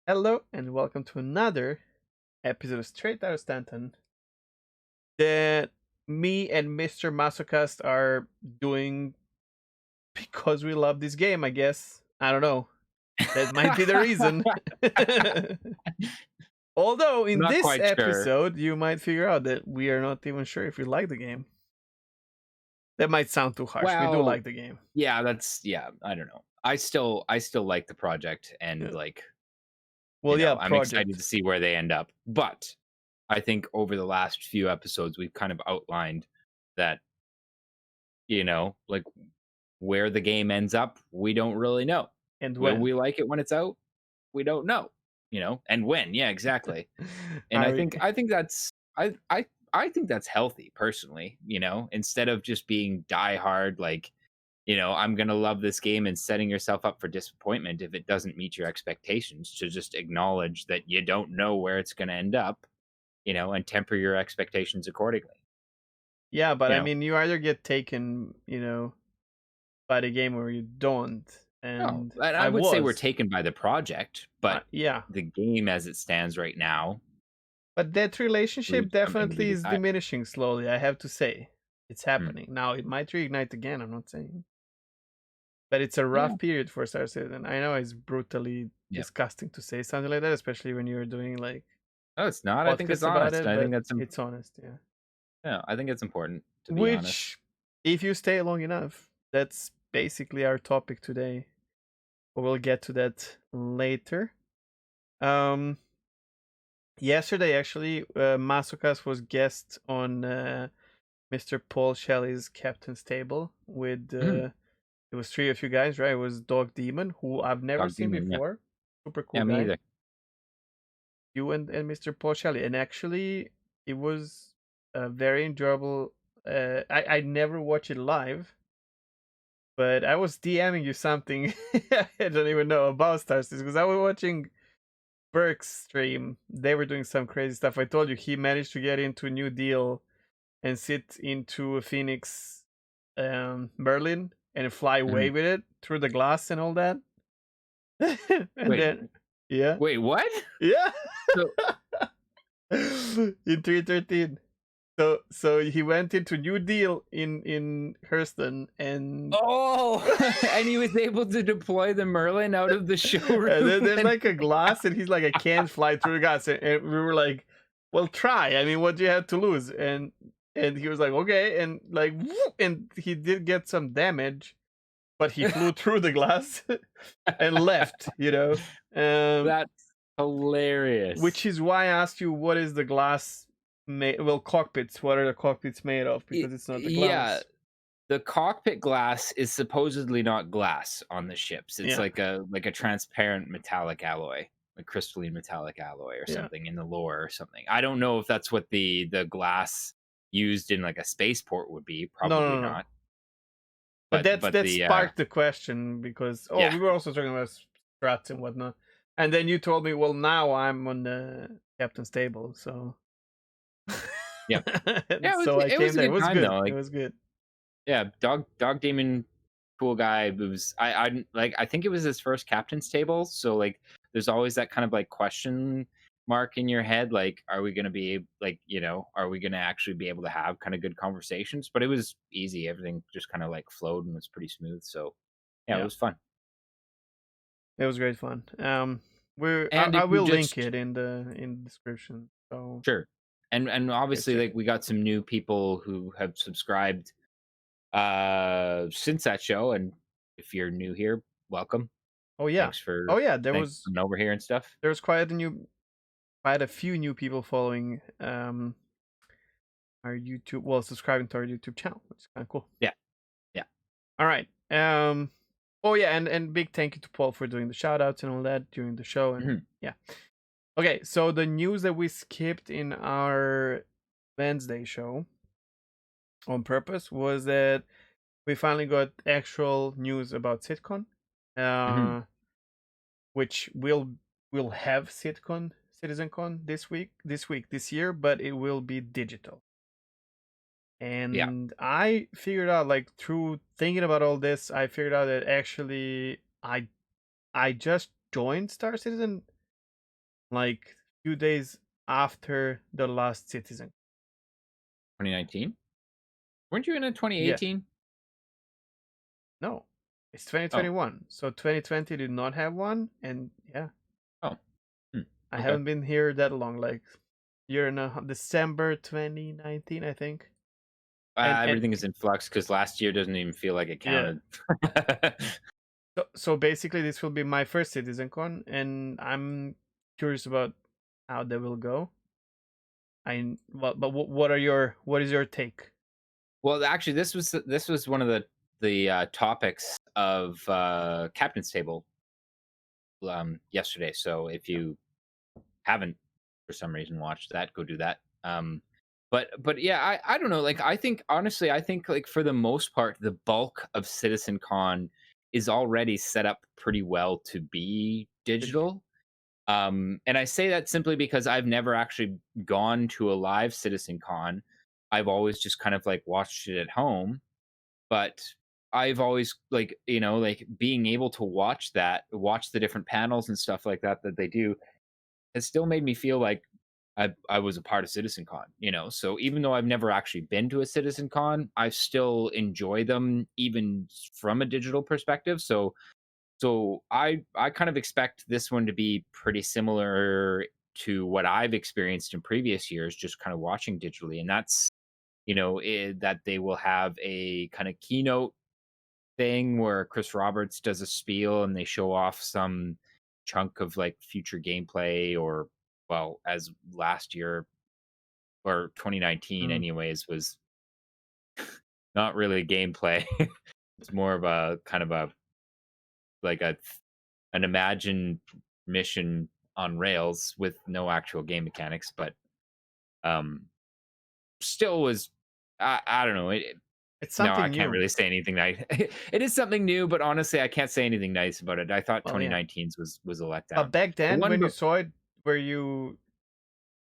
Hello and welcome to another episode of Straight Outta Stanton that me and Mr. Masocast are doing because we love this game, I guess. I don't know. That might be the reason. Although in Not this quite sure. episode, you might figure out that we are not even sure if we like the game. That might sound too harsh. We do Well, like the game. yeah, I don't know. I still like the project and Yeah. like, Well, yeah, I'm excited project. to see where they end up. But I think over the last few episodes we've kind of outlined that, like where the game ends up, we don't really know. And Will when? we like it when it's out? We don't know, and when. Yeah, exactly. And I Are think I think that's I think that's healthy personally, instead of just being diehard like, I'm going to love this game and setting yourself up for disappointment if it doesn't meet your expectations, to just acknowledge that you don't know where it's going to end up, and temper your expectations accordingly. Yeah, but You I know. mean, you either get taken, by the game or you don't. No, And and I I would say we're was. taken by the project, but Yeah. the game as it stands right now But that relationship proves something to be definitely is desired. diminishing slowly, I have to say. It's Hmm. happening. Now, it might reignite again, I'm not saying. But it's a Yeah. rough period for Star Citizen. I know it's brutally Yeah. disgusting to say something like that, especially when you're doing like No, it's not. I think it's podcasts about honest. it, I think but that's it's honest, yeah. yeah, I think it's important to be honest. Which, if you stay long enough, that's basically our topic today. We'll get to that later. Um, Yesterday, actually, Masukas was guest on Mr. Paul Shelley's Captain's Table with Mhm. it was three of you guys, right? It was Dog Demon, who I've never Dog seen Demon, yeah. before. Super Yeah, cool me guy. either. You and Mr. Paul Shelley. And actually it was a very enjoyable I never watch it live, but I was DMing you something I don't even know about Star Citizen because I was watching Burke's stream. They were doing some crazy stuff. I told you he managed to get into a new deal and sit into a Phoenix Merlin and fly away Mhm. with it through the glass and all that. And Wait, then, yeah, wait, what? yeah, So in 313. So he went into New Deal in Hurston and oh, and he was able to deploy the Merlin out of the and then showroom there's and like a glass and he's like, I can't fly through the glass, and we were like, well, try. I mean, what do you have to lose? And he was like, okay, and like whoop, and he did get some damage, but he flew through the glass and left, that's which hilarious. is why I asked you what is the glass made, well, cockpits, what are the cockpits made of, because it's not the Yeah, glass. the cockpit glass is supposedly not glass on the ships. It's Yeah, like a transparent metallic alloy, like crystalline metallic alloy or yeah. something in the lore or something. I don't know if that's what the glass used in like a spaceport would be. No, Probably no, no, no. not. But But that the sparked the question because yeah. we were also talking about strats and whatnot, and then you told me, well, now I'm on the captain's table, so Yeah. and Yeah, so I it was came a there. It good was time good. though. It Like, was good. yeah, Dog Demon, cool guy. It was I think it was his first captain's table, so like there's always that kind of like question mark in your head, like, are we gonna be like, are we gonna actually be able to have kind of good conversations? But it was easy. Everything just kind of like flowed and was pretty smooth. So yeah, it Yeah, was fun. it was great fun. And I if you will link just it in the description. So sure. And okay, obviously check like it. we got some new people who have subscribed since that show, and if you're new here, welcome. Oh yeah, Thanks for oh yeah. thanks for coming over here and stuff. There was quite a few new people following our YouTube, well, subscribing to our YouTube channel, which is kind of cool. Yeah, yeah. All right. Oh yeah, and big thank you to Paul for doing the shout outs and all that during the show, and Mhm. yeah. Okay, so the news that we skipped in our Wednesday show on purpose was that we finally got actual news about SitCon, Mhm. uh, which will have CitizenCon this year, but it will be digital. Yeah. And I figured out, like, through thinking about all this, I figured out that actually I just joined Star Citizen like few days after the last Citizen. 2019? Weren't you in a Yeah, 2018? no, it's Oh, 2021. So 2020 did not have one, and yeah, oh, hmm, I okay. haven't been here that long, like year and a December 2019, I think. And Everything is in flux because last year doesn't even feel like it yeah, counted. so basically this will be my first CitizenCon, and I'm curious about how they will go. But what is your take? Well, actually, this was one of the topics of Captain's Table yesterday. So if you haven't for some reason watched that, go do that. But yeah, I don't know. Like I think honestly, I think like for the most part, the bulk of CitizenCon is already set up pretty well to be digital. And I say that simply because I've never actually gone to a live CitizenCon. I've always just kind of like watched it at home, but I've always like being able to watch the different panels and stuff like that they do has still made me feel like I was a part of CitizenCon. So even though I've never actually been to a CitizenCon, I still enjoy them even from a digital perspective. So I kind of expect this one to be pretty similar to what I've experienced in previous years, just kind of watching digitally, and that's that they will have a kind of keynote thing where Chris Roberts does a spiel and they show off some chunk of like future gameplay or well, as last year or 2019 Mm. anyways was not really gameplay. It's more of a kind of a like an imagined mission on rails with no actual game mechanics, but um still was I don't know. It's No, I something can't new. really say anything nice. It is something new, but honestly, I can't say anything nice about it. I thought Well, yeah. 2019's was a letdown. But back The then, one when you but saw it, were you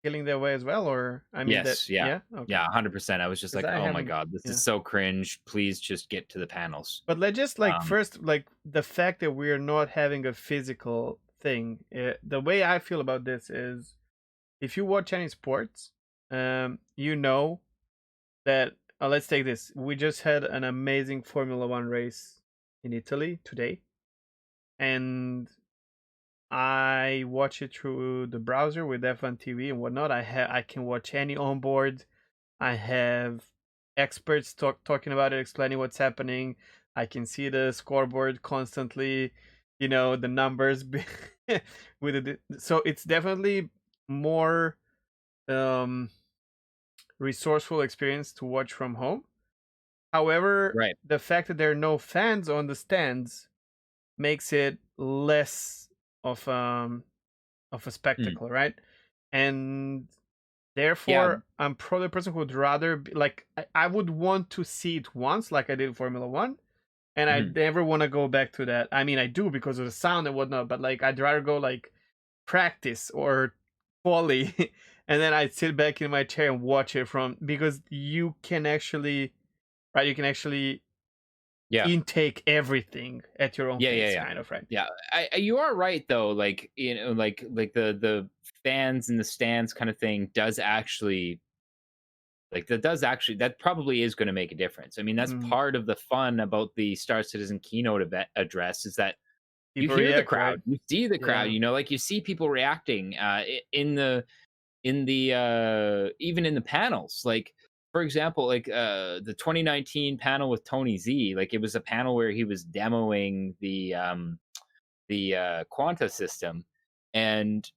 feeling that way as well, or I mean that? yes, yeah. Yeah, okay. Yeah, 100%. I was just Because like, I "Oh my haven't. god, this is Yeah. so cringe. Please just get to the panels." But let's just like Um, first like the fact that we're not having a physical thing. The way I feel about this is, if you watch any sports, you know that. Let's take this. We just had an amazing Formula One race in Italy today, and I watch it through the browser with F1 TV and whatnot. I can watch any onboard. I have experts talking about it, explaining what's happening. I can see the scoreboard constantly, the numbers with it. So it's definitely more um, resourceful experience to watch from home. However, right. the fact that there are no fans on the stands makes it less of a Mm. spectacle, right? And Yeah. therefore, I'm probably a person who would rather be, like I would want to see it once, like I did in Formula One, and I Mhm. never want to go back to that. I mean, I do because of the sound and whatnot, but like I'd rather go like practice or quali, and then I'd sit back in my chair and watch it from, because you can actually, right? You can actually Yeah. intake everything at your own Yeah, yeah, pace, yeah. kind of, right? Yeah. You are right though, like, like the fans in the stands kind of thing does actually like, that probably is gonna make a difference. I mean, that's Mm, part of the fun about the Star Citizen keynote event address is that you people hear the react, right? crowd, you see the crowd, Yeah. like, you see people reacting, even in the panels. Like, for example, like, the 2019 panel with Tony Z, like, it was a panel where he was demoing the Quanta system, and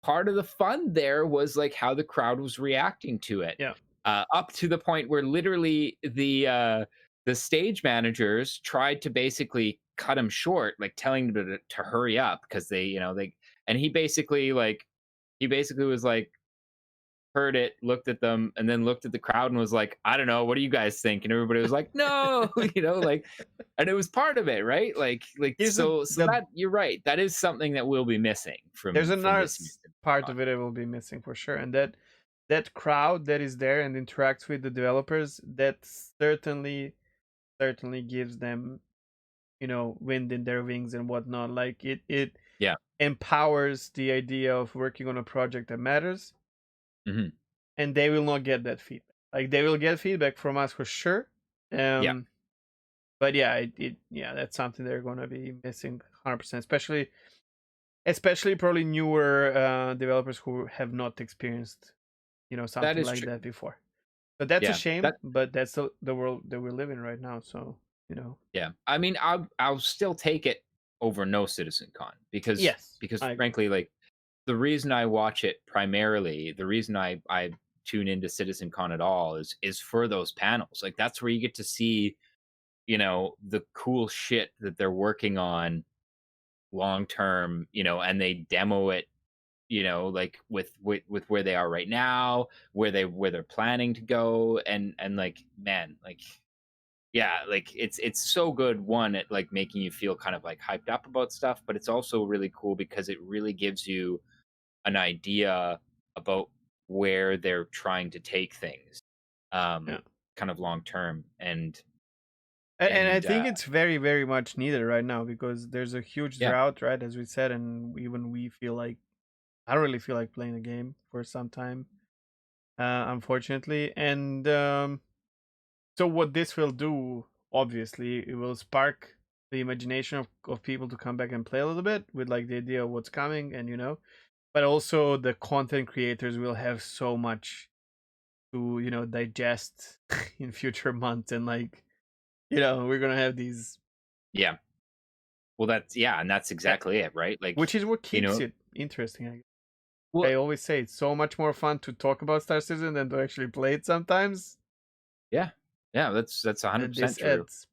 part of the fun there was like how the crowd was reacting to it, Yeah. up to the point where literally the stage managers tried to basically cut him short, like telling him to hurry up because and he basically was like heard it, looked at them, and then looked at the crowd and was like, I don't know, what do you guys think? And everybody was like, no, like, and it was part of it, right? Like Here's so the that you're right. That is something that will be missing There's from another this year's part con. of it I will be missing for sure, and that crowd that is there and interacts with the developers, that certainly gives them, wind in their wings and whatnot. Like it Yeah. empowers the idea of working on a project that matters, Mhm. and they will not get that feedback. Like they will get feedback from us for sure. Yeah, Um, but yeah, yeah, that's something they're gonna be missing 100%, especially probably newer developers who have not experienced that something is like true. that before. So that's a Yeah, shame, that but that's the world that we live in right now. So yeah. I mean, I'll still take it over no Citizen Con yes, because I agree. frankly, like the reason I watch it primarily, the reason I tune into Citizen Con at all is for those panels. Like that's where you get to see, the cool shit that they're working on long term, and they demo it, like with where they are right now, where they're planning to go, and like man, like yeah, like it's so good one at like making you feel kind of like hyped up about stuff, but it's also really cool because it really gives you an idea about where they're trying to take things, Yeah. kind of long term, and And I and think it's very, very much needed right now because there's a huge yeah, drought, right? As we said, and even we feel like I don't really feel like playing a game for some time, unfortunately. And so, what this will do, obviously, it will spark the imagination of people to come back and play a little bit with like the idea of what's coming, and but also the content creators will have so much to digest in future months, and like we're gonna have these yeah. Well, that's yeah, and that's uh, exactly it, right? Like, which is what you keeps know, it interesting. I well, always say it's so much more fun to talk about Star Citizen than to actually play it sometimes. yeah, yeah, that's And 100% this true. adds.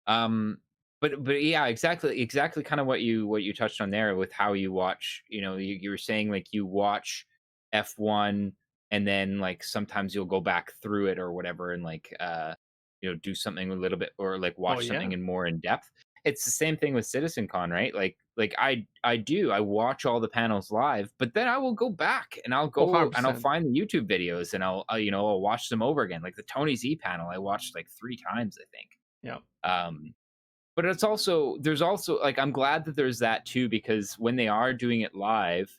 Um, but yeah, exactly kind of what you touched on there with how you watch, you were saying like you watch F1 and then like sometimes you'll go back through it or whatever and like do something a little bit or like Oh watch something yeah. in more in depth. It's the same thing with CitizenCon, right? Like I watch all the panels live, but then I will go back and I'll Oh, go and I'll 100%. find the YouTube videos and I'll watch them over again. Like the Tony Z panel I watched like 3 times, I think. Yeah. Um, but there's also like I'm glad that there's that too because when they are doing it live,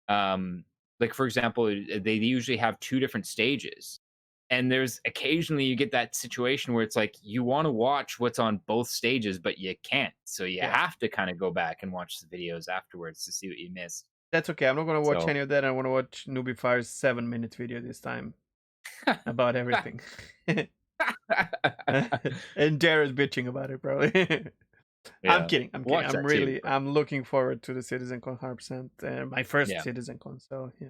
um, like for example, they usually have 2 different stages. And there's occasionally you get that situation where it's like you want to watch what's on both stages, but you can't. So you Yeah. have to kind of go back and watch the videos afterwards to see what you missed. That's okay. I'm not gonna watch So any of that. I want to watch Newbie Fire's 7-minute video this time about everything. And Jared's bitching about it, probably. I'm yeah, kidding. I'm kidding. watch that too. But I'm looking forward to the CitizenCon 100%. My first yeah, CitizenCon. So yeah.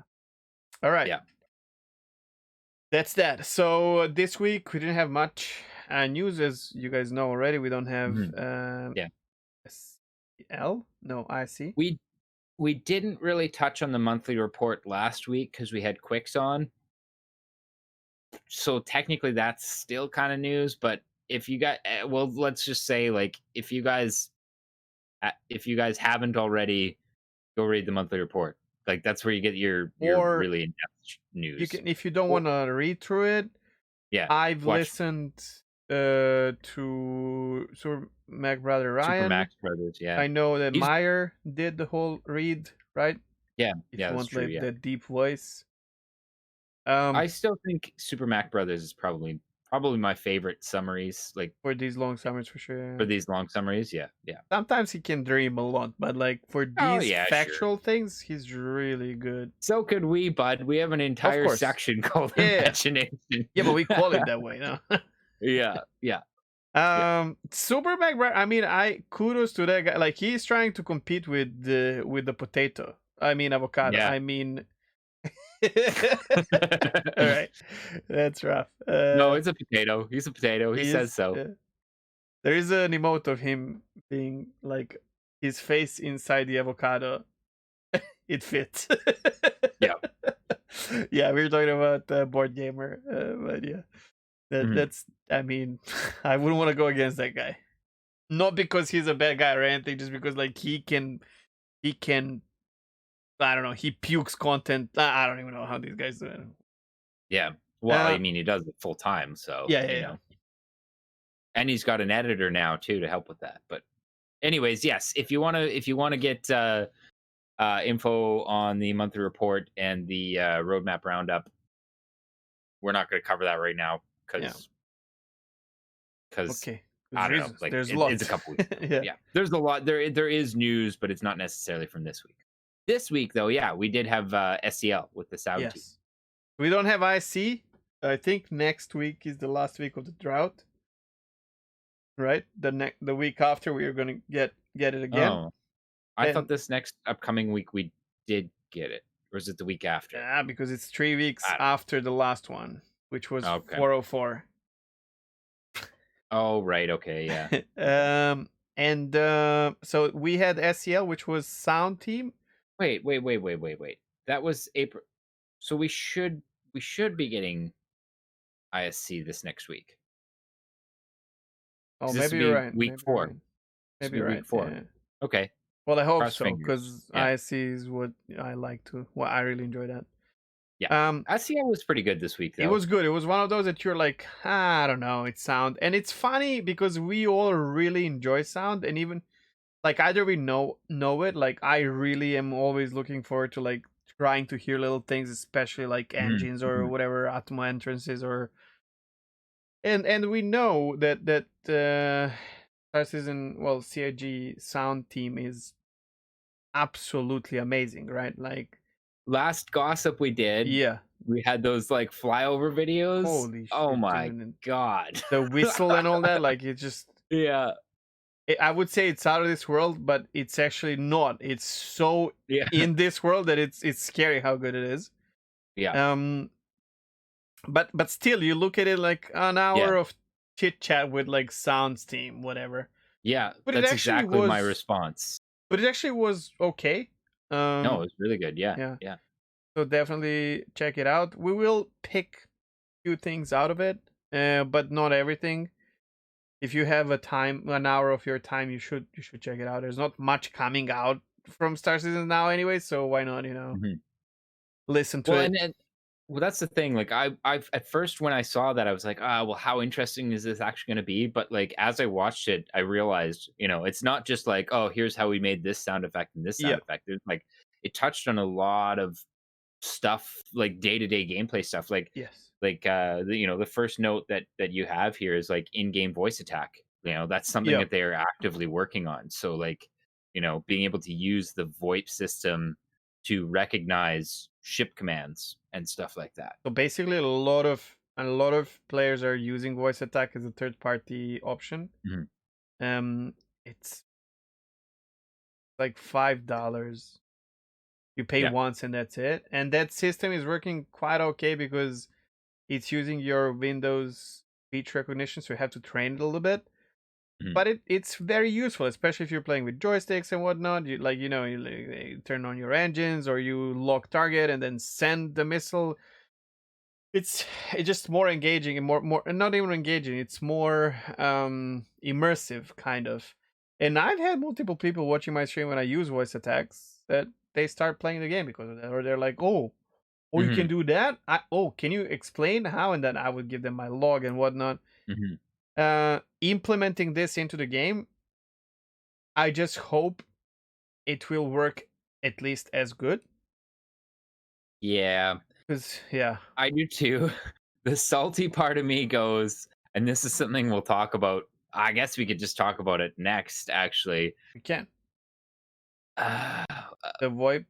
All right. yeah, That's that. So this week we didn't have much news, as you guys know already. We don't have mhm, yeah. SL? No, IC. We we didn't really touch on the monthly report last week because we had Quicks on, so technically that's still kind of news. But if you got, well, let's just say like if you guys haven't already, go read the monthly report. Like that's where you get your Or really in depth you news. can, if you don't Or want to read through it, yeah, I've watch listened to Super Mac Brother Super Ryan. Max Brothers. Yeah, I know that he's Meyer did the whole read, right? yeah, If yeah, you that's want true. like Yeah, the deep voice. Um, I still think Super Mac Brothers is probably my favorite summaries. Like for these long summers for sure. for Yeah. these long summaries. Yeah, yeah. Sometimes he can dream a lot, but like for Oh these yeah, sure. factual things, he's really good. So could we, bud. We have an Of entire course. section called Yeah, yeah, yeah. Imagination. Yeah, but we call it that way, no? Yeah, yeah, yeah. Super McBride. I mean, I kudos to that guy. Like he's trying to compete with the potato. I mean avocado. Yeah. I mean, all right, that's rough. No, it's a potato. He's a potato. He He says is. so. There is an emote of him being like his face inside the avocado. It fits. Yeah. Yeah, we were talking about board gamer, but yeah, Mhm. that's. I mean, I wouldn't want to go against that guy. Not because he's a bad guy or anything, just because like he can. I don't know. He pukes content. I don't even know how these guys do it. Yeah. Well, Uh, I mean, he does it full time, so, yeah, yeah, yeah. and he's got an editor now too to help with that, but anyways, yes, if you want to get info on the monthly report and the roadmap roundup, we're not going to cover that right now Yeah. because Okay. There's I don't know, reasons. like There's a it's lot. a couple weeks ago. Yeah. Yeah, there's a lot. There is news, but it's not necessarily from this week. This week, though, yeah, we did have SCL with the Saudi team. Yes. We don't have IC. I think next week is the last week of the drought. Right? The week after we are gonna get it again. Oh, I thought And this next upcoming week we did get it, or is it the week after? because it's 3 weeks I after the last one, which was Okay. 404. Oh, right. Okay. Yeah. Okay. And so we had SEL, which was sound team. Wait. That was April. So we should be getting ISC this next week. Oh, 'Cause this maybe would you're be right. week Maybe you're 4. right. This Maybe would be you're week right. 4. Yeah. Okay. Well, I hope Cross so fingers. because Yeah. IC is what I like to. Well, I really enjoy that. Yeah. Um, SCL was pretty good this week it though. was good. It was one of those that you're like, I don't know, it's sound, and it's funny because we all really enjoy sound, and even like either we know it. Like I really am always looking forward to like trying to hear little things, especially like Mhm, engines or mhm. whatever Atmo entrances or and we know that Star Citizen, well, CIG sound team is absolutely amazing, right? Like, Last gossip we did, yeah, we had those like flyover videos. holy Oh shit, my dude, and god. the whistle and all that, like it just. Yeah. I would say it's out of this world, but it's actually not. It's so Yeah. in this world that it's scary how good it is. Yeah. Um, but still, you look at it like an Yeah. hour of chit chat with like sounds team, whatever. Yeah. But it That's actually exactly my was. response. But it actually was okay. No, it Um, was really good. Yeah. yeah. Yeah. So definitely check it out. We will pick few things out of it, but not everything. If you have an hour of your time, you should check it out. There's not much coming out from Star Citizen now, anyway. So why not, Mhm. listen to Well, it? well, that's the thing. Like, I at first when I saw that, I was like, ah, well, how interesting is this actually going to be? But like, as I watched it, I realized, it's not just like, oh, here's how we made this sound effect and this Yeah. sound effect. It's like it touched on a lot of stuff, like day to day gameplay stuff. Yes. The first note that you have here is like in-game voice attack. That's something Yeah. that they are actively working on. So like, being able to use the VoIP system to recognize ship commands and stuff like that. So basically, a lot of players are using voice attack as a third party option. Mhm. It's like $5. You pay Yeah. once and that's it. And that system is working quite okay because it's using your Windows speech recognition, so you have to train it a little bit. Mhm. But it's very useful, especially if you're playing with joysticks and whatnot. You turn on your engines or you lock target and then send the missile. It's just more engaging and more not even engaging. It's more immersive kind of. And I've had multiple people watching my stream when I use voice attacks that they start playing the game because of that, or they're like, "Oh, you can Mhm. do that? Can you explain how?" And then I would give them my log and whatnot. Mhm. Implementing this into the game, I just hope it will work at least as good. Yeah, Because yeah, I do too. The salty part of me goes, and this is something we'll talk about. I guess we could just talk about it next, actually. we can. Uh, The VoIP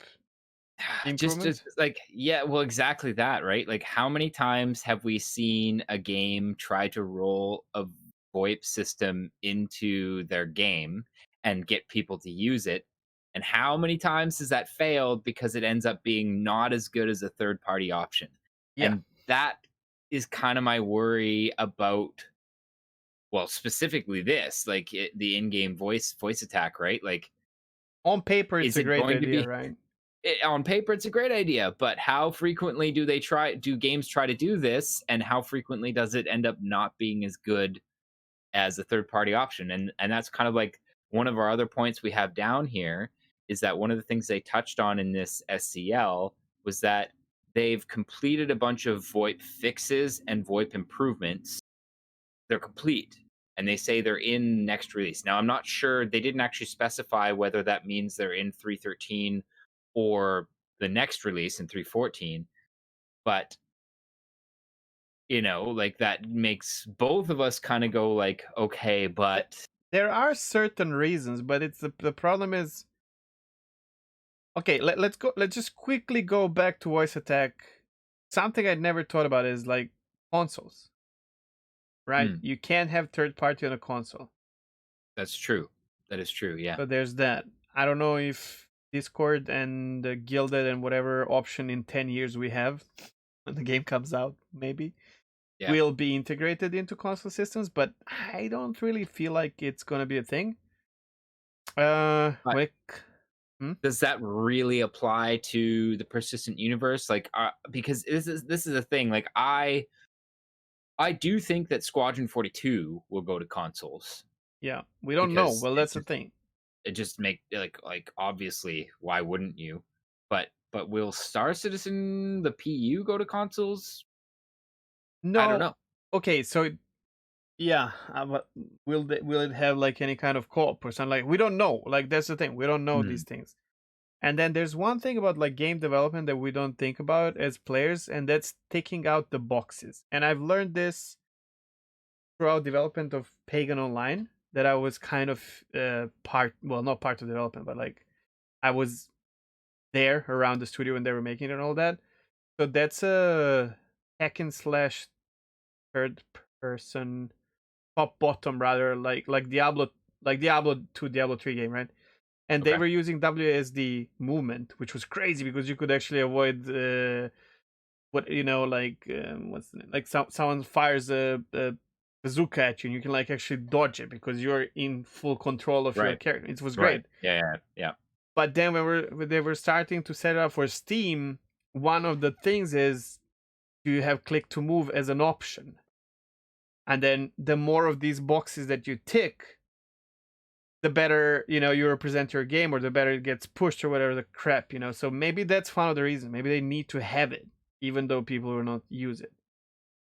just improvements. like, yeah, well, exactly that, right? Like, how many times have we seen a game try to roll a VoIP system into their game and get people to use it? And how many times has that failed because it ends up being not as good as a third party option? Yeah, And that is kind of my worry about, well, specifically this, like the in-game voice attack, right? Like, on paper it's is a it great going to idea, be right? on paper it's a great idea, but how frequently do games try to do this, and how frequently does it end up not being as good as a third party option? And that's kind of like one of our other points we have down here, is that one of the things they touched on in this SCL was that they've completed a bunch of VoIP fixes and VoIP improvements. They're complete, and they say they're in next release. Now, I'm not sure, they didn't actually specify whether that means they're in 313 or the next release in 314, but like that makes both of us kind of go like, okay, but There are certain reasons, but it's the problem is, okay, let's just quickly go back to voice attack. Something I'd never thought about is like consoles, right? hmm, You can't have third party on a console. that's true. That is true. Yeah. So there's that. I don't know if Discord and the Gilded and whatever option in 10 years we have when the game comes out, maybe, Yeah. will be integrated into console systems, but I don't really feel like it's going to be a thing. But When hmm? does that really apply to the persistent universe? Like, because this is a thing. Like, I do think that Squadron 42 will go to consoles Yeah, we don't know. because Well, that's the thing. it just make like obviously why wouldn't you? But will Star Citizen the PU go to consoles? I don't No. know. Okay, so yeah, but will it have like any kind of co-op or something? Like we don't know. Like that's the thing. We don't know these Hmm. things. And then there's one thing about like game development that we don't think about as players, and that's ticking out the boxes. And I've learned this throughout development of Pagan Online, that I was kind of not part of development, but like I was there around the studio when they were making it and all that. So that's a hack and slash third person, top bottom rather, like Diablo 2, Diablo 3 game, right? And they Okay. were using WSD movement, which was crazy because you could actually avoid what's the name? Like someone fires a bazooka at you, and you can like actually dodge it because you're in full control of your Right. character. It was Right. great. Yeah. Yeah. Yeah. But then when they were starting to set it up for Steam, one of the things is you have click to move as an option, and then the more of these boxes that you tick, the better you represent your game, or the better it gets pushed, or whatever the crap. So maybe that's one of the reasons. Maybe they need to have it, even though people will not use it.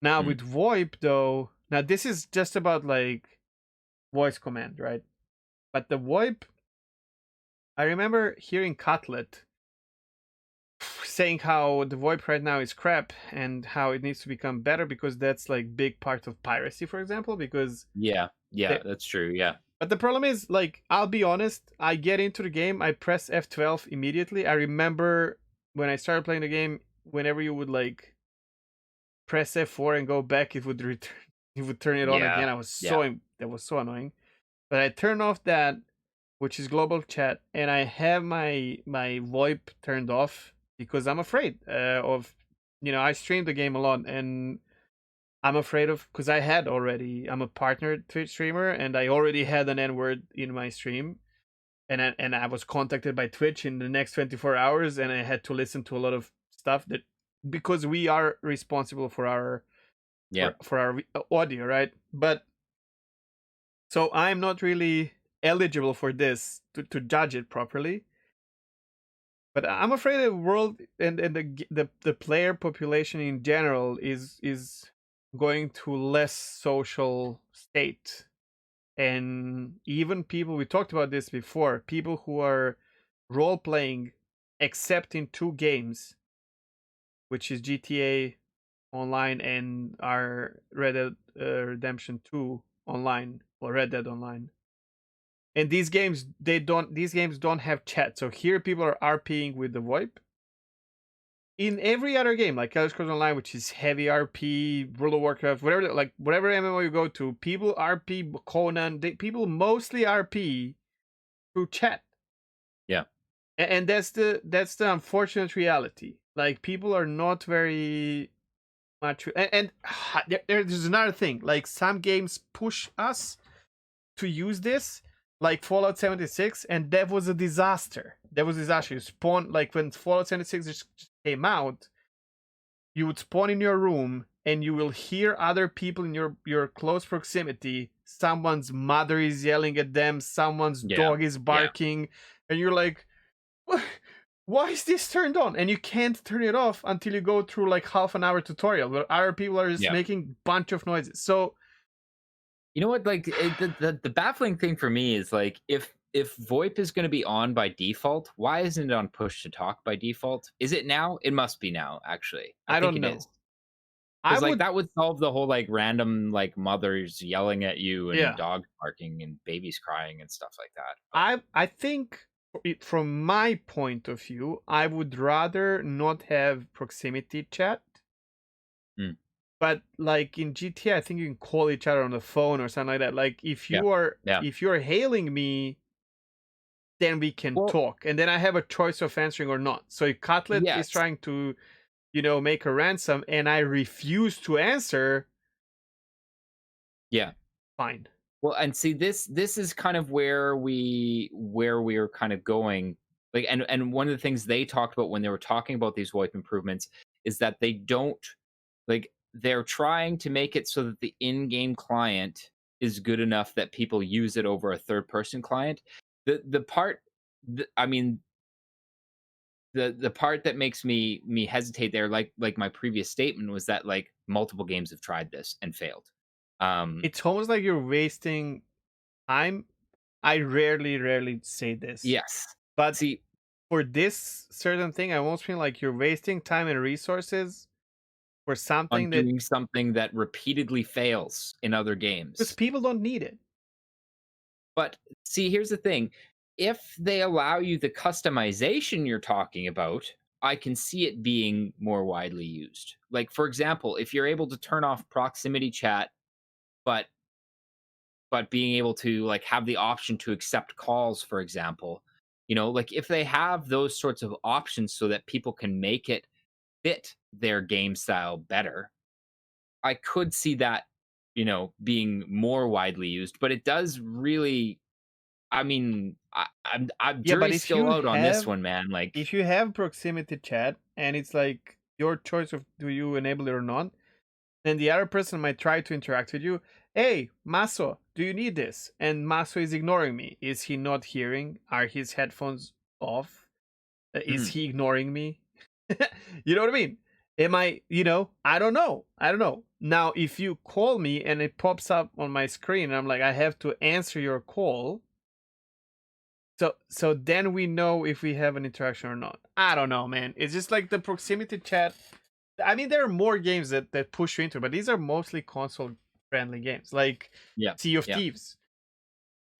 Now Hmm. with VoIP though, now this is just about like voice command, right? But the VoIP, I remember hearing Cutlet saying how the VoIP right now is crap and how it needs to become better because that's like big part of piracy, for example. Because Yeah. Yeah. they, That's true. Yeah. but the problem is, like, I'll be honest, I get into the game, I press F12 immediately. I remember when I started playing the game, whenever you would like press F4 and go back, it would return, it would turn it on Yeah. again. Yeah. That was so annoying. But I turn off that, which is global chat, and I have my VoIP turned off because I'm afraid of, I stream the game a lot, and I'm afraid of, because I'm a partner Twitch streamer, and I already had an N word in my stream, and I was contacted by Twitch in the next 24 hours, and I had to listen to a lot of stuff that, because we are responsible for our Yeah. for our audio, right? But so I'm not really eligible for this to judge it properly. But I'm afraid the world and the player population in general is going to less social state. And even people, we talked about this before, people who are role playing except in two games, which is GTA Online and our Red Dead Redemption 2 Online, or Red Dead Online. And these games don't have chat. So here people are RPing with the VoIP. In every other game, like Elder Scrolls Online, which is heavy RP, World of Warcraft, whatever MMO you go to, people RP, Conan, people mostly RP through chat. Yeah. And that's the unfortunate reality. Like people are not very much, and there's another thing. Like some games push us to use this, like Fallout 76, and that was a disaster. That was a disaster. You spawn, like when Fallout 76 just came out, you would spawn in your room and you will hear other people in your close proximity. Someone's mother is yelling at them, someone's Yeah. dog is Yeah. barking, and you're like, why is this turned on? And you can't turn it off until you go through like half an hour tutorial where other people are just Yeah. making bunch of noises. So You know what? Like the baffling thing for me is like if VoIP is going to be on by default, why isn't it on push to talk by default? Is it now? It must be now. Actually, I I think don't it is know. I because like would, that would solve the whole like random like mothers yelling at you and yeah. dogs barking and babies crying and stuff like that. But I think from my point of view, I would rather not have proximity chat. mm, But like in GTA, I think you can call each other on the phone or something like that. Like yeah, yeah. if you're hailing me, then we can Well, talk, and then I have a choice of answering or not. So if Cutlet is yes, trying to, make a ransom, and I refuse to answer, yeah. fine. Well, and see this is kind of where we're kind of going. Like and one of the things they talked about when they were talking about these VoIP improvements is that they don't like they're trying to make it so that the in-game client is good enough that people use it over a third person client. The part I mean the part that makes me hesitate there like my previous statement was that like multiple games have tried this and failed. Um It's almost like you're wasting time. I rarely say this, yes. but See, for this certain thing, I almost feel like you're wasting time and resources for on something that doing something that repeatedly fails in other because games. people don't need it. But see, here's the thing. If they allow you the customization you're talking about, I can see it being more widely used. Like, for example, if you're able to turn off proximity chat, but being able to like have the option to accept calls, for example, like if they have those sorts of options so that people can make it fit their game style better, I could see that, being more widely used, but it does really I mean, I'm Yeah, but jury's still out on this one, man, if like you have proximity chat and it's like your choice of do you enable it or not, then the other person might try to interact with you. Hey, Maso, do you need this? And Maso is ignoring me. Is he not hearing? Are his headphones off? Is mhm, he ignoring me? You know what I mean? Am I, I don't know. I don't know. Now, if you call me and it pops up on my screen, and I'm like, I have to answer your call. So then we know if we have an interaction or not. I don't know, man. It's just like the proximity chat. I mean, there are more games that push you into it, but these are mostly console friendly games, like yeah, Sea of yeah, Thieves.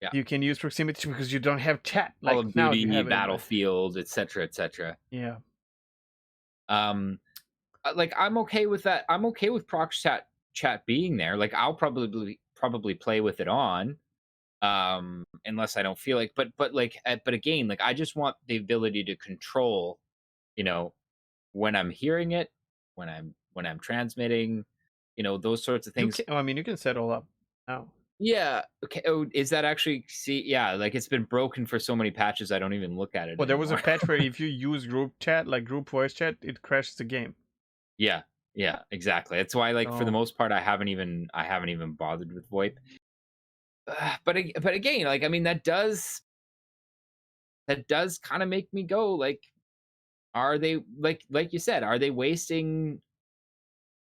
yeah. You can use proximity because you don't have chat. Call Like of now you Duty, have it in the Battlefield, etc., etc. yeah. Um, like I'm okay with that. I'm okay with prox chat being there. Like I'll probably play with it on, unless I don't feel like. But like, but again, like I just want the ability to control, you know, when I'm hearing it, when I'm transmitting, those sorts of You things. can. I mean, you can set all up now. Yeah. Okay. Oh, is that actually see? Yeah, like it's been broken for so many patches. I don't even look at it Well, there was a anymore. patch where if you use group chat, like group voice chat, it crashes the game. Yeah. Yeah. Exactly. That's why, like, for the So most part, I haven't even bothered with VoIP. But again, like, I mean, that does kind of make me go, like, are they like you said, are they wasting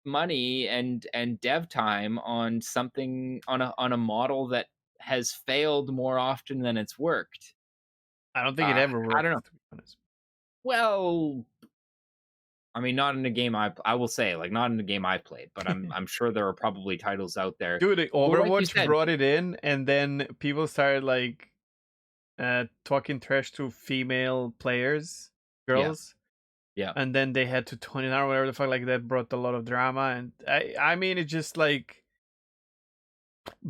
money and dev time on something on a model that has failed more often than it's worked? I don't think it ever I don't works, know. to be honest. Well, I mean, not in a game I will say, like, not in a game I played, but I'm sure there are probably titles out there. Dude, Well, like you Overwatch said, brought it in, and then people started like talking trash to female players, yeah, girls, yeah, and then they had to tone it out or whatever the fuck. Like that brought a lot of drama, and I mean, it's just like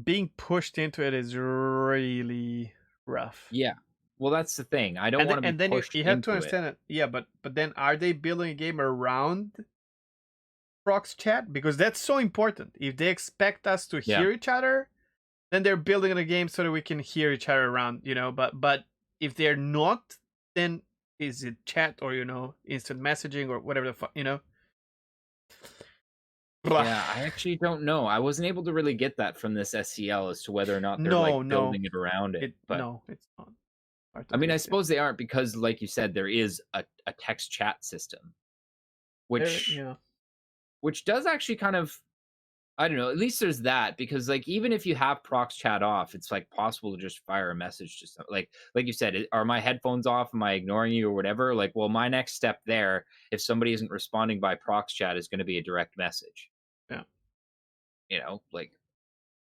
being pushed into it is really rough. yeah. Well, that's the thing. I don't And then, want to be and then you pushed you have to into it. understand it. Yeah, but then are they building a game around prox chat? Because that's so important. If they expect us to Yeah, hear each other, then they're building a game so that we can hear each other around, But if they're not, then is it chat or instant messaging or whatever the fuck. Blah. yeah. I actually don't know. I wasn't able to really get that from this SCL as to whether or not they're like No, no, building it around it. But it's not hard to I mean, I understand. suppose they aren't because, like you said, there is a text chat system, There, which yeah. which does actually kind of I don't know. At least there's that because like even if you have prox chat off, it's like possible to just fire a message to like you said, are my headphones off? Am I ignoring you or whatever? Like, well, my next step there, if somebody isn't responding by prox chat, is going to be a direct message. Yeah. Like,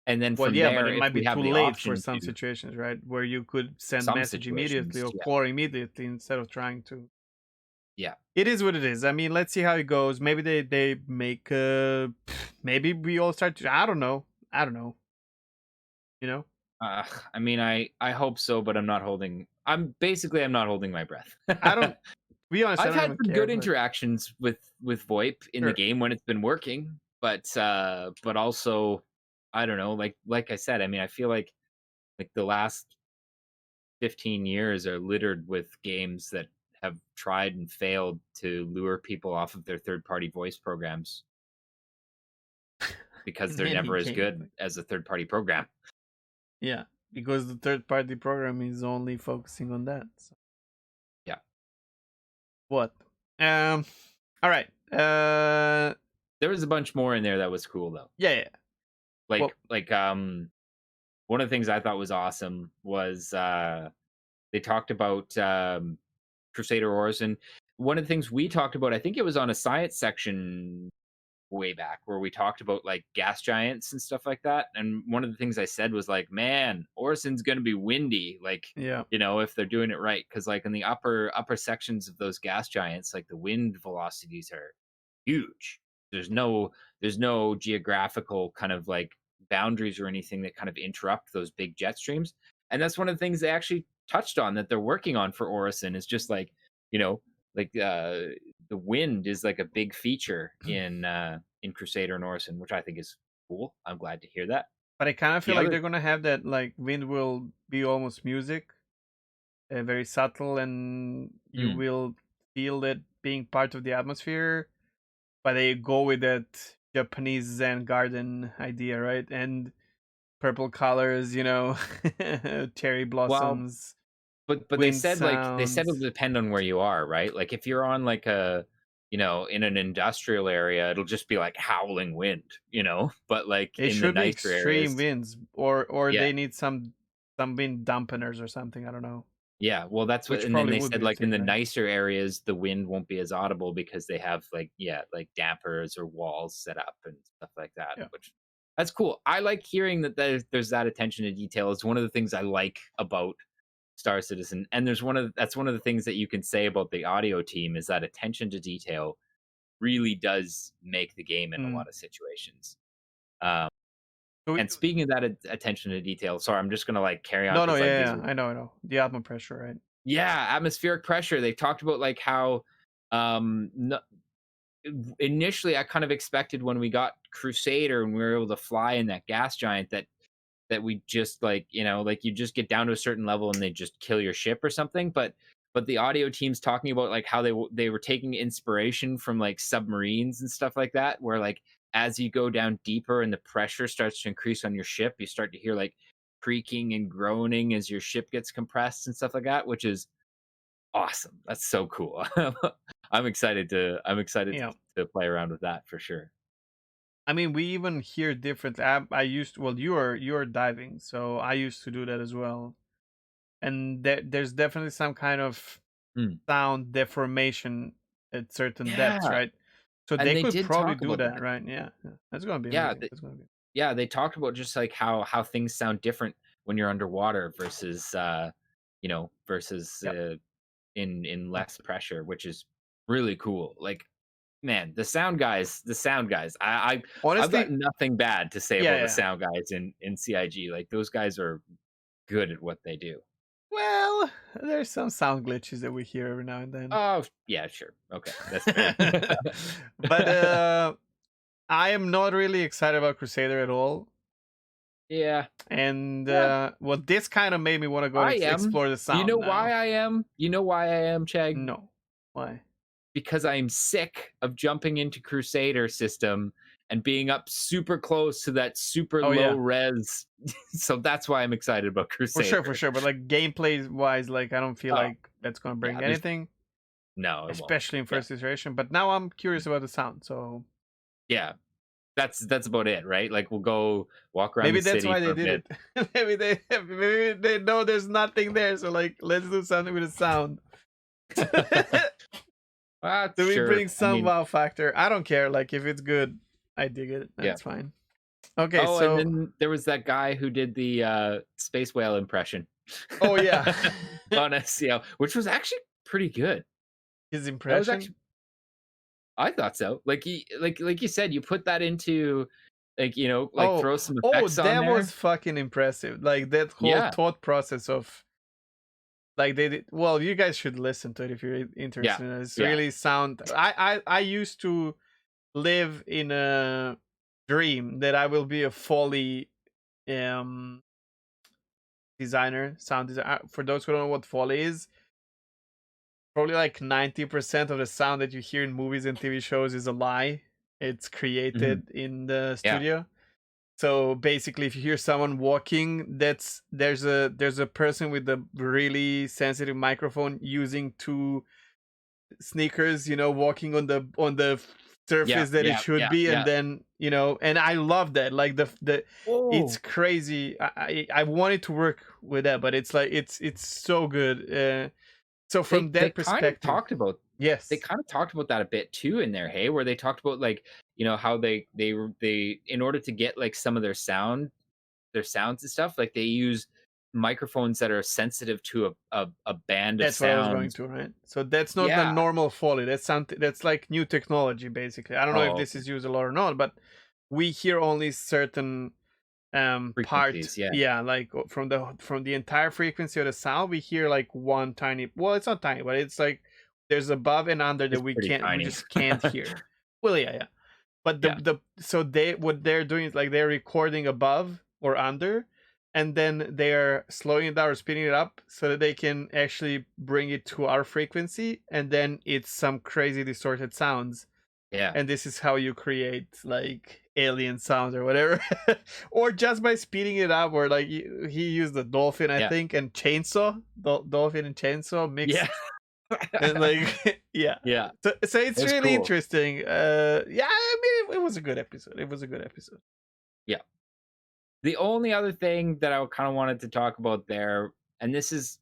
and then Well, from yeah, but there, it if might be we have too the late for option some to situations, right? Where you could send some message immediately situations, or yeah, call immediately instead of trying to. yeah. It is what it is. I mean, let's see how it goes. Maybe they make maybe we all start to, I don't know. I don't know, you know? I mean, I hope so, but I'm not holding my breath. I don't, to be honest, I I've don't had even some care, good but interactions with VoIP in the sure. game when it's been working, but also I don't know, like I said, I mean, I feel like the last 15 years are littered with games that have tried and failed to lure people off of their third-party voice programs because In they're any never as game. good as a third-party program. Yeah, because the third party program is only focusing on that. So. Yeah. What? Um. All right. There was a bunch more in there that was cool though. Yeah. Yeah. Well. Like one of the things I thought was awesome was they talked about Crusader Wars, and one of the things we talked about, I think it was on a science section way back where we talked about like gas giants and stuff like that. And one of the things I said was like, man, Orison's gonna be windy, like Yeah. if they're doing it right. Cause like in the upper sections of those gas giants, like the wind velocities are huge. There's no geographical kind of like boundaries or anything that kind of interrupt those big jet streams. And that's one of the things they actually touched on that they're working on for Orison is just like, you know, like the wind is like a big feature in Crusader and Orison, which I think is cool. I'm glad to hear that. But I kind of feel The like other they're gonna have that like wind will be almost music, very subtle, and you mm, will feel it being part of the atmosphere. But they go with that Japanese Zen garden idea, right? And purple colors, cherry well, blossoms, but they wind said it'll sounds. depend on where you are, right? Like if you're on like a in an industrial area, it'll just be like howling wind. But like It in the should be nicer extreme areas, winds, or yeah, they need some wind dampeners or something. I don't know, yeah. Well, that's what, which and then probably they would said be the like in thing, the right? nicer areas, the wind won't be as audible because they have like like dampers or walls set up and stuff like that, Yeah. which that's cool. I like hearing that there's that attention to detail. It's one of the things I like about Star Citizen, and that's one of the things that you can say about the audio team is that attention to detail really does make the game in a Mm. lot of situations. Um, So and speaking of that attention to detail, sorry, I'm just gonna like carry on no, no, because like these yeah, are yeah, I know. The atmosphere pressure, right? yeah, atmospheric pressure. They talked about like how no, initially I kind of expected when we got Crusader and we were able to fly in that gas giant that we just like like you just get down to a certain level and they just kill your ship or something, but the audio team's talking about like how they were taking inspiration from like submarines and stuff like that where like as you go down deeper and the pressure starts to increase on your ship, you start to hear like creaking and groaning as your ship gets compressed and stuff like that, which is awesome. That's so cool. I'm excited Yeah. to play around with that for sure. I mean, we even hear different. I used well, you're diving, so I used to do that as well. And there's definitely some kind of Mm. sound deformation at certain depths, Yeah, right? So and they they could did probably talk do about that, that. right? Yeah, yeah. That's gonna be Yeah, amazing. That's gonna be. yeah, they talked about just like how things sound different when you're underwater versus versus Yep. in less pressure, which is really cool. Like, man, the sound guys. I've got Honestly, nothing bad to say yeah, about the yeah. sound guys in CIG. Like those guys are good at what they do. Well, there's some sound glitches that we hear every now and then. Oh, yeah, sure. Okay, that's fair. But I am not really excited about Crusader at all. Yeah. And Yeah, well, this kind of made me want to go I am. explore the You know sound why now. I am? You know why I am, Chegg? No, why? Because I'm sick of jumping into Crusader system and being up super close to that super Oh low yeah, res. So that's why I'm excited about for sure, for Crusader. sure. But like gameplay wise, like I don't feel Oh, like that's gonna yeah, bring there's anything, no, it won't. especially in Yeah. first iteration. But now I'm curious about the sound. So Yeah. that's about it, right? Like we'll go walk around Maybe the that's city why for they a did bit. it. Maybe they know there's nothing there, so like let's do something with a sound. So we Sure. bring I some mean, wow factor. I don't care. Like if it's good, I dig it. yeah. That's fine. Okay, Oh, and so then there was that guy who did the space whale impression oh yeah, on SEO, which was actually pretty good. his That was impression. actually I thought so. Like like you said, you put that into like, like Oh, throw some oh, effects on that was there. fucking impressive. Like that whole Yeah. thought process of like they did. Well, you guys should listen to it if you're Yeah. interested in it. It's Yeah. really sound. I used to live in a dream that I will be a Foley um designer, sound designer. For those who don't know what Foley is, probably like 90% of the sound that you hear in movies and TV shows is a lie. It's Mhm. created in the Yeah. studio. So basically, if you hear someone walking, there's a person with a really sensitive microphone using two sneakers, walking on the Yeah. surface that it Yeah. should Yeah. be, and Yeah. then and I love that. Like the it's Oh, crazy. I wanted to work with that, but it's like it's so good. So they from they that kind of perspective, talked about they yes, kind of talked about that a bit too in there, hey, where they talked about like, how they in order to get like some of their sounds and stuff, like they use microphones that are sensitive to a band of that's what I was going sound. to, right? So that's not the Yeah. normal Foley. That's something that's like new technology, basically. I don't know if Oh, this okay. is used a lot or not, but we hear only certain part, Frequencies, yeah. yeah, like from the entire frequency of the sound we hear like one tiny, well, it's not tiny, but it's like there's above and under that It's we pretty can't we tiny. just can't hear. Well, yeah, but the Yeah. the so they what they're doing is like they're recording above or under, and then they're slowing it down or speeding it up so that they can actually bring it to our frequency, and then it's some crazy distorted sounds, Yeah. and this is how you create like alien sounds or whatever. Or just by speeding it up, or like he used the dolphin, I Yeah. think, and chainsaw, dolphin and chainsaw Yeah. mixed, and like yeah, Yeah. so it's It's really cool. interesting. Yeah, I mean, it was a good episode. It was a good episode. Yeah. The only other thing that I kind of wanted to talk about there, and this is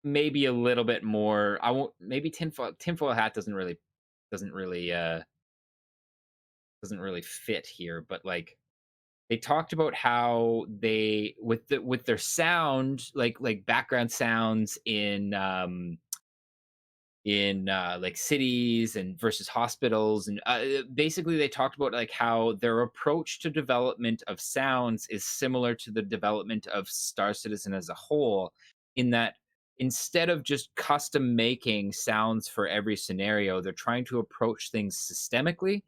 maybe a little bit more. I won't maybe tinfoil hat doesn't really doesn't really fit here, but like they talked about how they with their sound, like background sounds in like cities and versus hospitals, and basically they talked about like how their approach to development of sounds is similar to the development of Star Citizen as a whole, in that instead of just custom making sounds for every scenario, they're trying to approach things systemically.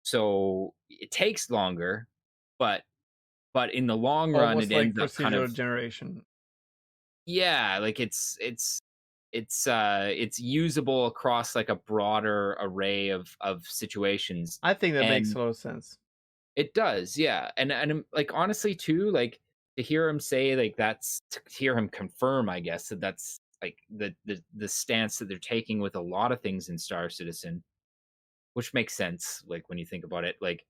So it takes longer, but in the long run Almost it like ends up kind procedural of, generation. yeah, like it's usable across like a broader array of situations. I think that makes And a lot of sense. it does, yeah. And like honestly too, like to hear him say like that's to hear him confirm, I guess, that that's like the stance that they're taking with a lot of things in Star Citizen, which makes sense like when you think about it. Like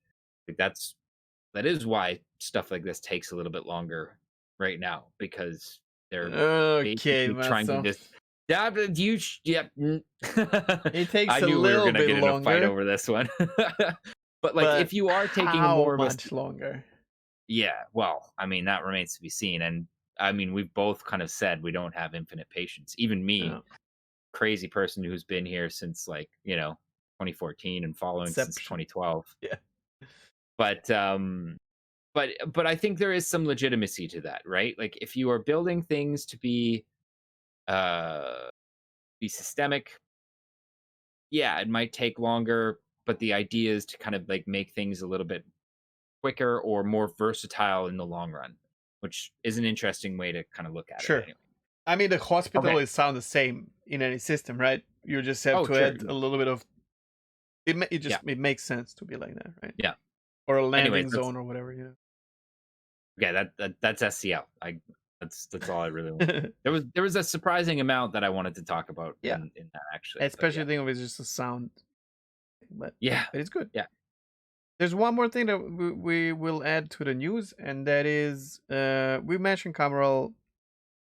that is why stuff like this takes a little bit longer right now, because they're Okay, basically trying to Matzo. just, yeah, but yep. It takes I a knew we were little gonna bit get in a fight longer, over this one. But like but if you are taking how more of a much longer? yeah, well, I mean that remains to be seen. And I mean we've both kind of said we don't have infinite patience. Even me, Yeah. crazy person who's been here since like, 2014 and following since Inception. 2012. Yeah. But but I think there is some legitimacy to that, right? Like if you are building things to uh be systemic, yeah, it might take longer, but the idea is to kind of like make things a little bit quicker or more versatile in the long run, which is an interesting way to kind of look at it Sure. anyway. I mean, the hospital Okay. is sound the same in any system, right? You just have Oh, to sure. add a little bit of it. Yeah. It makes sense to be like that, right? Yeah. Or a Anyways, landing that's zone or whatever. Yeah. okay, that's SCL. That's all I really want. There was a surprising amount that I wanted to talk about Yeah. in that actually. But Especially yeah. thing of it's just a sound. but Yeah. it's good. Yeah. There's one more thing that we will add to the news, and that is we mentioned Cameron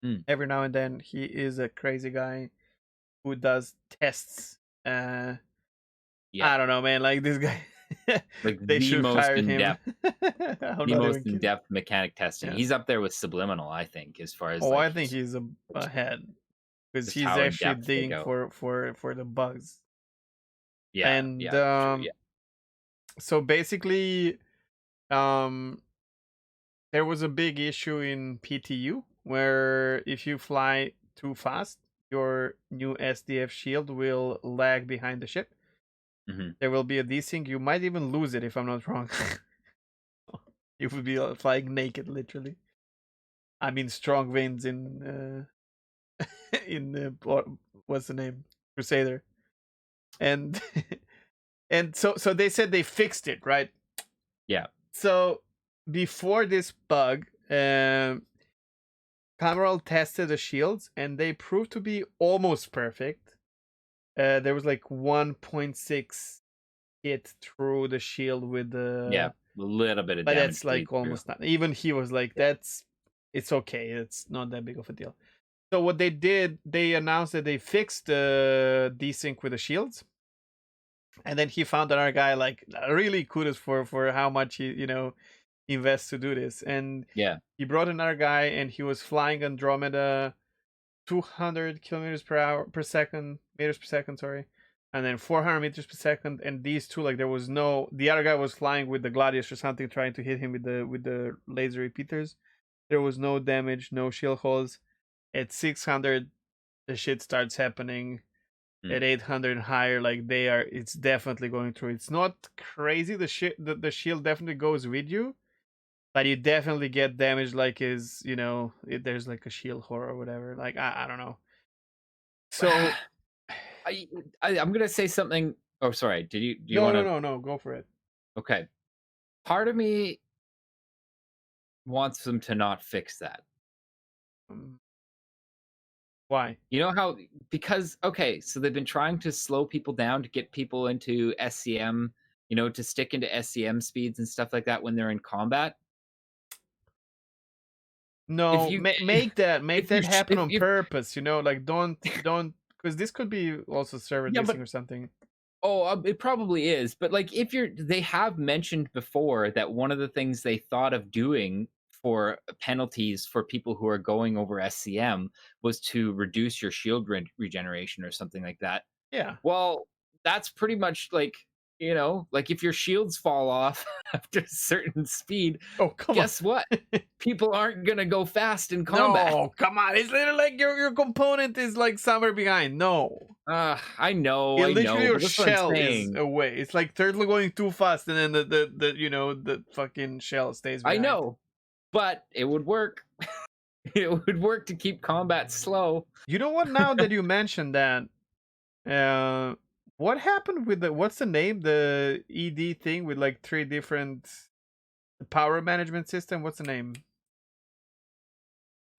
Mm, every now and then. He is a crazy guy who does tests. Uh, yeah. I don't know, man. Like this guy, Like they the should most hire in him. depth, I'm the not most even in kidding. depth mechanic testing. Yeah. He's up there with Subliminal, I think, as far as Oh, like I think he's ahead because just he's how in actually depth they digging go. for the bugs. Yeah. And Yeah. That's true. Yeah. so basically, um, there was a big issue in PTU where if you fly too fast, your new SDF shield will lag behind the ship. Hmm. There will be a desync. You might even lose it if I'm not wrong. You would be flying naked, literally. I mean, strong winds in in what's the name, Crusader, and and so they said they fixed it, right? Yeah. So before this bug, Cameron tested the shields, and they proved to be almost perfect. There was like 1.6 hit through the shield with Yeah. the, A little bit of but damage that's bleed like through. almost not. Even he was like, Yeah. "That's it's okay. It's not that big of a deal." So what they did, they announced that they fixed the desync with the shields, and then he found another guy like really kudos for how much he invests to do this, and Yeah. he brought another guy, and he was flying Andromeda 200 kilometers per hour per second meters per second, sorry, and then 400 meters per second, and these two, like, there was no, the other guy was flying with the Gladius or something trying to hit him with the laser repeaters. There was no damage, no shield holes. At 600 the shit starts happening. Mm. At 800 and higher, like, they are, it's definitely going through. It's not crazy, the shield definitely goes with you, but you definitely get damage, like, is, there's like a shield horror or whatever, like, I don't know. So I, I'm gonna say something. Oh, sorry. Did you? Do you no, want no, to? no, no, go for it. Okay. Part of me wants them to not fix that. um, why? You know how? Because okay, so they've been trying to slow people down to get people into SCM. To stick into SCM speeds and stuff like that when they're in combat. If No, you make if you that sh- happen on if purpose, like, don't, because this could be also server yeah, dissing but or something. oh, it probably is. But like, if they have mentioned before that one of the things they thought of doing for penalties for people who are going over SCM was to reduce your shield regeneration or something like that. Yeah. Well, that's pretty much like, like if your shields fall off after a certain speed, Oh, come on. guess what? People aren't gonna go fast in combat. No, come on. It's literally like your component is like somewhere behind. No. It I literally know, your but that's what I'm shell is saying. away. It's like turtle going too fast, and then the fucking shell stays I behind. know, but it would work. It would work to keep combat slow. You know what? Now that you mentioned that, uh, what happened with what's the name? The ED thing with like three different power management system. What's the name?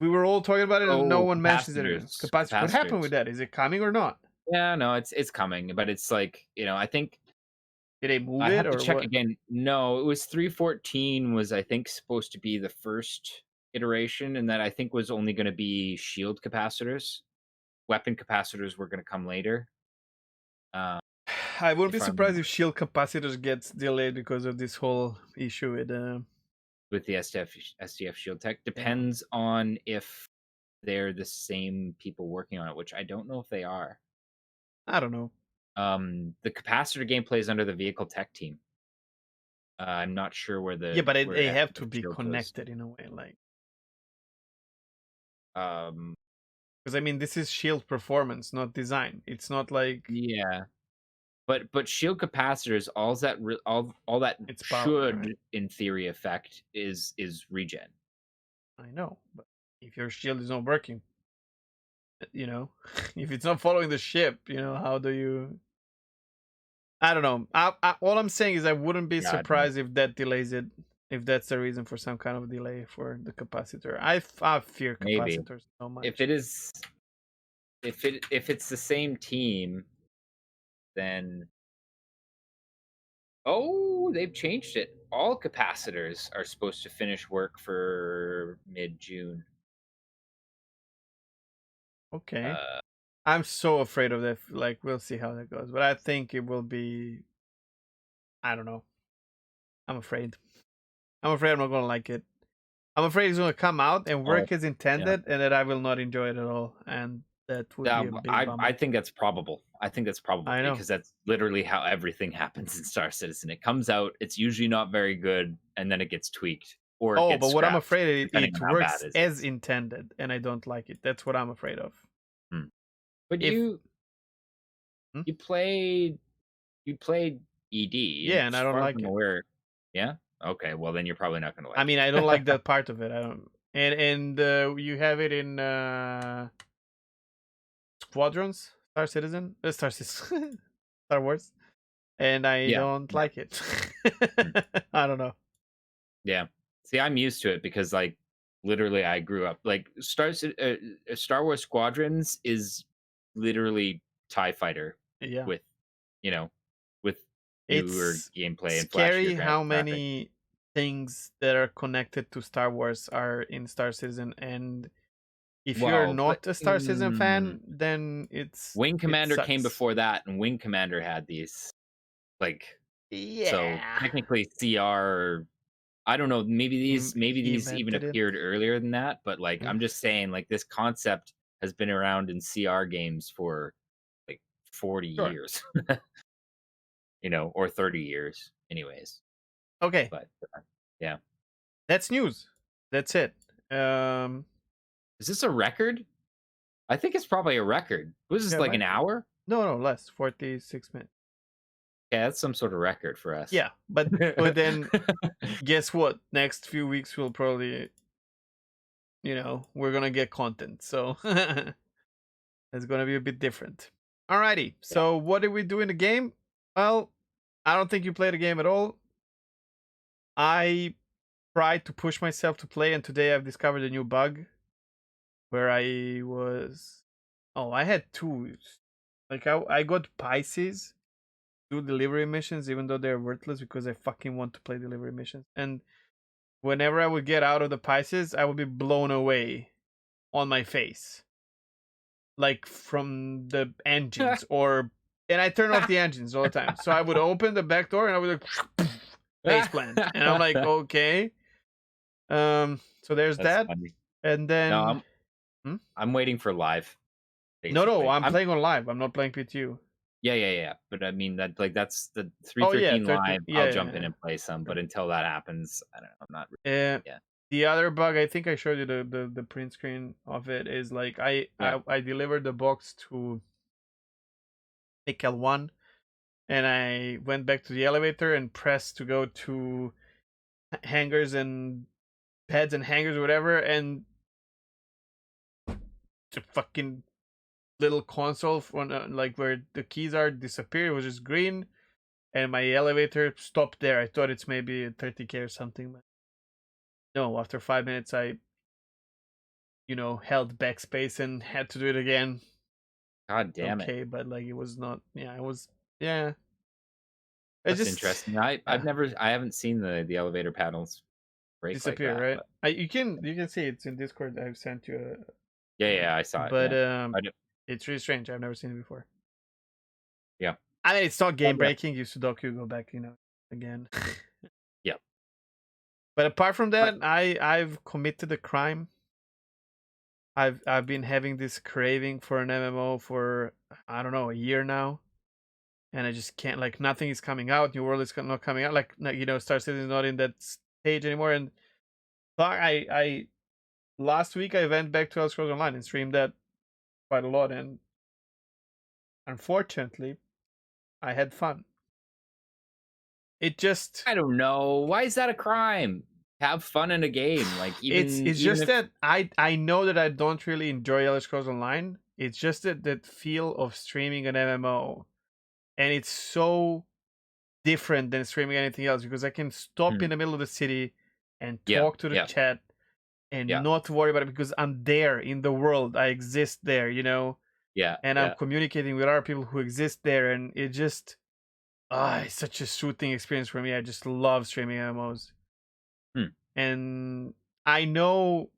We were all talking about it, and no Oh, one mentions it anymore. capacitors, Capacity. What happened with capacitors. that? Is it coming or not? Yeah, no, it's coming, but it's like, I think Did they move I it have to or check what? again. No, it was 314 was I think supposed to be the first iteration, and that I think was only going to be shield capacitors. Weapon capacitors were going to come later. Uh, I wouldn't be if I surprised remember if shield capacitors gets delayed because of this whole issue with with the SDF shield tech. yeah. Depends on if they're the same people working on it, which I don't know if they are. I don't know. The capacitor gameplay is under the vehicle tech team. I'm not sure where Yeah, but where they have SDF to be shield was. connected in a way, like, Um, because I mean this is shield performance, not design. It's not like yeah, but shield capacitors, all that it's power, right? should in theory affect is regen. I know, but if your shield is not working, you know, if it's not following the ship, how do you? I don't know. All I'm saying is I wouldn't be God knows. surprised if that delays it. If that's the reason for some kind of delay for the capacitor, I fear Maybe capacitors so if much. it is if it's the same team, then Oh, they've changed it. All capacitors are supposed to finish work for mid-June. Okay. Uh, I'm so afraid of that. Like, we'll see how that goes, but I think it will be. I don't know. I'm afraid. I'm afraid I'm not gonna like it. I'm afraid it's gonna come out and oh, work as yeah. intended, and that I will not enjoy it at all, and that would be Yeah, a big I bummer. think that's probable. I think that's probable I know. because that's literally how everything happens in Star Citizen. It comes out, it's usually not very good, and then it gets tweaked or it Oh, gets but what I'm scrapped, afraid depending it on how bad works it as is. intended, and I don't like it. That's what I'm afraid of. Hmm. But If hmm? you played you played ED, and Yeah, and as I don't far as like I'm it. aware, yeah. Okay, well then you're probably not going to I like mean, I don't like it. that part of it. I don't. And you have it in Squadrons, Star Citizen, Star Wars, and I Yeah, don't yeah. like it. Hmm. I don't know. Yeah. See, I'm used to it because, like, literally, I grew up like Star Wars Squadrons is literally Tie Fighter Yeah, with, you know, with newer it's gameplay and scary flashier how graphics. many things that are connected to Star Wars are in Star Citizen, and if you're Well, but not a Star Citizen fan, then Wing it Commander came sucks. before that, and Wing Commander had these like so Yeah, technically CR. I don't know. Maybe he these even invented it. appeared earlier than that. But like, Mm, I'm just saying, like this concept has been around in CR games for like 40 sure. years, or 30 years, anyways. Okay, But yeah, that's news. That's it. Um, is this a record? I think it's probably a record. Was this yeah, like an might be. hour? No, less. 46 minutes. Yeah, that's some sort of record for us. Yeah, but then guess what? Next few weeks we'll probably, we're gonna get content, so it's gonna be a bit different. Alrighty. Yeah. So what did we do in the game? Well, I don't think you played the game at all. I tried to push myself to play, and today I've discovered a new bug where I was. Oh, I had two. Like I got Pisces do delivery missions, even though they're worthless because I fucking want to play delivery missions. And whenever I would get out of the Pisces, I would be blown away on my face, like from the engines, or and I turn off the engines all the time. So I would open the back door and I would like face plant, and I'm like, okay. So there's That's that, funny. and No, then hmm? I'm waiting for live, No, basically. I'm I'm playing on live. I'm not playing PTU. Yeah, yeah, yeah. But I mean that like that's the Oh yeah, 313 13. live. Yeah, I'll yeah, jump in yeah. and play some, but Sure. until that happens, I don't know. I'm not really Uh, yeah. the other bug, I think I showed you the print screen of it, is like I Yeah. I, I delivered the box to L1, and I went back to the elevator and pressed to go to hangers and pads and hangers or whatever, and the fucking little console from like where the keys are disappeared. It was just green, and my elevator stopped there. I thought it's maybe 30K or something, but no. After 5 minutes, I held backspace and had to do it again. God damn it. Okay, but like it was not. Yeah, it was. Yeah, it That's just interesting. yeah I haven't seen the elevator panels break like disappear, that, right? but You can see it's in Discord. I've sent you yeah, a yeah, I saw it. but Yeah. I do, it's really strange. I've never seen it before. yeah. I mean, it's not But game yeah. breaking. You Sudoku go back, again. Yeah. But apart from But that, I've committed a crime. I've been having this craving for an MMO for I don't know a year now, and I just can't. Like nothing is coming out. New World is not coming out. Like Star Citizen is not in that stage anymore. And so I last week I went back to Elder Scrolls Online and streamed that quite a lot, and unfortunately I had fun. It just I don't know. Why is that a crime? Have fun in a game. Like it's even it's even just if that I know that I don't really enjoy Elder Scrolls Online. It's just that feel of streaming an MMO, and it's so different than streaming anything else because I can stop Hmm. in the middle of the city and Yeah, talk to the yeah, chat and yeah, not worry about it because I'm there in the world. I exist there, yeah, and I'm yeah. communicating with other people who exist there, and it just it's such a soothing experience for me. I just love streaming MMOs. Hmm. And I know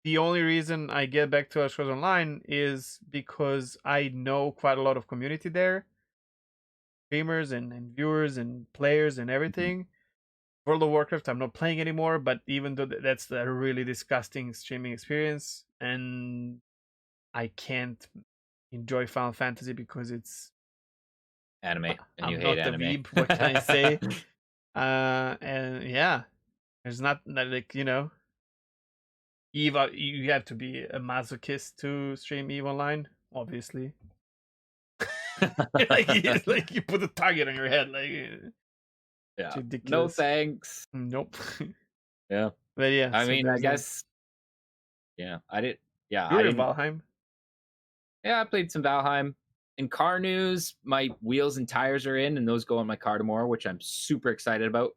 the only reason I get back to Elder Scrolls Online is because I know quite a lot of community there, streamers and viewers and players and Mhm. everything. World of Warcraft, I'm not playing anymore, but even though that's a really disgusting streaming experience, and I can't enjoy Final Fantasy because Anime, and you I'm hate not a anime. weeb. What can I say? And yeah, there's not like Eve. You have to be a masochist to stream Eve Online, obviously. Like it's like you put a target on your head, like it's Yeah. No ridiculous. thanks. Nope. Yeah. But yeah, I so mean, I there's that. guess yeah, I did yeah, You I were in didn't Valheim. yeah, I played some Valheim. In car news, my wheels and tires are in, and those go on my car tomorrow, which I'm super excited about.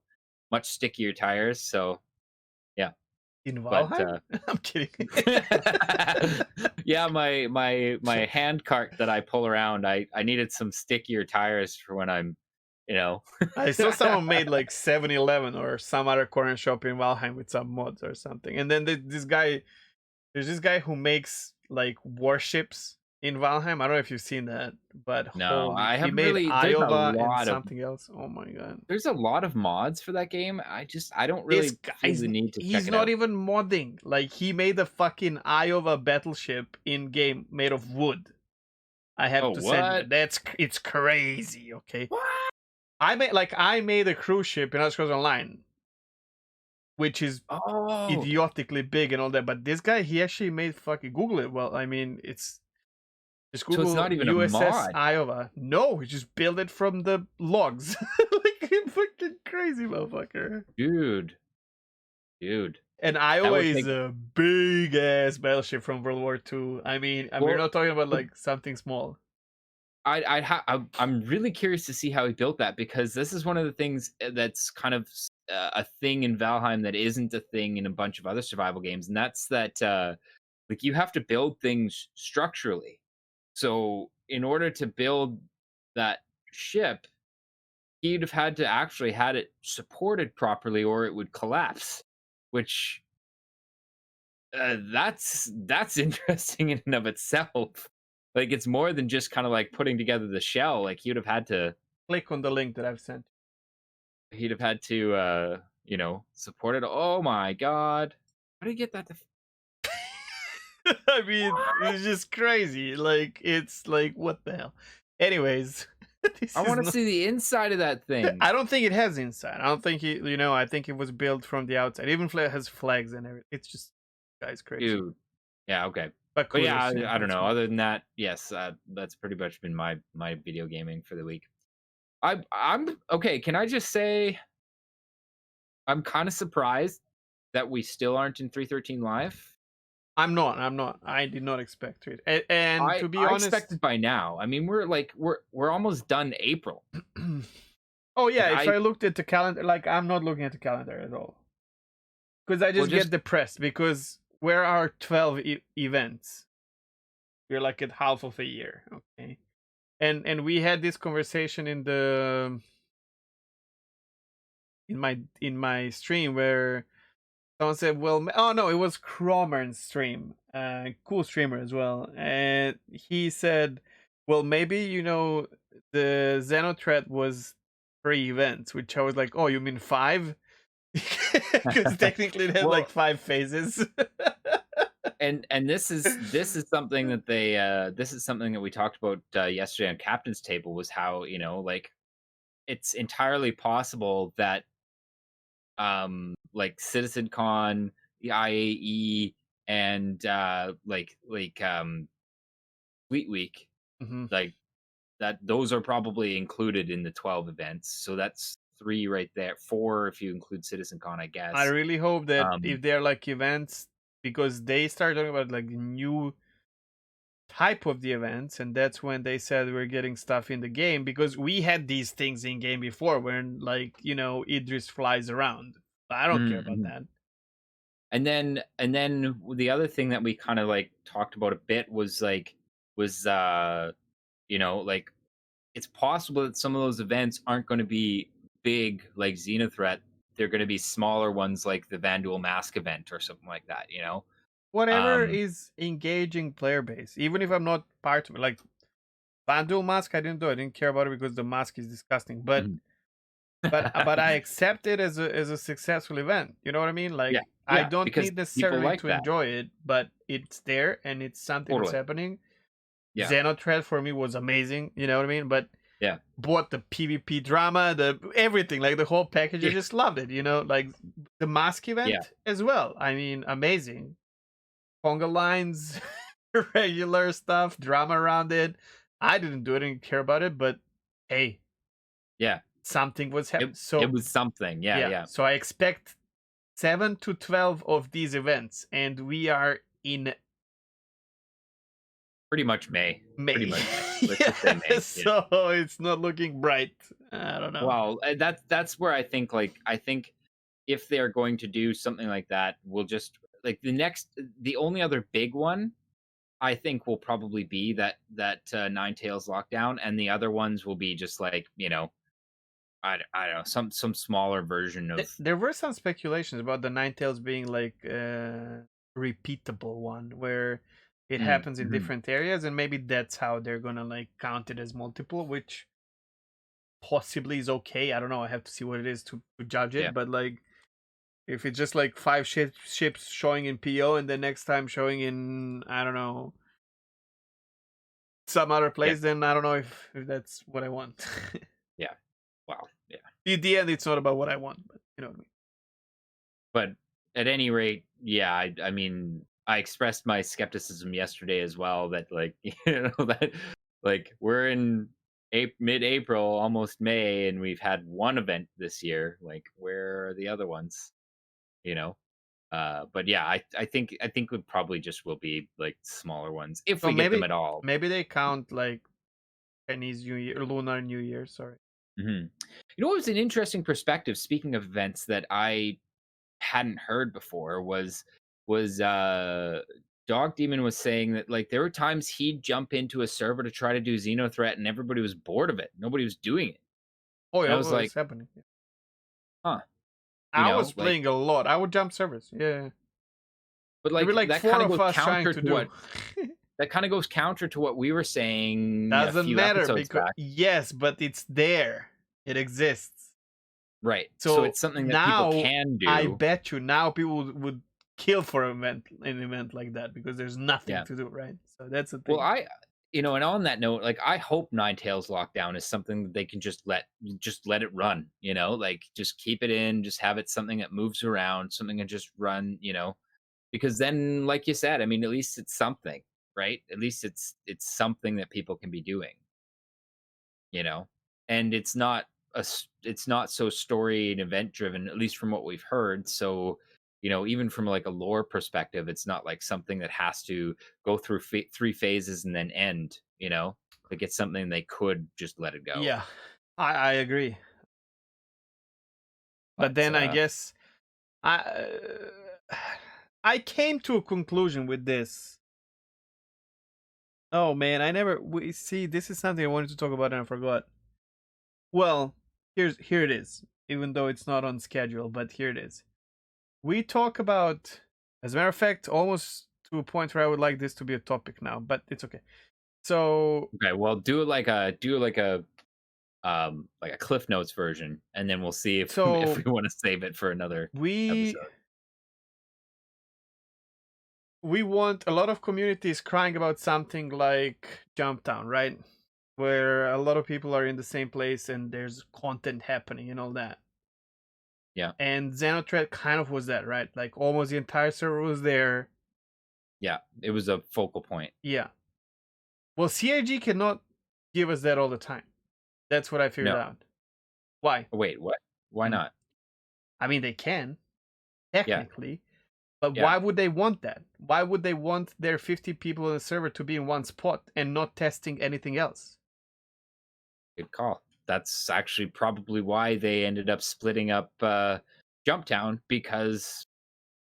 Much stickier tires, so yeah. In But Valheim? I'm kidding. yeah, my hand cart that I pull around, I needed some stickier tires for when I'm, you know. I saw someone made like 7-Eleven or some other corner shop in Valheim with some mods or something. And then there's this guy who makes like warships in Valheim. I don't know if you've seen that, but No, holy, I he haven't made really. Iowa and something else. Oh my god. There's a lot of mods for that game. I don't This really feel guy's the need to check he's it not out. even modding. Like he made a fucking Iowa battleship in game made of wood. I have Oh, to send you what? that. It's crazy. Okay, What? I made a cruise ship in Elder Scrolls Online, which is Oh, idiotically big and all that. But this guy, he actually made fucking Google it. Well, I mean, it's just so it's Google not even a USS mod, Iowa. No, he just built it from the logs. Like a fucking crazy motherfucker. dude. Dude, And that Iowa would is take. a big ass battleship from World War II. I mean, and we're Well, not talking about but like something small. I'm really curious to see how he built that because this is one of the things that's kind of a thing in Valheim that isn't a thing in a bunch of other survival games, and that's that like you have to build things structurally. So in order to build that ship, he'd have had to actually had it supported properly, or it would collapse. Which that's interesting in and of itself. Like it's more than just kind of like putting together the shell. Like Click on the link that I've sent. he'd have had to support it. Oh my god. How do you get that to I mean, what? it's just crazy. Like, it's like, what the hell? Anyways, I this is want to not. see the inside of that thing. I don't think it has inside. I don't think I think it was built from the outside. Even has flags and everything. It's just, guy's crazy. Dude. Yeah, okay. But But yeah, kudos to him. I don't That's know. me. Other than that, yes, that's pretty much been my video gaming for the week. I'm okay. Can I just say I'm kind of surprised that we still aren't in 313 live. I'm not. I'm not. I did not expect it. And to be I honest, expected by now. I mean, we're almost done April. oh yeah, Like if I I looked at the calendar, like I'm not looking at the calendar at all because I well just get just depressed because where are 12 events? We're like at half of a year, okay? And we had this conversation in my stream where someone said, "Well, oh no, it was Cromer's stream, cool streamer as well," and he said, "Well, maybe the Xenothreat was 3 events," which I was like, "Oh, you mean 5?" Because technically it had like well 5 phases. and this is something that they this is something that we talked about yesterday on Captain's Table was how, like it's entirely possible that like CitizenCon, the IAE and Fleet Week, Mhm. like that those are probably included in the 12 events. So that's 3 right there. 4 if you include CitizenCon, I I guess. really hope that Um if they're like events, because they start talking about like new type of the events, and that's when they said we're getting stuff in the game because we had these things in game before when like Idris flies around. I don't care about mhm. that. And then the other thing that we kind of like talked about a bit was like was like it's possible that some of those events aren't going to be big like Xenothreat. They're going to be smaller ones like the Vanduul Mask event or something like that. You know. Whatever Um, is engaging player base, even if I'm not part of it. Like Vandal mask, I didn't do. I didn't care about it because the mask is disgusting. But mhm. but I accept it as a successful event. You know what I mean? Yeah, Like I yeah, don't because need people necessarily like to that. enjoy it, but it's there and it's something that's Totally. happening. Yeah, Xenothread for me was amazing. You know what I mean? But yeah, bought the PvP drama, the everything, like the whole package. I yeah, just loved it. You know, like the mask yeah, event as well. I mean, amazing. Conga lines, regular stuff, drama around it. I didn't do it, I didn't care about it, but hey, yeah. something was happening. It So was something. Yeah, yeah, yeah. so I expect 7 to 12 of these events, and we are in Pretty much May. Pretty May. much May. Let's just say Yeah, May. Yeah. so it's not looking bright. I don't know. Well, that's where I think if they're going to do something like that, we'll just like the only other big one I think will probably be that Nine Tails lockdown, and the other ones will be just like I don't know some smaller version of There were some speculations about the Ninetales being like a repeatable one where it happens in mhm. different areas, and maybe that's how they're gonna like count it as multiple, which possibly is okay. I don't know. I have to see what it is to judge Yeah, it, but like if it's just like five ships showing in PO and the next time showing in I don't know some other yeah, place, then I don't know if that's what I want. yeah. Wow, yeah. In the end, it's not about what I want, but you know what I mean. But at any rate, yeah, I mean, I expressed my skepticism yesterday as well that like, that like we're in mid-April, almost May, and we've had one event this year. Like, where are the other ones? You know? But yeah, I think it probably just will be like smaller ones if So we get them at all. maybe they count like Chinese New Year, Lunar New Year. Sorry. Mhm. You know what was an interesting perspective, speaking of events that I hadn't heard before was Dog Demon was saying that like there were times he'd jump into a server to try to do Xenothreat and everybody was bored of it. Nobody was doing it. Oh And yeah, I was well, like, it's happening. huh, I was like playing a lot. I would jump servers. Yeah, but there were like like that four kind of of goes us trying counter to to do. what we were saying a Doesn't few matter episodes because back. yes, but it's there. It exists. Right. So So it's something that people now can I do. bet you now people would kill for an event like that because there's nothing Yeah. to do, right? So that's the Well, thing. and on that note, like I hope Nine Tails Lockdown is something that they can just let it run, like just keep it in, just have it something that moves around, something that just run, because then, like you said, I mean, at least it's something, right? At least it's something that people can be doing, you know, and it's not so story and event driven, at least from what we've heard. So, even from like a lore perspective, it's not like something that has to go through three phases and then end. Like it's something they could just let it go. Yeah, I agree. But But then I guess I I came to a conclusion with this. Oh man, I never we see this is something I wanted to talk about and I forgot. Well, here it is. Even though it's not on schedule, but here it is. We talk about as a matter of fact, almost to a point where I would like this to be a topic now, but it's okay. So okay, well, do like a Cliff Notes version, and then we'll see if if so we want to save it for another we episode. we want a lot of communities crying about something like Jumptown, right? Where a lot of people are in the same place and there's content happening and all that. Yeah, And Xenothread kind of was that, right? Like almost the entire server was there. yeah, it was a focal point. Yeah. Well, CIG cannot give us that all the time. That's what I figured No, out. Why? wait, what? Why Hmm. not? I mean, they can Yeah, technically, but yeah. why would they want that? Why would they want their 50 people on the server to be in one spot and not testing anything else? Good call. That's actually probably why they ended up splitting up Jumptown, because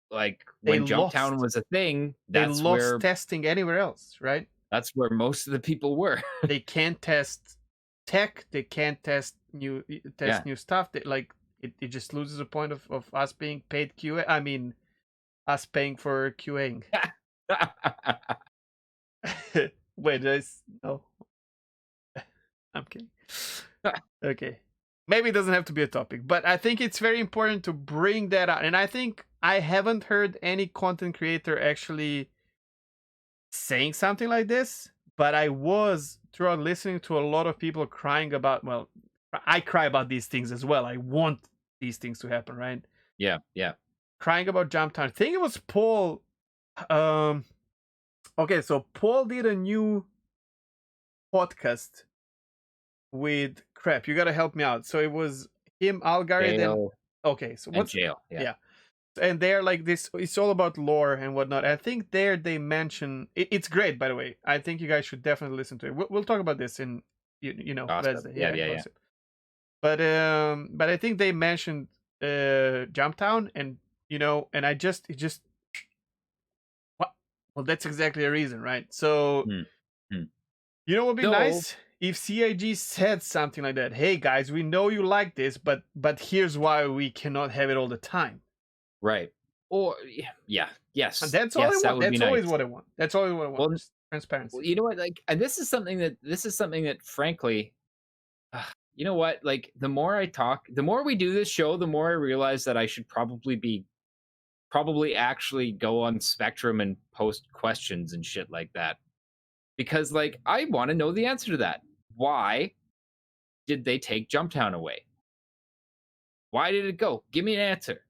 like They when Jumptown lost. was a thing, They lost testing anywhere else, right? that's where most of the people were. They can't test tech. They can't Yeah. new stuff. It just loses the point of us being paid QA. I mean, us paying for QAing. Wait, no, I'm kidding. Okay. Maybe it doesn't have to be a topic, but I think it's very important to bring that out. And I think I haven't heard any content creator actually saying something like this, but I was throughout listening to a lot of people crying about, well, I cry about these things as well. I want these things to happen, right? Yeah. Yeah. Crying about Jump Town. I think it was Paul. Um, okay, so Paul did a new podcast with crap. You gotta help me out. So it was him, Algarid, and Jail okay. So and what's jail. Yeah. yeah, and they're like this. It's all about lore and whatnot. I think there they mention it's great. By the way, I think you guys should definitely listen to it. We'll talk about this in Gossip. Wednesday. Yeah. Yeah, Yeah. Yeah. gossip. But I think they mentioned Jumptown, and and it just what? Well, that's exactly a reason, right? So Hmm. Hmm. what would be So nice if CIG said something like that. Hey guys, we know you like this, but here's why we cannot have it all the time. right. Or yeah. And Yes. that's all I Yes. That want. would be That's always nice. what I want. That's always what I want. Well, Just transparency. you know what? Like, and this is something that, frankly, you know what? Like, the more I talk, the more we do this show, the more I realize that I should probably actually go on Spectrum and post questions and shit like that, because like I want to know the answer to that. Why did they take Jumptown away? Why did it go? Give me an answer,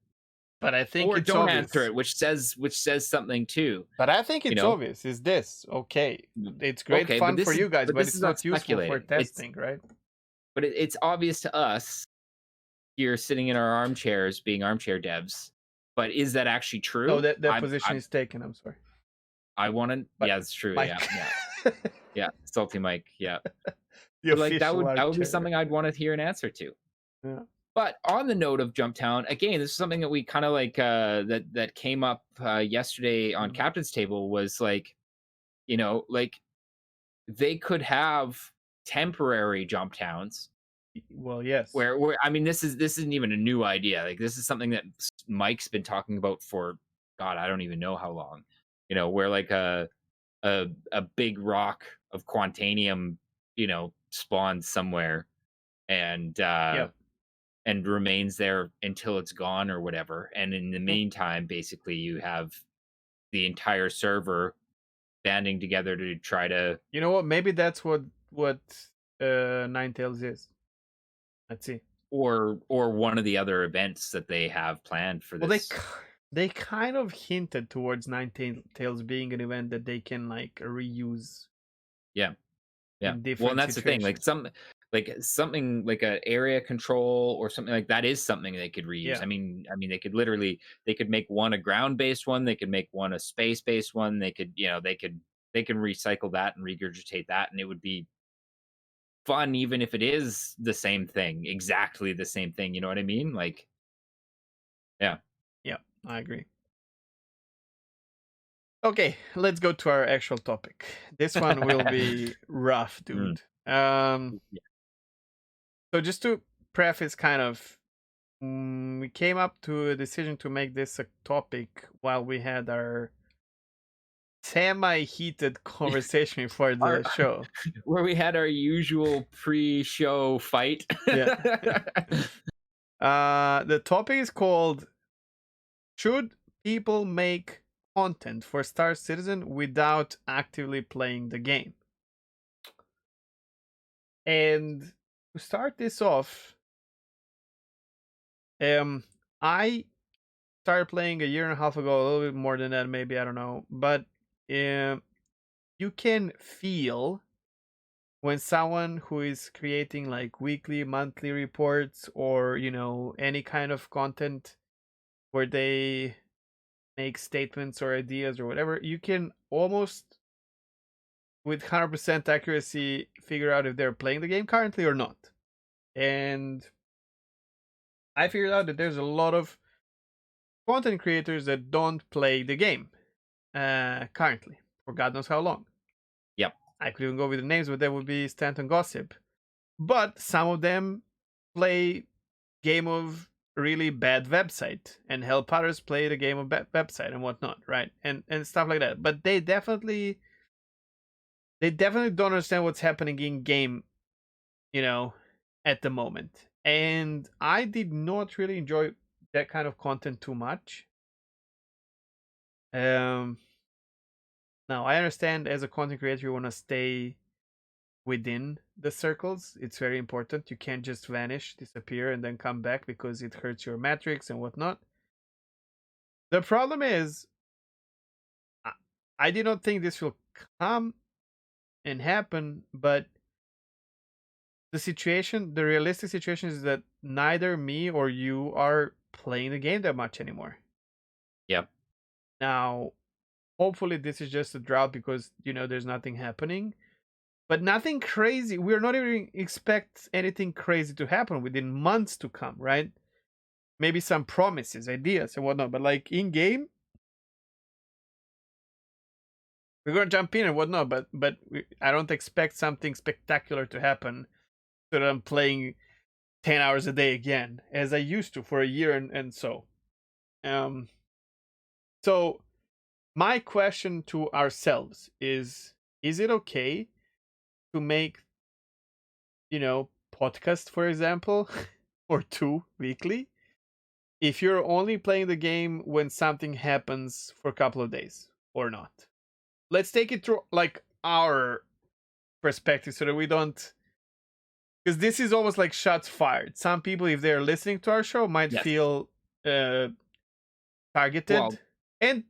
But I think or it's don't answer obvious. it, which says something too. But I think You it's know, obvious. Is this okay? It's great okay, but fun this for is you guys, but but this it's is not not useful for speculating. testing, right? It's obvious to us here sitting in our armchairs, being armchair devs. But is that actually No, true? that position is taken. I'm sorry. I want to. But Yeah, it's true. Yeah, Mike, yeah, yeah. Salty Mike. Yeah, the but like that official would that would be armchair. something I'd want to hear an answer to. Yeah. But on the note of Jumptown, again, this is something that we kind of like that came up yesterday on Mhm. Captain's Table. Was like, like they could have temporary Jumptowns Well, yes. where I mean, this isn't even a new idea. Like, this is something that Mike's been talking about for, God, I don't even know how long. Where like a big rock of Quantanium, spawns somewhere, and Yep. and remains there until it's gone or whatever. And in the Yeah. meantime, basically, you have the entire server banding together to try to, You know what? Maybe that's what Ninetales is. Let's see. or one of the other events that they have planned for Well, this. they kind of hinted towards Ninetales being an event that they can like reuse Yeah. Yeah. in Well, and different that's the thing. Like situations. something like a area control or something like that is something they could reuse. Yeah. I mean, they could make one a ground based one. They could make one a space based one. They can recycle that and regurgitate that, and it would be fun, even if it is the same thing, exactly the same thing. You know what I mean? Like, yeah. Yeah, I agree. Okay, let's go to our actual topic. This one will be rough, Mm, dude. yeah. So just to preface, kind of, we came up to a decision to make this a topic while we had our semi-heated conversation before Our, the show. where we had our usual pre-show fight. Yeah. The topic is called "Should people make content for Star Citizen without actively playing the game?" And to start this off, I started playing a year and a half ago, a little bit more than that, maybe, I don't know. But you can feel when someone who is creating like weekly, monthly reports, or any kind of content where they make statements or ideas or whatever, you can almost with 100% accuracy figure out if they're playing the game currently or not. And I figured out that there's a lot of content creators that don't play the game currently for God knows how long. Yep. I could even go with the names, but that would be Stanton Gossip. but some of them play game of really bad website and help others play the game of website and whatnot, right? And stuff like that. But they definitely don't understand what's happening in game, you know, at the moment. And I did not really enjoy that kind of content too much. Um, Now I understand as a content creator you want to stay within the circles. It's very important. You can't just vanish, disappear, and then come back because it hurts your metrics and whatnot. The problem is, I, I did not think this will come and happen, but the realistic situation is that neither me or you are playing the game that much anymore. Yep. Now, hopefully, this is just a drought because there's nothing happening, but nothing crazy. We're not even expect anything crazy to happen within months to come, right? Maybe some promises, ideas, and whatnot. But like in game, we're gonna jump in and whatnot. But I don't expect something spectacular to happen so that I'm playing 10 hours a day again as I used to for a year and so. Um. So my question to ourselves is it okay to make podcast, for example, or two weekly if you're only playing the game when something happens for a couple of days or not? Let's take it through like our perspective so that we don't, because this is almost like shots fired. Some people, if they're listening to our show, might Yes. feel uh targeted, Well, and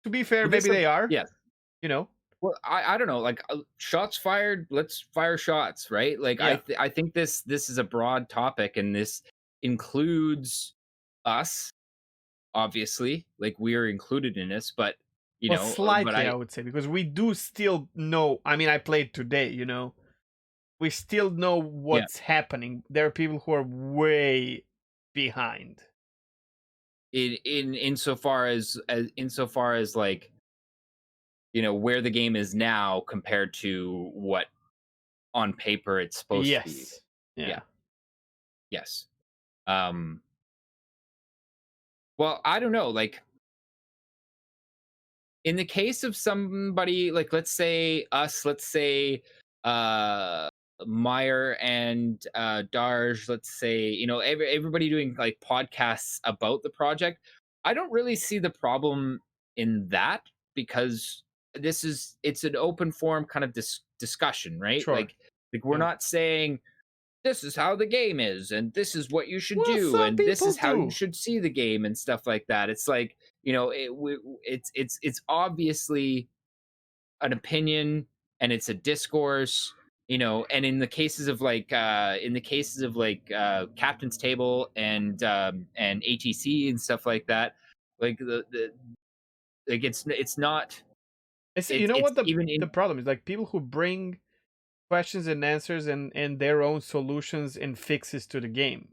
to be fair, well, this maybe they are, yes. you know. Well, I don't know, like, shots fired, let's fire shots, right? Like, Yeah. I think this is a broad topic, and this includes us, obviously, like, we are included in this, but, Well, but slightly, I I would say, because we do still know. I mean, I played today, we still know yeah, what's happening. There are people who are way behind. in insofar as, like, where the game is now compared to what on paper it's supposed to be. Yes. Yeah, Yeah. yes. Um, well, I don't know, like, in the case of somebody like, let's say uh Meyer and Darj, let's say, everybody doing like podcasts about the project, I don't really see the problem in that, because it's an open forum kind of discussion, right? Sure. Like we're Yeah. not saying this is how the game is and this is what you should Well, do some and this people is how you do. should see the game and stuff like that. It's like, it's obviously an opinion, and it's a discourse, and in the cases of like captain's table and ATC and stuff like that, like the like it's not I see. You know it's what the even the in problem is? Like people who bring questions and answers and their own solutions and fixes to the game.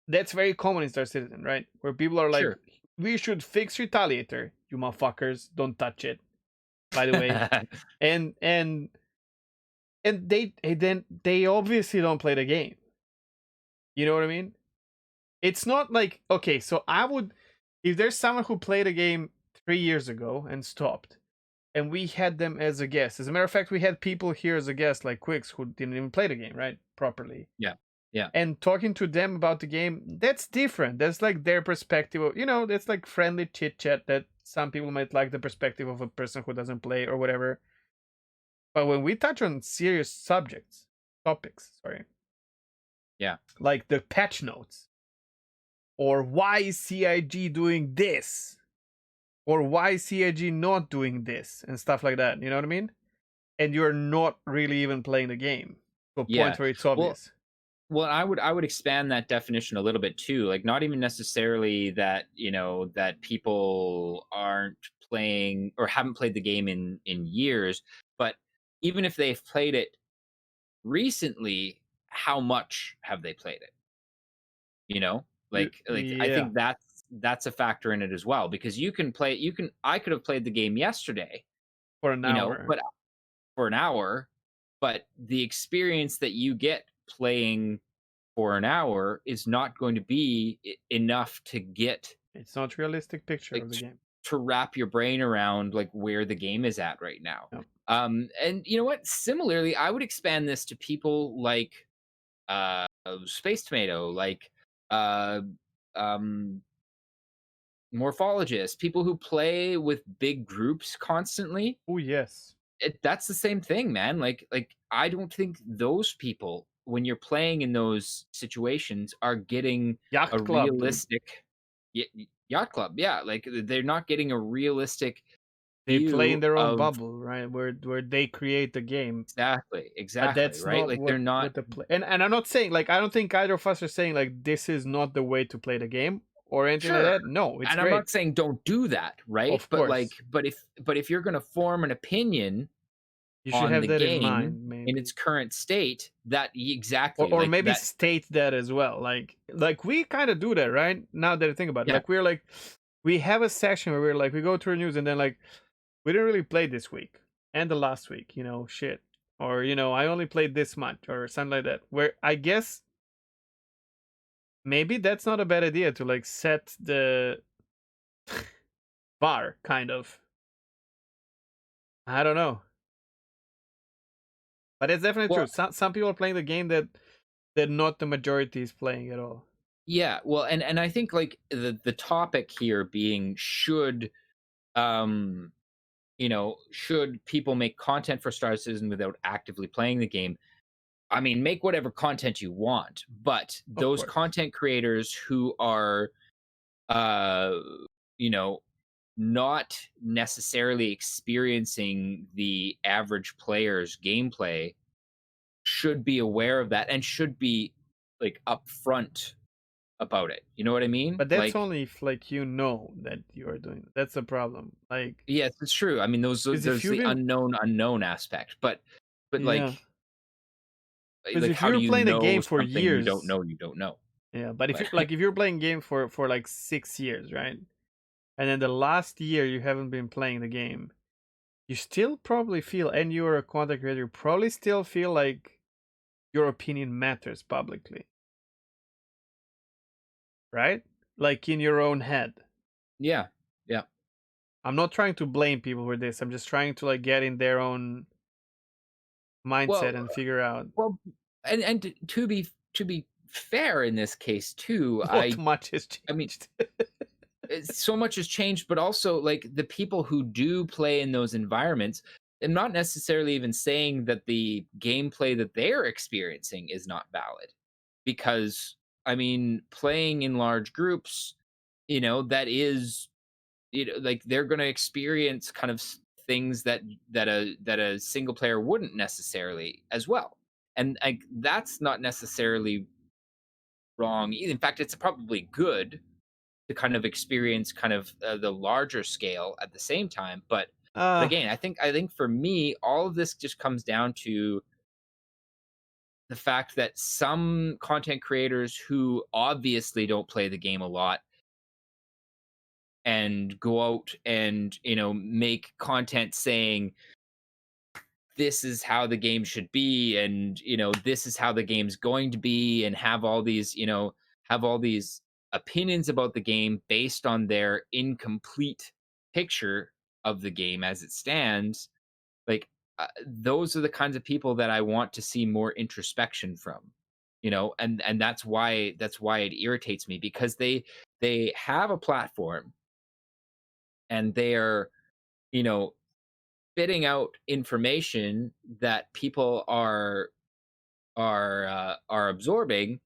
That's very common in Star Citizen, right? Where people are like, sure. "We should fix Retaliator, you motherfuckers. Don't touch it." By the way, and then they obviously don't play the game. You know what I mean? It's not like, okay, so I would, if there's someone who played a game 3 years ago and stopped, and we had them as a guest. As a matter of fact, we had people here as a guest, like Quicks, who didn't even play the game, right? Properly. Yeah, yeah, And talking to them about the game, that's different. That's like their perspective. That's like friendly chit chat that some people might like the perspective of a person who doesn't play or whatever. But when we touch on serious topics, sorry, yeah, like the patch notes, or why is CIG doing this, or why is CIG not doing this, and stuff like that. You know what I mean? And you're not really even playing the game to a yeah. point where it's Well, obvious. I would expand that definition a little bit too. Like, not even necessarily that, that people aren't playing or haven't played the game in years, but even if they've played it recently, how much have they played it? Like I Yeah, think that's a factor in it as well, because I could have played the game yesterday, for an hour. but for an hour, but the experience that you get playing for an hour is not going to be enough to get It's not realistic picture like of the game. to wrap your brain around like where the game is at right now. No. And you know what? Similarly, I would expand this to people like Space Tomato, like uh, um, morphologists, people who play with big groups constantly. Oh yes. That's the same thing, man. Like I don't think those people, when you're playing in those situations, are getting a Yacht Club, dude. realistic yacht club. Yeah, like they're not getting a realistic They play in view their own of bubble, right? Where they create the game. But exactly, that's right? not Like they're not what the play. And I'm not saying like I don't think either of us are saying like this is not the way to play the game or anything like sure. that. No, it's And I'm great. not saying don't do that, right? Of But like, course. but if you're gonna form an opinion You should on have the that in game mind, in its maybe. current state, that exactly Or like maybe that, state that as well. Like we kind of do that, right? Now that I think about it. yeah, Like we're like we have a section where we're like we go through news and then like we didn't really play this week and the last week, shit. Or, I only played this much or something like that. Where I guess maybe that's not a bad idea to like set the bar, kind of. I don't know. But it's definitely true. well, Some people are playing the game that not the majority is playing at all. yeah, well, and I think like the topic here being um should people make content for Star Citizen without actively playing the game? I mean, make whatever content you want, but Of those course. content creators who are uh you know not necessarily experiencing the average player's gameplay should be aware of that and should be like upfront about it. You know what I mean? But that's Like, only if like you know that you are doing it. That's the problem. Like yes, it's true. I mean, because if there's you've the been unknown aspect, but yeah. Because if how do you're you playing a know game for something you don't years, know you don't know? yeah, but if But you like if you're playing game for like 6 years, right? And then the last year you haven't been playing the game, you still probably feel, and you're a content creator, you probably still feel like your opinion matters publicly, right? Like in your own head. yeah, yeah. I'm not trying to blame people for this. I'm just trying to like get in their own mindset Well, and figure out well, and to be fair in this case too, not much has I mean, changed. so much has changed, but also like the people who do play in those environments, I'm not necessarily even saying that the gameplay that they're experiencing is not valid, because I mean, playing in large groups, that is, like they're going to experience kind of things that a single player wouldn't necessarily as well, and like that's not necessarily wrong. In fact, it's probably good to kind of experience kind of the larger scale at the same time. But uh again, I think for me, all of this just comes down to the fact that some content creators who obviously don't play the game a lot and go out and make content saying this is how the game should be, and this is how the game's going to be, and have all these opinions about the game based on their incomplete picture of the game as it stands. Like, those are the kinds of people that I want to see more introspection from, and that's why it irritates me, because they have a platform, and they are you know spitting out information that people are absorbing,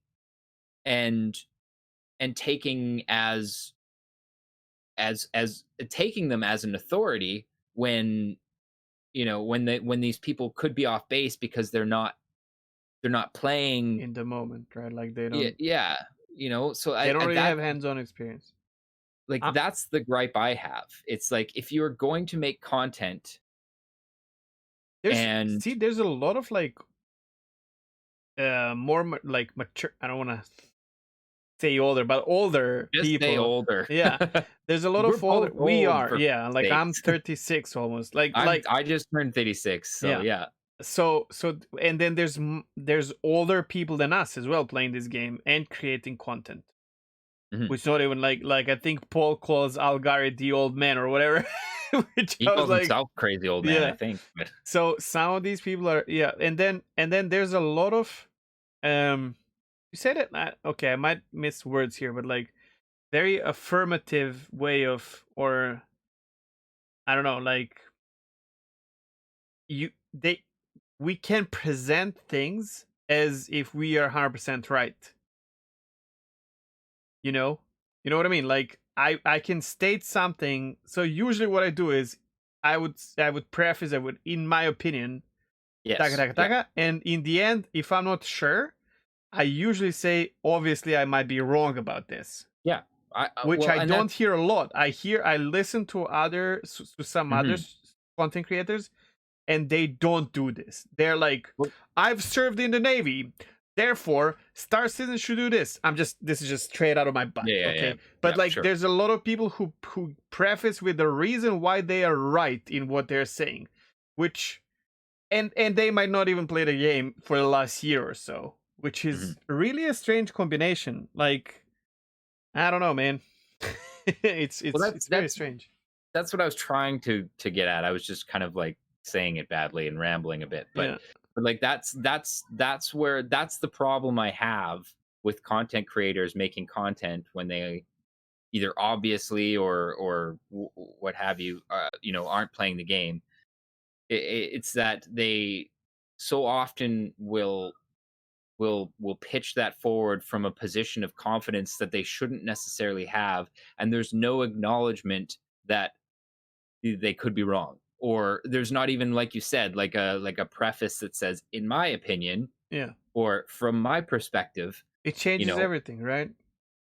and taking as taking them as an authority, when when these people could be off base because they're not playing. in the moment, right? Like Yeah, yeah, so they don't really that have hands-on experience. like Uh, that's the gripe I have. It's like, if you're going to make content, and there's a lot of like more like mature. I don't want to say older, but older just stay people. older. Yeah, there's a lot We're of older. both We old, are, for yeah. Like I'm sakes. 36 almost. Like I just turned 36, so yeah. yeah. and then there's older people than us as well playing this game and creating content, Mhm. which not even like I think Paul calls Algari the old man or whatever, which He I was calls like, himself crazy old man, I yeah. think. But So some of these people are, yeah, and then there's a lot of you said it, okay, I might miss words here, but like very affirmative way of, or I don't know, like you they we can present things as if we are 100% right, you know you know what I mean, like I can state something. So usually what I do is I would preface, I would, in my opinion, taka yes, taka yeah, taka, and in the end, if I'm not sure, I usually say, obviously I might be wrong about this, yeah. which Well, I and don't that's hear a lot. I listen to some other mhm. content creators, and they don't do this. They're like, Well, I've served in the Navy, therefore Star Citizen should do this. This is just straight out of my butt, yeah, yeah, yeah, okay? But yeah, like, sure. there's a lot of people who preface with the reason why they are right in what they're saying, which, and they might not even play the game for the last year or so, which Mhm. is really a strange combination. Like, I don't know, man. it's Well, it's it's very strange. that's what I was trying to get at. I was just kind of like saying it badly and rambling a bit, Yeah, but like that's the problem I have with content creators making content when they either obviously or what have you, aren't playing the game. It's that they so often will pitch that forward from a position of confidence that they shouldn't necessarily have, and there's no acknowledgement that they could be wrong, or there's not even, like you said, like a preface that says in my opinion yeah. or from my perspective. It you changes know everything, right?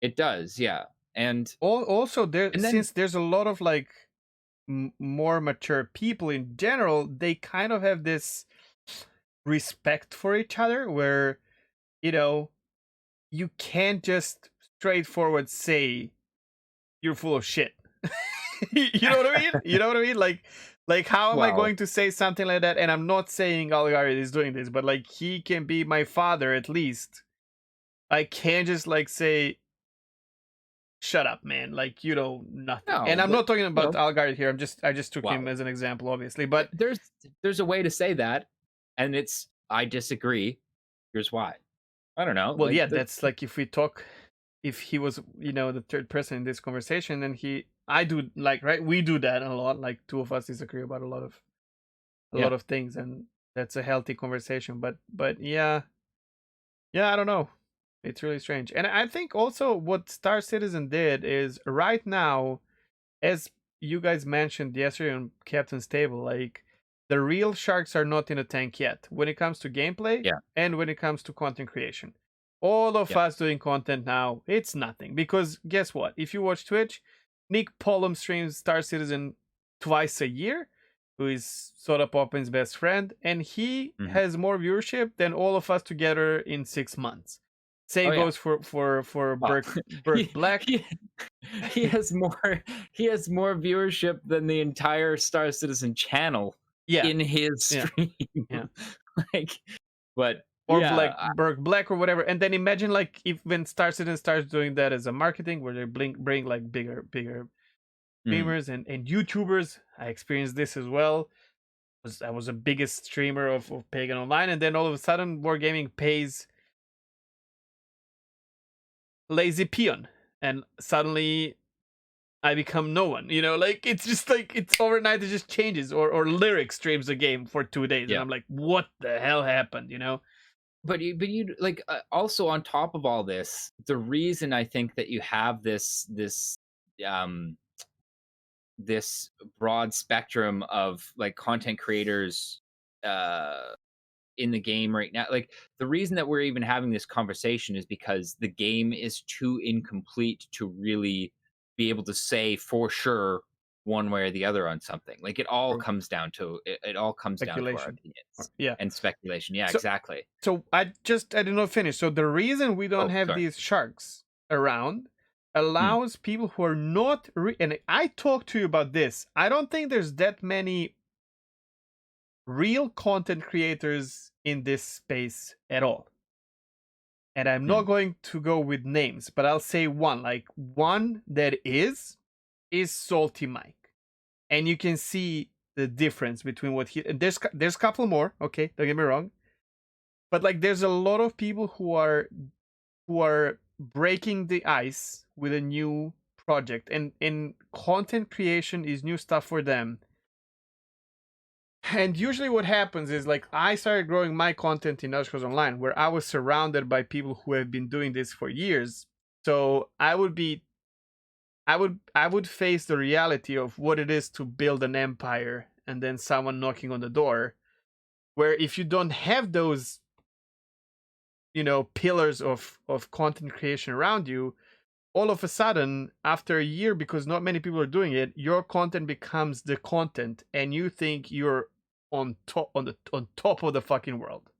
it does, yeah. and Also, there, and then since there's a lot of like more mature people in general, they kind of have this respect for each other, where you know you can't just straightforward say you're full of shit. You know what I mean? You know what I mean? Like how am I well, going to say something like that? And I'm not saying Algari is doing this, but like he can be my father at least. I can't just like say, "Shut up, man!" Like you know nothing. And no, I'm but not talking about Algari here. I just took him well, as an example, obviously. But there's a way to say that, and it's I disagree. Here's why. I don't know, well, like yeah, that's that's like if he was the third person in this conversation, and I do, like, right, we do that a lot. Like two of us disagree about a yeah. lot of things, and that's a healthy conversation. But yeah, yeah, I don't know. It's really strange. And I think also what Star Citizen did is, right now, as you guys mentioned yesterday on Captain's Table, like the real sharks are not in the tank yet when it comes to gameplay Yeah, and when it comes to content creation. All of yeah, us doing content now, it's nothing. Because guess what? If you watch Twitch, Nick Pollum streams Star Citizen twice a year, who is Soda Poppin's best friend, and he mhm. has more viewership than all of us together in 6 months. Oh, Same yeah. goes for Well, Burke he Black. he he has more viewership than the entire Star Citizen channel Yeah, in his yeah, stream. yeah. Like, but Or yeah, like Burke Black or whatever. And then imagine like if when Star Citizen starts doing that as a marketing, where they bring like bigger mm, streamers and YouTubers. I experienced this as well. I was the biggest streamer of Pagan Online, and then all of a sudden Wargaming pays Lazy Peon, and suddenly I become no one. Like it's just like it's overnight. It just changes. Or Lyric streams a game for 2 days, and yeah. I'm like, what the hell happened? But you like, also on top of all this, the reason I think that you have um this broad spectrum of like content creators uh in the game right now, like the reason that we're even having this conversation is because the game is too incomplete to really be able to say for sure one way or the other on something. Like Or it all comes down to our speculation. opinions Yeah. and speculation. Yeah, So exactly. so I did not finish. So the reason we don't Oh, have sorry. these sharks around Hmm. allows people who are not and I talked to you about this. I don't think there's that many real content creators in this space at all. And I'm not Hmm. going to go with names, but I'll say one. Like one that is Salty Mike, and you can see the difference between what he. And there's a couple more. Okay, don't get me wrong, but like there's a lot of people who are breaking the ice with a new project, and content creation is new stuff for them. And usually what happens is like I started growing my content in Elder Scrolls Online where I was surrounded by people who have been doing this for years. So I would face the reality of what it is to build an empire and then someone knocking on the door. Where if you don't have those, pillars of content creation around you, all of a sudden, after a year, because not many people are doing it, your content becomes the content, and you think you're on top of the fucking world.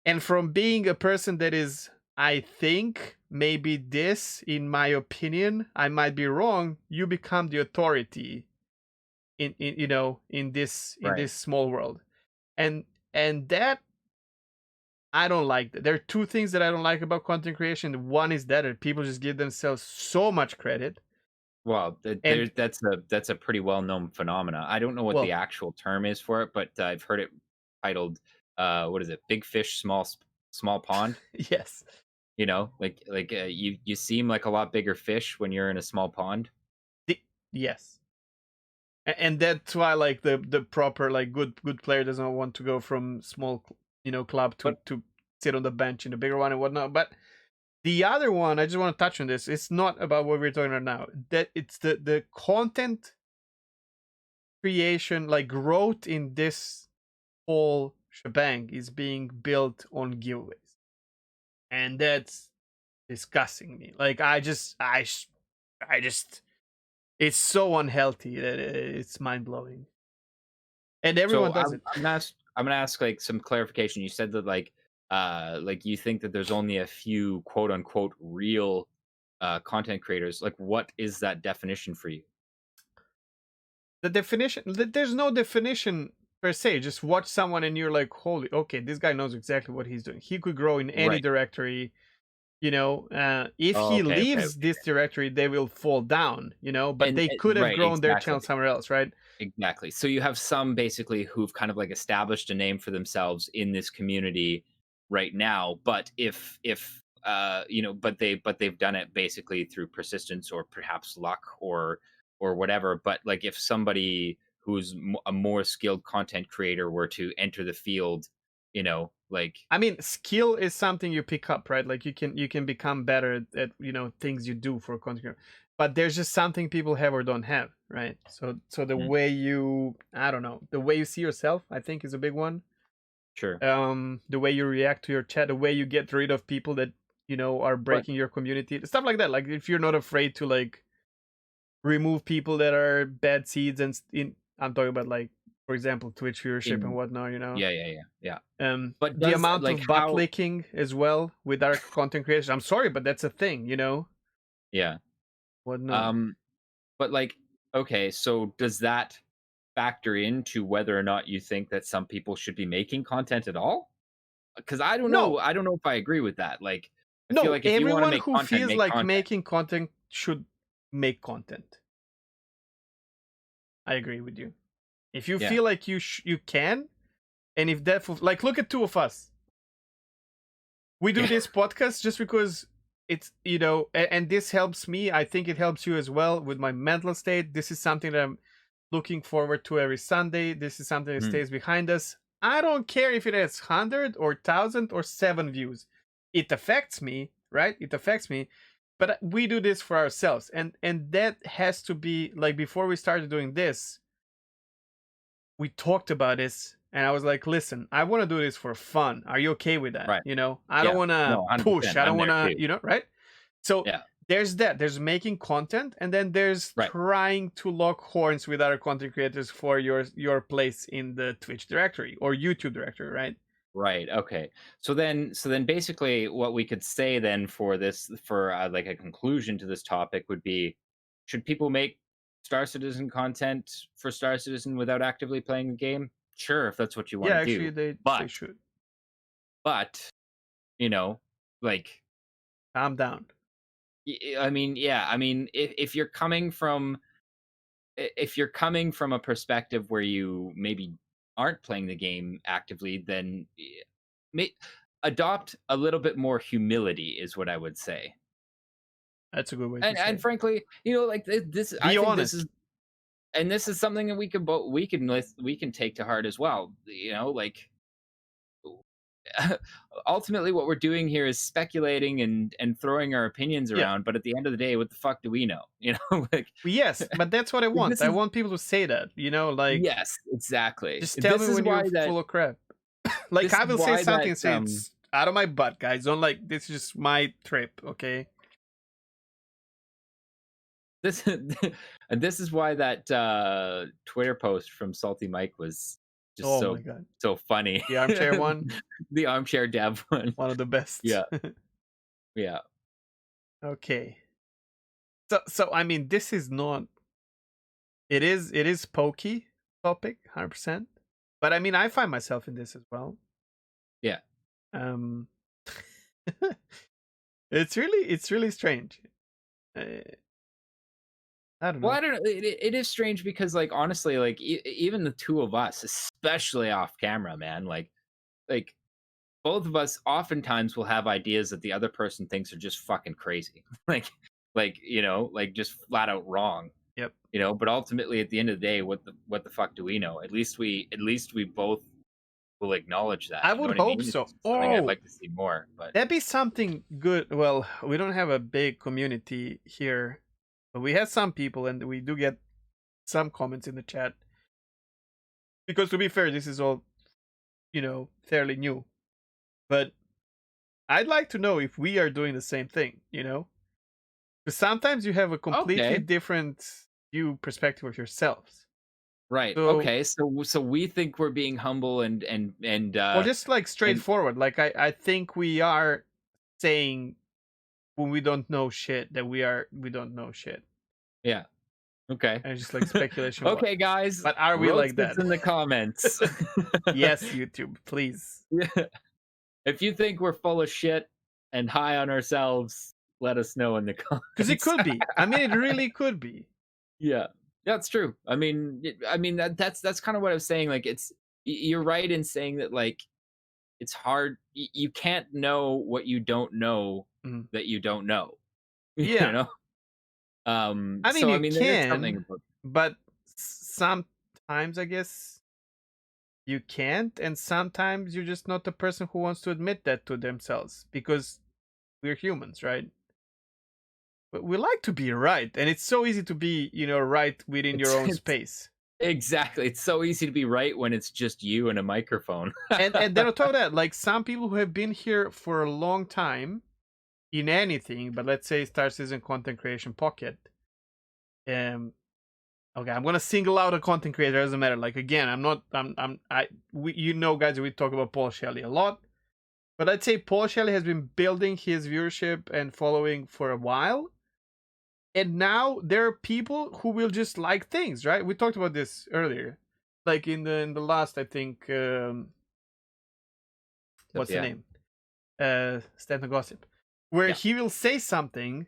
And from being a person that is, I think maybe this, in my opinion, I might be wrong. You become the authority in this Right. small world, and that I don't like that. There are two things that I don't like about content creation. One is that people just give themselves so much credit. Well, And that's a pretty well known phenomena. I don't know what the well, actual term is for it, but I've heard it titled, what is it? Big fish, small pond. yes, You seem like a lot bigger fish when you're in a small pond. the, yes, and that's why like the proper like good player doesn't want to go from small club to But sit on the bench in the bigger one and whatnot. But the other one, I just want to touch on this. It's not about what we're talking about now. That it's the content creation, like growth in this whole shebang is being built on giveaways, and that's disgusting me. Like I just it's so unhealthy that it's mind blowing, and everyone so does it. I'm gonna ask like some clarification. You said that like you think that there's only a few quote unquote real content creators. Like, what is that definition for you? The definition, there's no definition per se. Just watch someone and you're like, holy, okay, this guy knows exactly what he's doing. He could grow in any Right. directory. If Oh, he okay. Okay. leaves Okay. this directory, they will fall down. But they And could have right. grown their channel Exactly. somewhere else, right? Exactly. So you have some basically who've kind of like established a name for themselves in this community right now, but but they've done it basically through persistence or perhaps luck or whatever. But like if somebody who's a more skilled content creator were to enter the field, like I mean, skill is something you pick up, right? Like you can become better at things you do for content creation. But there's just something people have or don't have, right? So the mm, way I don't know, the way you see yourself, I think is a big one. sure. The way you react to your chat, the way you get rid of people that are But breaking your community, stuff like that. Like if you're not afraid to like remove people that are bad seeds, I'm talking about like, for example, Twitch viewership and in whatnot. yeah, yeah, yeah, yeah. But The does amount like of butt how licking as well with our content creators. I'm sorry, but that's a thing. yeah. Whatnot. Um But like, okay, so does that factor into whether or not you think that some people should be making content at all? Because I don't know. No, I don't know if I agree with that. Like, I feel no. like if you want to Everyone make who content, feels make like content. making content should make content. I agree with you. If you Yeah. feel like you can, and if that like look at two of us. We do Yeah. this podcast just because it's and this helps me. I think it helps you as well with my mental state. This is something that I'm looking forward to every Sunday. This is something that Mm, stays behind us. I don't care if it has 100 or 1,000 or 7 views. It affects me, right? It affects me. But we do this for ourselves, and that has to be like before we started doing this, we talked about this, and I was like, listen, I want to do this for fun. Are you okay with that? right. I don't Yeah. want to No, push. 100%. I don't I'm want there to, too. right? So Yeah. there's that. There's making content, and then there's Right. trying to lock horns with other content creators for your place in the Twitch directory or YouTube directory, right? Right. Okay. So then basically what we could say then for this for like a conclusion to this topic would be, should people make Star Citizen content for Star Citizen without actively playing the game? sure, if that's what you want Yeah, to actually, do. they should But, you know, like, calm down. I mean, yeah, I mean, if you're coming from if you're coming from a perspective where you maybe aren't playing the game actively, then may, adopt a little bit more humility is what I would say. That's a good way to say And it. frankly, like this, I Be think this honest. is, and this is something that we can take to heart as well. Like ultimately what we're doing here is speculating and throwing our opinions Yeah. around, but at the end of the day, what the fuck do we know? Like, Yes, but that's what I want. this I is, want people to say that. Like, yes, exactly. just tell me when you're full of crap. Like, This I is will say why something that and say it's out of my butt, guys. Don't like this is just my trip, okay? this and this is why that Twitter post from Salty Mike was just Oh my god. so funny. The armchair one, The armchair dev one. one of the best. Yeah, yeah. Okay. So I mean, this is not. It is pokey topic, 100%. But I mean, I find myself in this as well. Yeah. Um, it's really strange. Uh, I don't Well, know. I don't know. It is strange because, like, honestly, like even the two of us, especially off camera, man, like both of us oftentimes will have ideas that the other person thinks are just fucking crazy, like like just flat out wrong. Yep. But ultimately, at the end of the day, what the fuck do we know? At least we both will acknowledge that. I You know would what I hope mean? It's so. just something I'd Oh, like to see more. But that'd be something good. Well, we don't have a big community here, but we have some people, and we do get some comments in the chat. Because to be fair, this is all fairly new. But I'd like to know if we are doing the same thing. Because sometimes you have a completely okay, different view perspective of yourselves. right, So, okay. So we think we're being humble well, just like and straightforward. Like I think we are saying when we don't know shit that we don't know shit, yeah, okay, and it's just like speculation. What? okay, guys, But are we like that? roasteds in the comments. Yes, YouTube, please. Yeah. If you think we're full of shit and high on ourselves, let us know in the Because it comments. could be. I mean, it really could be. Yeah, that's true. I mean that's kind of what I was saying. Like, you're right in saying that, like, it's hard. You can't know what you don't know Mhm. that you don't know. You Yeah. know. I mean, So I you mean, there is something can, about. but sometimes I guess you can't, and sometimes you're just not the person who wants to admit that to themselves because we're humans, right? But we like to be right, and it's so easy to be, right within your own It's space. exactly. It's so easy to be right when it's just you and a microphone. And then on top of that, like some people who have been here for a long time in anything, but let's say Star Citizen content creation pocket. Okay, I'm gonna single out a content creator. It doesn't matter. Like again, I'm not. Guys, we talk about Paul Shelley a lot, but I'd say Paul Shelley has been building his viewership and following for a while, and now there are people who will just like things, right? We talked about this earlier, like in the last, I think, what's the Yeah. name? Stanton Gossip, where Yeah. he will say something,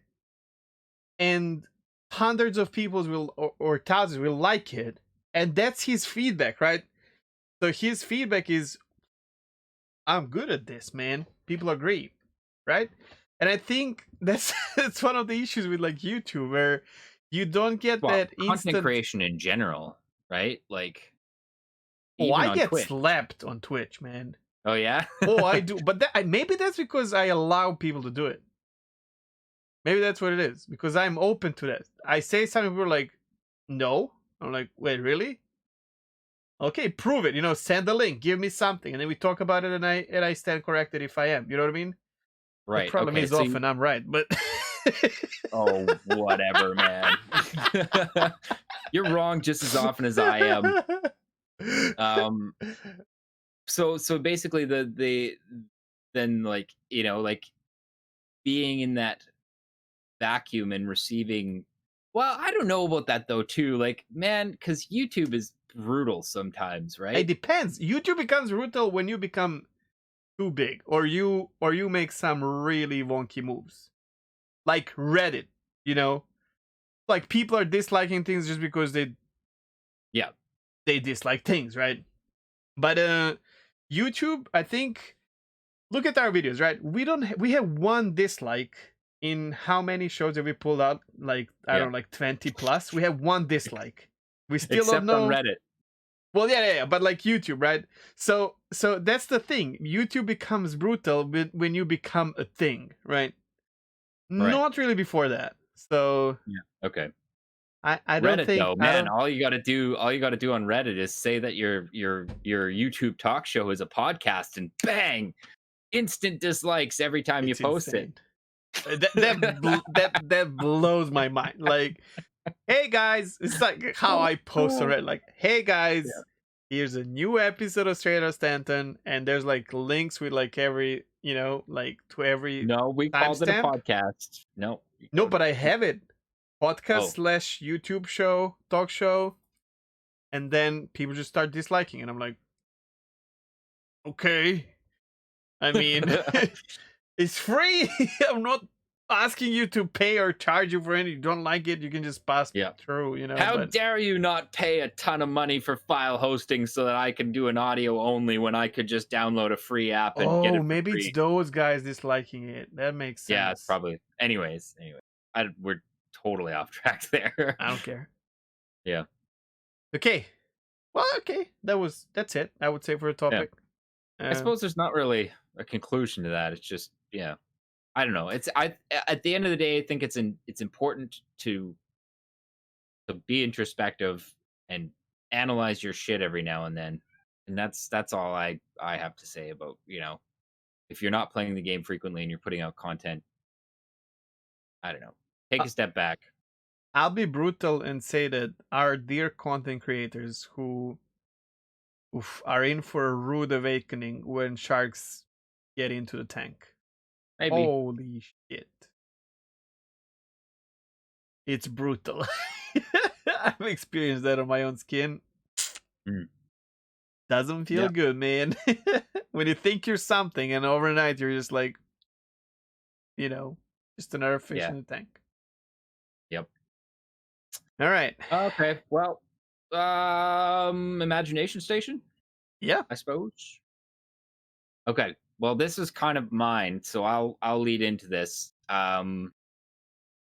and hundreds of people or thousands will like it, and that's his feedback, right? So his feedback is, I'm good at this, man. People agree, right? And I think that's that's one of the issues with like YouTube, where you don't get Well, that content instant. creation in general, right? Like, Oh, even I on get Twitch. slapped on Twitch, man. Oh yeah. Oh, I do, but maybe that's because I allow people to do it. Maybe that's what it is, because I'm open to that. I say something, people are like, "No." I'm like, "Wait, really? Okay, prove it. Send the link, give me something, and then we talk about it, and I stand corrected if I am. You know what I mean? The Right. problem Okay. is So you. often I'm right, but Oh, whatever, man. You're wrong just as often as I am. Um. So basically, then, like, like, being in that vacuum and receiving. Well, I don't know about that though too. Like, man, because YouTube is brutal sometimes, It right? depends. YouTube becomes brutal when you become too big, or you make some really wonky moves, like Reddit. You know, like people are disliking things just because Yeah, they dislike things, right? But YouTube, I think, look at our videos, right? We have one dislike in how many shows have we pulled out? Like, I yeah. don't know, like 20 plus. We have one dislike. We still don't Except on know. Reddit. Well, yeah, but like YouTube, right? So that's the thing. YouTube becomes brutal when you become a thing, right? Right. Not really before that. So Yeah. Okay. I don't Reddit think though, I man, don't. all you gotta do on Reddit is say that your YouTube talk show is a podcast, and bang, instant dislikes every time you It's post it. insane. That blows my mind. Like, hey guys, it's like how I post on Reddit. Like, hey Yeah. guys, here's a new episode of Outta Stanton, and there's like links with like every like to every No, we called it a timestamp. podcast. No, you No, go to but I have it. Podcast oh slash YouTube show, talk show, and then people just start disliking, and I'm like, okay. I mean, it's free. I'm not asking you to pay or charge you for anything. You don't like it, you can just pass yeah. through, How but dare you not pay a ton of money for file hosting so that I can do an audio only when I could just download a free app and get oh, it for maybe it's free? those guys disliking it. That makes Yeah, it's sense. probably. Anyway, we're totally off track there. I don't care. Yeah, Okay. Well, okay. That's it, I would say, for a yeah. topic. I Uh, suppose there's not really a conclusion to that. It's just, yeah, I don't know. It's I At the end of the day, I think it's important to be introspective and analyze your shit every now and then. And that's all I have to say about, if you're not playing the game frequently and you're putting out content, I don't know. Take I- a step back. I'll be brutal and say that our dear content creators who are in for a rude awakening when sharks get into the tank. Maybe. Holy shit. It's brutal. I've experienced that on my own skin. Mm. Doesn't feel Yeah. good, man. When you think you're something and overnight you're just like, you know, just another fish Yeah. in the tank. Yep. All right. Okay. Well, imagination station, Yeah. I suppose. Okay. Well, this is kind of mine, so I'll lead into this.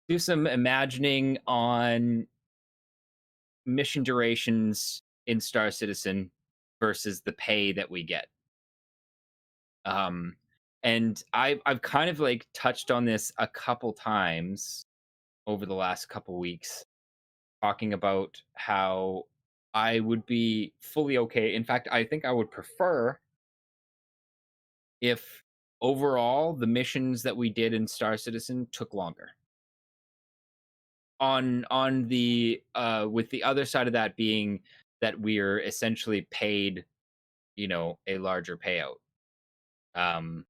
Do some imagining on mission durations in Star Citizen versus the pay that we get. Um, and I've kind of like touched on this a couple times over the last couple weeks, talking about how I would be fully okay. In fact, I think I would prefer if overall the missions that we did in Star Citizen took longer. On the with the other side of that being that we're essentially paid, a larger payout. Um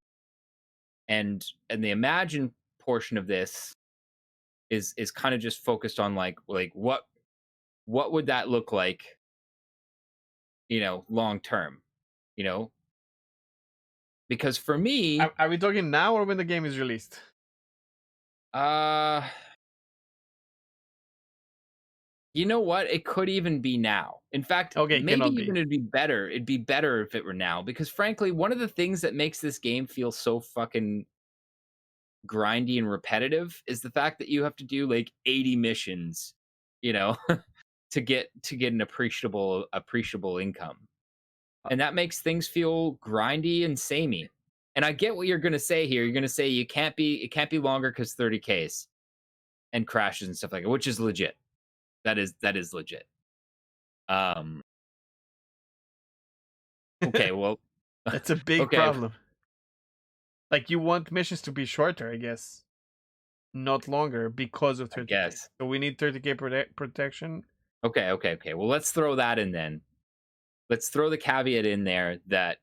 and the imagine portion of this is kind of just focused on like what would that look like, long term, you know? Because for me, Are we talking now or when the game is released? uh you know what? It could even be now. In fact, Okay, maybe cannot be. even it'd be better. It'd be better if it were now because frankly, one of the things that makes this game feel so fucking grindy and repetitive is the fact that you have to do like 80 missions, you know, to get an appreciable income. And that makes things feel grindy and samey. And I get what you're going to say here. You're going to say it can't be longer cuz 30Ks and crashes and stuff like that, which is legit. That is legit. Um okay, well, That's a big okay, problem. Like, you want missions to be shorter, I guess, not longer because of I 30K. guess. So we need 30K protection. Okay. Well, let's throw that in then. Let's throw the caveat in there that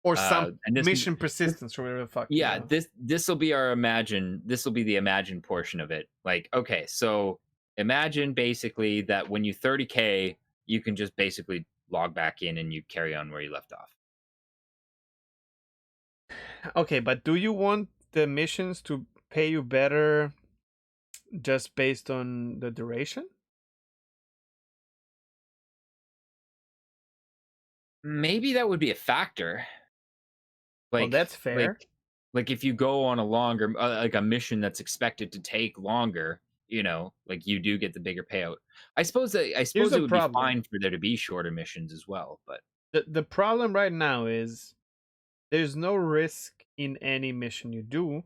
Or some and mission this persistence or whatever the fuck, yeah, this will be this will be the imagine portion of it. Like, okay, so imagine basically that when you 30K, you can just basically log back in and you carry on where you left off. Okay, but do you want the missions to pay you better just based on the duration? Maybe that would be a factor. Well, Like that's like fair. like if you go on a longer like a mission that's expected to take longer, like you do get the bigger payout. I Here's suppose the it would be problem. fine for there to be shorter missions as well, but The problem right now is there's no risk in any mission you do.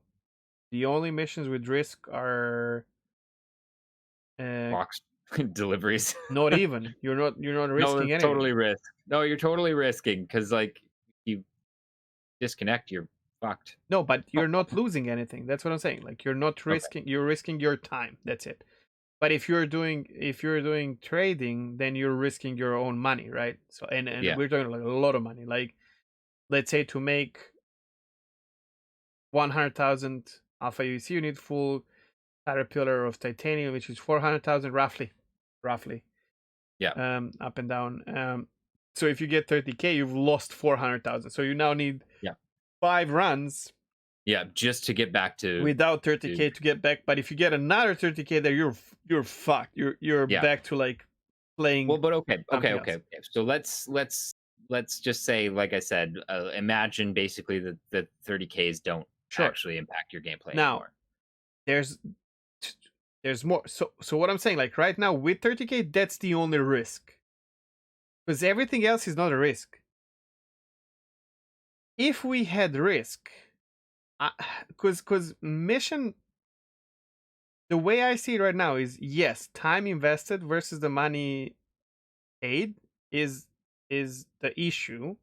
The only missions with risk are uh, box deliveries. not even. You're not No, risking it's anything. totally risk. No, you're totally risking because like you disconnect, you're fucked. No, but you're not losing anything. That's what I'm saying. Like you're not Okay. risking. You're risking your time. That's it. But if you're doing trading, then you're risking your own money, right? So and Yeah. we're talking like a lot of money. Like let's say to make 100,000 alpha UC, you need full caterpillar of titanium, which is 400,000 roughly, Yeah. up and down. So if you get 30K, you've lost 400,000. So you now need Yeah. 5 runs Yeah. Just to get back without to 30K to get back. But if you get another 30K, there you're fucked. You're yeah. back to like playing Well, but okay, okay, something okay, else. okay. So let's just say, like I said, imagine basically that the 30Ks don't Sure. actually impact your gameplay Now anymore. there's there's more. So what I'm saying, like right now with 30K, that's the only risk because everything else is not a risk. If we had risk, because mission, the way I see it right now is yes, time invested versus the money paid is is the issue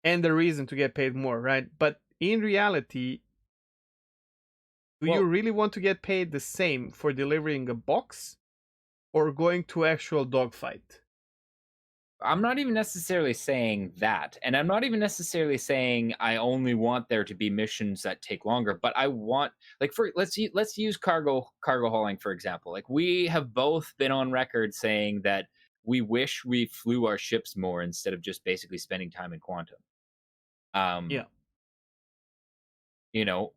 and the reason to get paid more, right? But in reality, do you Well, really want to get paid the same for delivering a box or going to actual dogfight? I'm not even necessarily saying that, and I'm not even necessarily saying I only want there to be missions that take longer, but I want, like, for let's use cargo hauling for example. Like we have both been on record saying that we wish we flew our ships more instead of just basically spending time in quantum. Yeah, Um,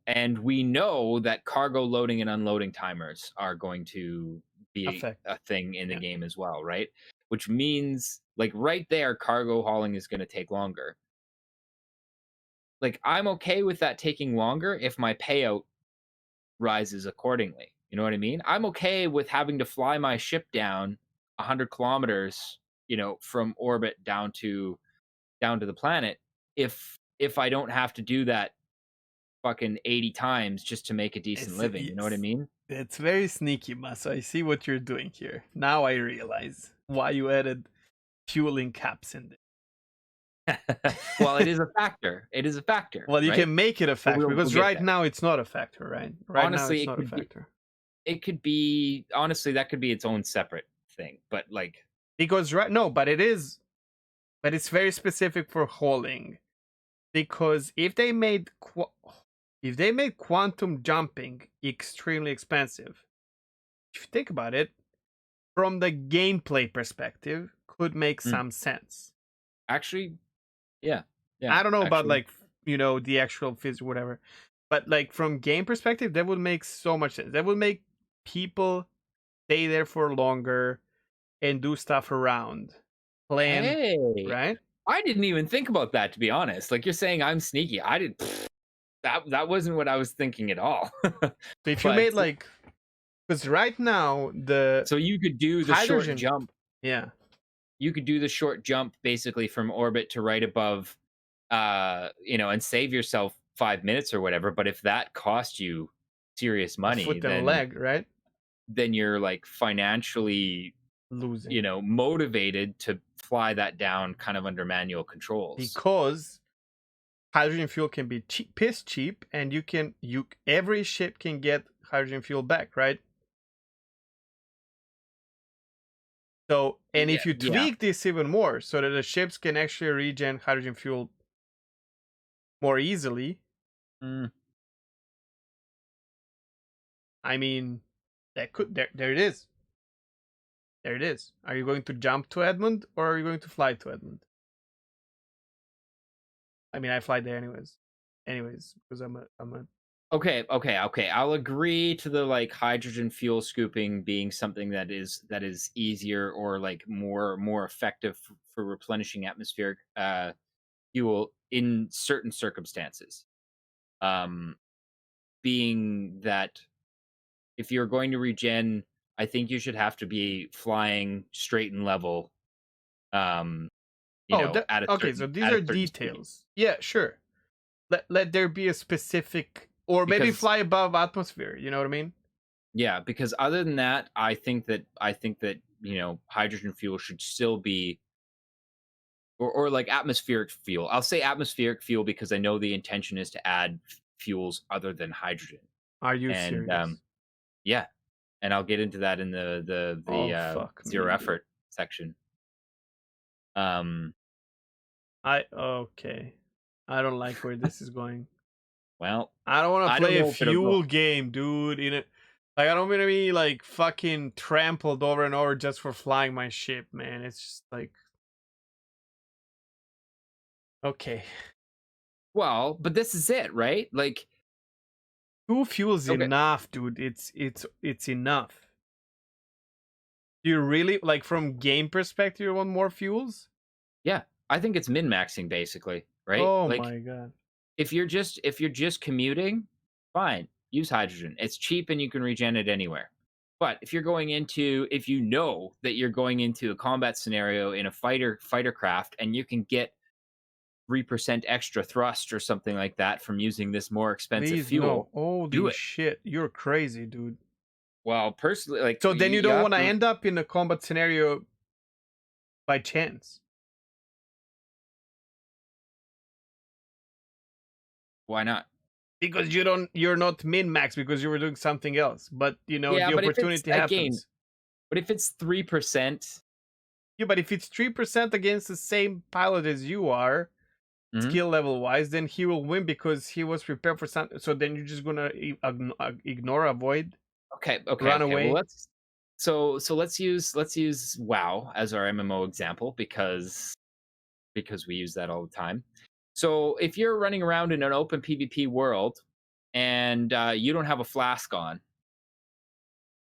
and we know that cargo loading and unloading timers are going to be affect. a thing in the Yeah, game as well, right? Which means, like, right there, cargo hauling is going to take longer. Like, I'm okay with that taking longer if my payout rises accordingly. You know what I mean? I'm okay with having to fly my ship down 100 kilometers, from orbit down to the planet, if I don't have to do that fucking 80 times just to make a decent it's living. You know what I yes, mean? it's very sneaky, Masa. I see what you're doing here. Now I realize why you added fueling caps in Well, it there. is a factor. It is a factor, Well, you right? can make it a But factor we'll because get right there. now it's not a factor, right? Right now Honestly, it's not a factor. it could be honestly that could be its own separate thing. But like, Because right no, but it is, but it's very specific for hauling. Because if they made quantum jumping extremely expensive, if you think about it, from the gameplay perspective, could make mm, some sense. actually, yeah, yeah, I don't know about actually, like the actual physics or whatever, but like from game perspective, that would make so much sense. That would make people stay there for longer and do stuff around, plan, hey, right? I didn't even think about that, to be honest. Like you're saying, I'm sneaky. I did that wasn't what I was thinking at all. So if you But made like, because right now the so you could do the short hydrogen, jump. yeah, You could do the short jump basically from orbit to right above, and save yourself 5 minutes or whatever. But if that cost you serious a money, foot and a then leg, right? you're like financially, Losing motivated to fly that down kind of under manual controls. because hydrogen fuel can be cheap, piss cheap, and you every ship can get hydrogen fuel back, right? So, and Yeah, if you yeah. tweak this even more so that the ships can actually regen hydrogen fuel more easily, Mm, I mean, that could there it is. There it is. Are you going to jump to Edmund or are you going to fly to Edmund? I mean, I fly there anyways, because I'm a. Okay, okay, okay. I'll agree to the like hydrogen fuel scooping being something that is easier or like more effective for replenishing atmospheric fuel in certain circumstances. Um, being that if you're going to regen, I think you should have to be flying straight and level. Um, Oh, at a okay. So these at a are certain speed details. Yeah, sure. Let there be a specific, or maybe because fly above atmosphere. You know what I mean? yeah, because other than that, I think that hydrogen fuel should still be or like atmospheric fuel. I'll say atmospheric fuel because I know the intention is to add fuels other than hydrogen. Are you And serious? yeah, and I'll get into that in the Oh fuck me, zero dude. effort section. Um, Okay. I don't like where this is going. well, I don't want to I don't play a know if it'll go. fuel game, dude. Like I don't want to be like fucking trampled over and over just for flying my ship, man. It's just like okay. Well, but this is it, right? Like, Two fuels okay, enough, dude. It's enough. Do you really like from game perspective you want more fuels? yeah, I think it's min maxing basically, right? Oh Like, my god. if you're just commuting, fine, use hydrogen. It's cheap and you can regen it anywhere. But if you know that you're going into a combat scenario in a fighter craft and you can get 3% extra thrust or something like that from using this more expensive Please no. fuel, do Holy it. shit. You're crazy, dude. Well, personally, like So then you you don't have want to to. end up in a combat scenario by chance. Why not? Because you're not min max because you were doing something else. But Yeah, the but if it's opportunity again, happens. but if it's 3%, Yeah, but if it's 3% against the same pilot as you are, mhm. skill level wise, then he will win because he was prepared for something. So then you're just gonna ignore, avoid, Okay, okay, run okay. Well, away. let's use WoW as our MMO example because we use that all the time. So if you're running around in an open PvP world and you don't have a flask on,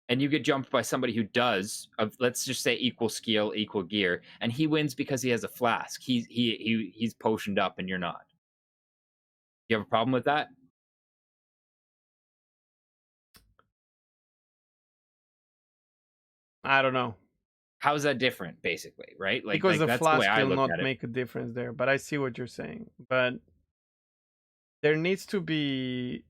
and you get jumped by somebody who does, let's just say equal skill, equal gear, and he wins because he has a flask. He's potioned up, and you're not. You have a problem with that? I don't know How is that different? Basically, right? because Like the that's the way flask I will look not at it. make a difference there. But I see what you're saying. But there needs to be,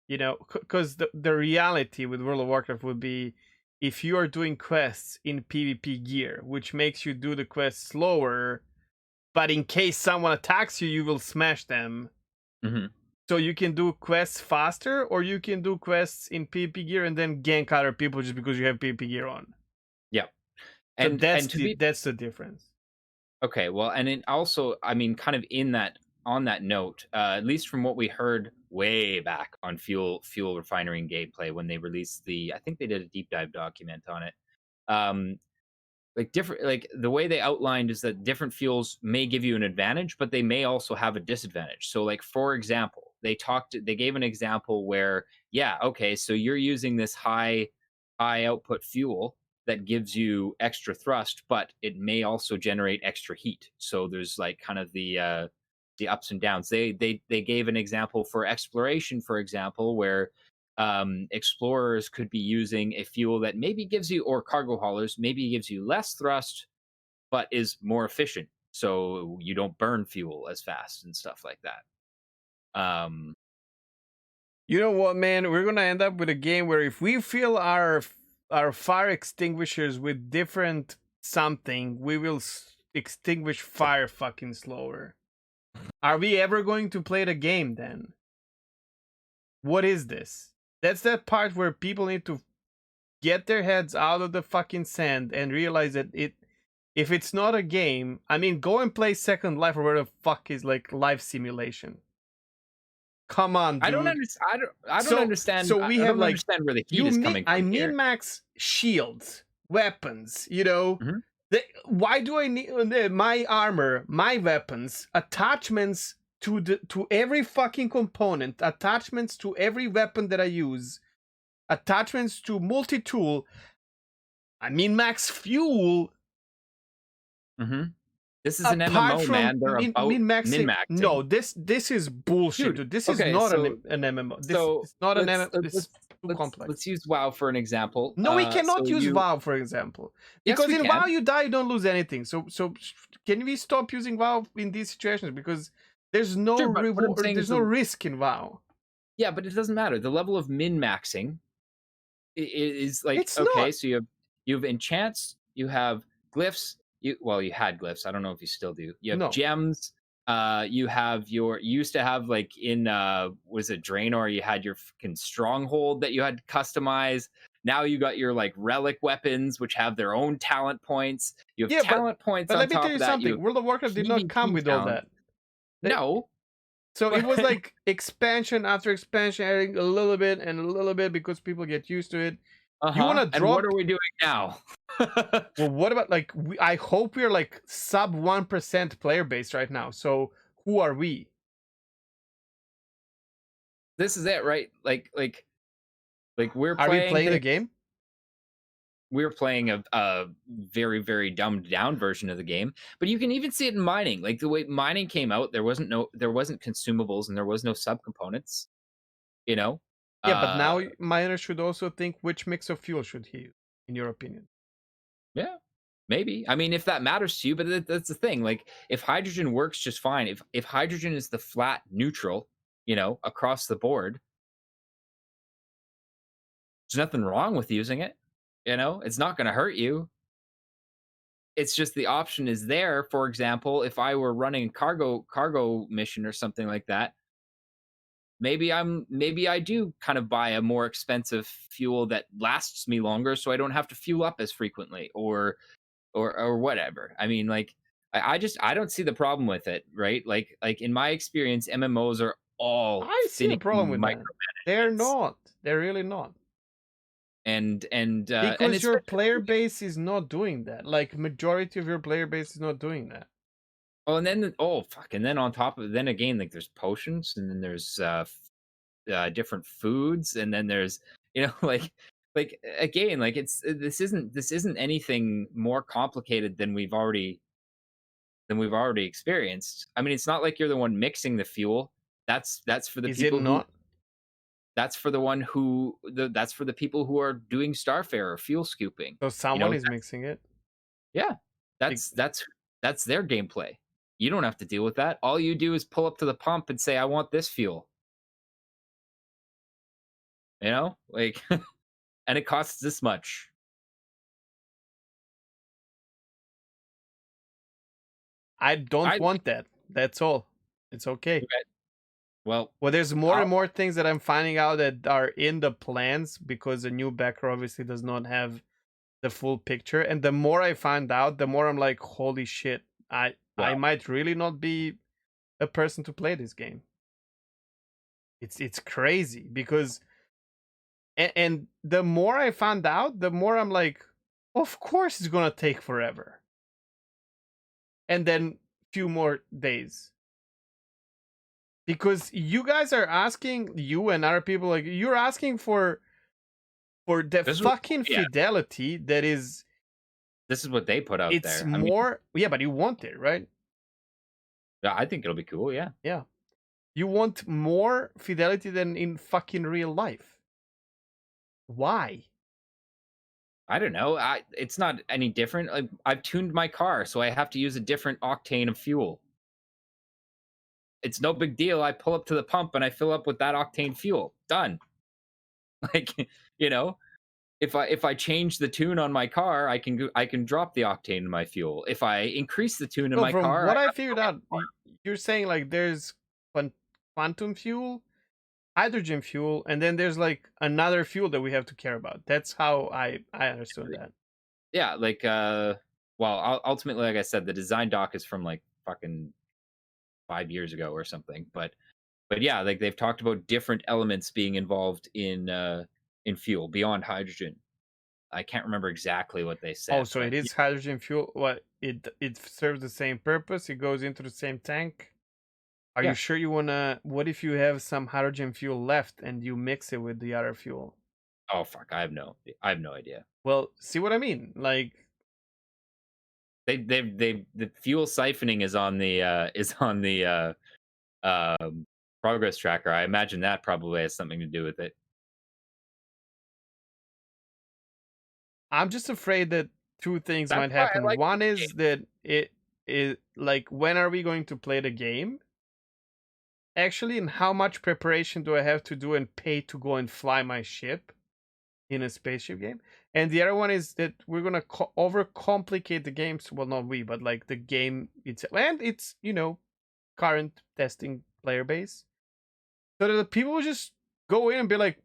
because the reality with World of Warcraft would be if you are doing quests in PvP gear, which makes you do the quest slower, but in case someone attacks you, you will smash them. Hmm. So you can do quests faster, or you can do quests in PvP gear and then gank other people just because you have PvP gear on. Yeah, So and to be that's the difference. okay, well, and it also, I mean, kind of in that on that note, at least from what we heard way back on fuel refinery and gameplay when they released I think they did a deep dive document on it. Um, like the way they outlined is that different fuels may give you an advantage, but they may also have a disadvantage. So, like for example, they gave an example where, yeah, okay, so you're using this high output fuel that gives you extra thrust, but it may also generate extra heat. So there's like kind of the ups and downs. They gave an example for exploration, for example, where explorers could be using a fuel that maybe gives you, or cargo haulers maybe gives you less thrust, but is more efficient. So you don't burn fuel as fast and stuff like that. Um, You know what, man? We're gonna end up with a game where if we fill our fire extinguishers with different something, we will extinguish fire fucking slower. Are we ever going to play the game then? What is this? That's that part where people need to get their heads out of the fucking sand and realize that if it's not a game, I mean, go and play Second Life or where the fuck is like life simulation. Come on, I don't dude. understand. I don't So understand. so we I have don't like understand where the heat is coming I from min here. max shields. weapons, you know. Mhm. Why do I need my armor, my weapons, attachments to every fucking component, attachments to every weapon that I use, attachments to multi-tool, I mean max fuel, Mhm. This is an apart MMO, from man. They're about min maxing. No, min-maxing. this is bullshit, Dude, dude. This is okay, not so an MMO. This so is not an let's MMO. let- This is let's too let's complex. let's use WoW for an example. No, we So cannot use you WoW, for example, yes, because we in WoW can. you die, you don't lose anything. So can we stop using WoW in these situations? Because there's no Sure, but what I'm reward, saying is there's no risk in WoW. yeah, but it doesn't matter. The level of min-maxing is like It's okay, not. so you have enchants, you have glyphs. You had glyphs. I don't know if you still do. You have No. gems. You used to have like in was it Draenor? You had your fucking stronghold that you had to customize. Now you got your like relic weapons, which have their own talent points. You have Yeah, talent points but on let me tell top you of that. You something. have World of Warcraft did not come PvP with all talent. that. They- No, So it but was like expansion after expansion, adding a little bit and a little bit because people get used to it. You want uh-huh. to And what drop. are we doing now? Well, what about like I hope we're like sub 1% player base right now. So who are we? This is it, right? Like Are we playing the game? we're playing a very very dumbed down version of the game, but you can even see it in mining. Like the way mining came out, there wasn't consumables and there was no subcomponents, you know. Yeah, but uh now miners should also think which mix of fuel should he use, in your opinion. yeah, maybe. I mean, if that matters to you, but that's the thing. Like if hydrogen works just fine, if hydrogen is the flat neutral, across the board, there's nothing wrong with using it. It's not going to hurt you. It's just the option is there. For example, if I were running a cargo mission or something like that, maybe I do kind of buy a more expensive fuel that lasts me longer so I don't have to fuel up as frequently or whatever. I mean, like I don't see the problem with it, right? Like in my experience, MMOs are all I see a finicky problem with that. They're micromanagements. not. They're really not. And Because it's your very player base is not doing that. Like majority of your player base is not doing that. oh, and then oh fuck, and then on top of then again, like there's potions, and then there's different foods, and then there's like again, like this isn't anything more complicated than we've already experienced. I mean, it's not like you're the one mixing the fuel. That's for the Is it people who not? that's for the people who are doing starfare or fuel scooping. So You someone know, is mixing it. yeah, Be- that's their gameplay. You don't have to deal with that. All you do is pull up to the pump and say, "I want this fuel." Like, and it costs this much. I don't I want that. That's all. It's okay. well, Well, there's more and I'll, more things that I'm finding out that are in the plans because the new backer obviously does not have the full picture. And the more I find out, the more I'm like, holy shit, I well, might really not be a person to play this game. It's crazy because and the more I found out, the more I'm like, of course it's gonna take forever. And then few more days. Because you guys are asking, you and other people, like you're asking for the this is what, fucking yeah, fidelity that is, this is what they put out it's there. I mean, more, yeah, but you want it, right? yeah, I think it'll be cool. Yeah, Yeah, you want more fidelity than in fucking real life. Why? I don't know. It's not any different. I've tuned my car, so I have to use a different octane of fuel. It's no big deal. I pull up to the pump and I fill up with that octane fuel. Done. Like, you know, if I change the tune on my car, I can drop the octane in my fuel. If I increase the tune in No, my from car, I what I have to go figured get out, you're saying like there's quantum fuel, hydrogen fuel, and then there's like another fuel that we have to care about. That's how I understood that. yeah, like well, ultimately, like I said, the design doc is from like fucking 5 years ago or something. But yeah, like they've talked about different elements being involved in fuel beyond hydrogen. I can't remember exactly what they Oh, said, so it but is hydrogen fuel. What it serves the same purpose. It goes into the same tank. Are you yeah. sure you wanna? What if you have some hydrogen fuel left and you mix it with the other fuel? Oh fuck, I have no idea. Well, see what I mean? Like, They the fuel siphoning is on the progress tracker. I imagine that probably has something to do with it. I'm just afraid that two things That's might why I happen. like One this is game. that it like when are we going to play the game? Actually, and how much preparation do I have to do and pay to go and fly my ship in a spaceship game? And the other one is that we're gonna overcomplicate the games. Well, not we, but like the game itself, and it's current testing player base, so that the people will just go in and be like,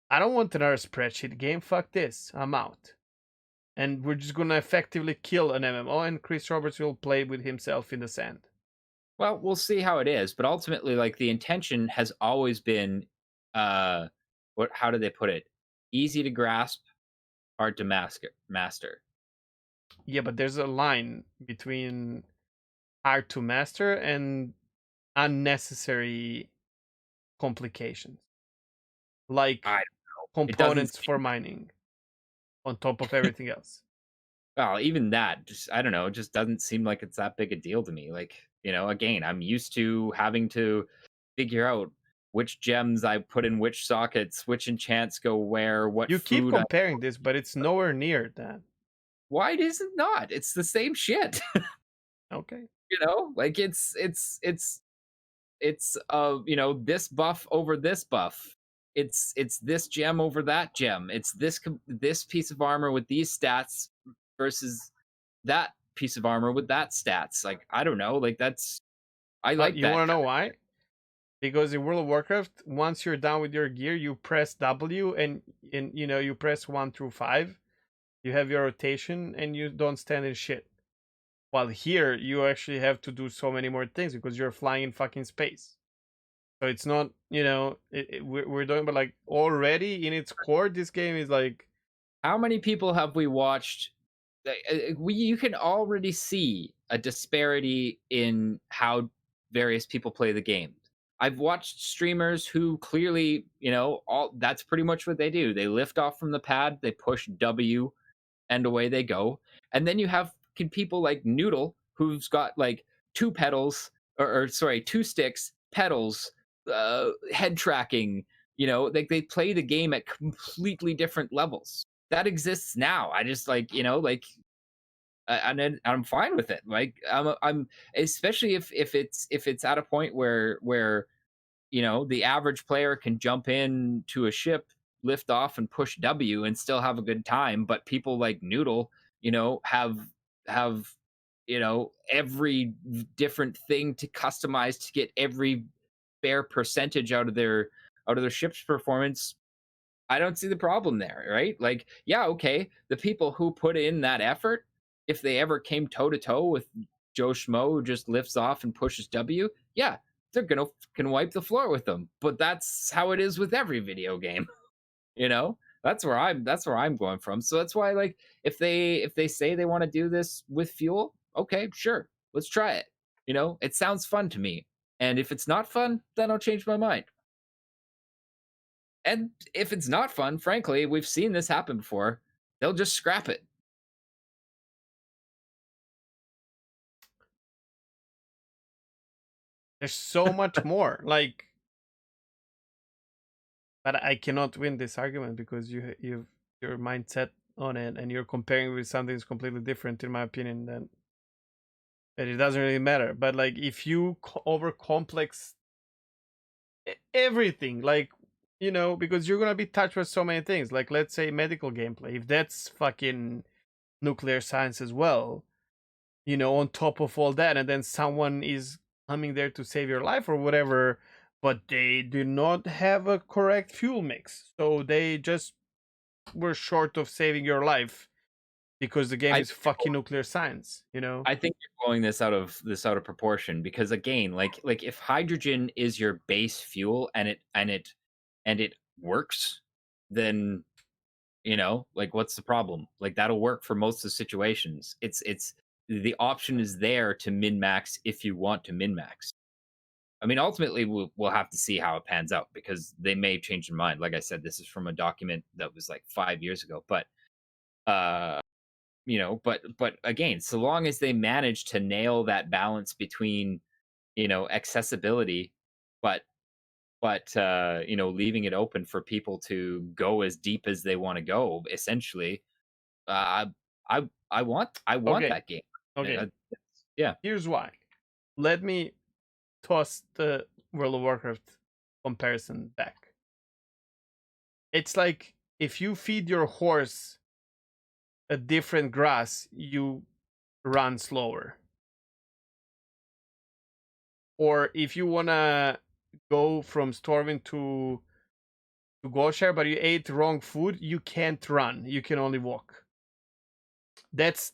I don't want another spreadsheet game. Fuck this. I'm out. And we're just gonna effectively kill an MMO, and Chris Roberts will play with himself in the sand. Well, we'll see how it is, but ultimately, like the intention has always been, uh, what? How do they put it? Easy to grasp, hard to master. Yeah, but there's a line between hard to master and unnecessary complications, I like it doesn't components for seem mining on top of everything else. well, even that, just I don't know, it just doesn't seem like it's that big a deal to me. Like, again, I'm used to having to figure out which gems I put in which sockets, which enchants go where, what You keep food I comparing this, but it's nowhere near that. why is it not? It's the same shit. Okay. Like it's this buff over this buff. It's this gem over that gem. It's this piece of armor with these stats versus that piece of armor with that stats. Like I don't know, like that's I like You that want to know kind of why? Because in World of Warcraft, once you're done with your gear, you press W and you press 1 through 5. You have your rotation and you don't stand in shit. While here, you actually have to do so many more things because you're flying in fucking space. So it's not, we're doing, but like already in its core, this game is like, how many people have we watched you can already see a disparity in how various people play the game. I've watched streamers who clearly, all that's pretty much what they do. They lift off from the pad, they push W, and away they go. And then you have people like Noodle, who's got like two pedals, or sorry, two sticks, pedals, head tracking. They play the game at completely different levels. That exists now. I just like, and I'm fine with it. Like I'm especially if it's at a point where the average player can jump in to a ship, lift off, and push W and still have a good time. But people like Noodle, have every different thing to customize to get every fair percentage out of their ship's performance. I don't see the problem there, right? Like, yeah, okay, the people who put in that effort, if they ever came toe to toe with Joe Schmo who just lifts off and pushes W, yeah, they're gonna can wipe the floor with them. But that's how it is with every video game, you know. That's where I'm going from. So that's why, like, if they say they want to do this with fuel, okay, sure, let's try it. It sounds fun to me. And if it's not fun, then I'll change my mind. And if it's not fun, frankly, we've seen this happen before. They'll just scrap it. there's so much more. Like, but I cannot win this argument because you've your mindset on it and you're comparing with something that's completely different, in my opinion. Then that it doesn't really matter. But like, if you over complex everything, like because you're gonna be touched with so many things. Like, let's say medical gameplay. If that's fucking nuclear science as well, on top of all that, and then someone is coming there to save your life or whatever, but they do not have a correct fuel mix, so they just were short of saving your life because the game I is fucking nuclear science. I think you're blowing this out of proportion because again, like if hydrogen is your base fuel and it works, then You know, like what's the problem? Like that'll work for most of the situations. It's the option is there to min max if you want to min max. I mean, ultimately, we'll have to see how it pans out because they may change their mind. Like I said, this is from a document that was like 5 years ago. But uh, but again, so long as they manage to nail that balance between accessibility, but leaving it open for people to go as deep as they want to go. Essentially, uh, I want Okay, that game. okay. Yeah. Here's why. Let me toss the World of Warcraft comparison back. It's like if you feed your horse a different grass, you run slower. Or if you wanna go from Stormwind to Goshare, but you ate wrong food, you can't run. You can only walk. That's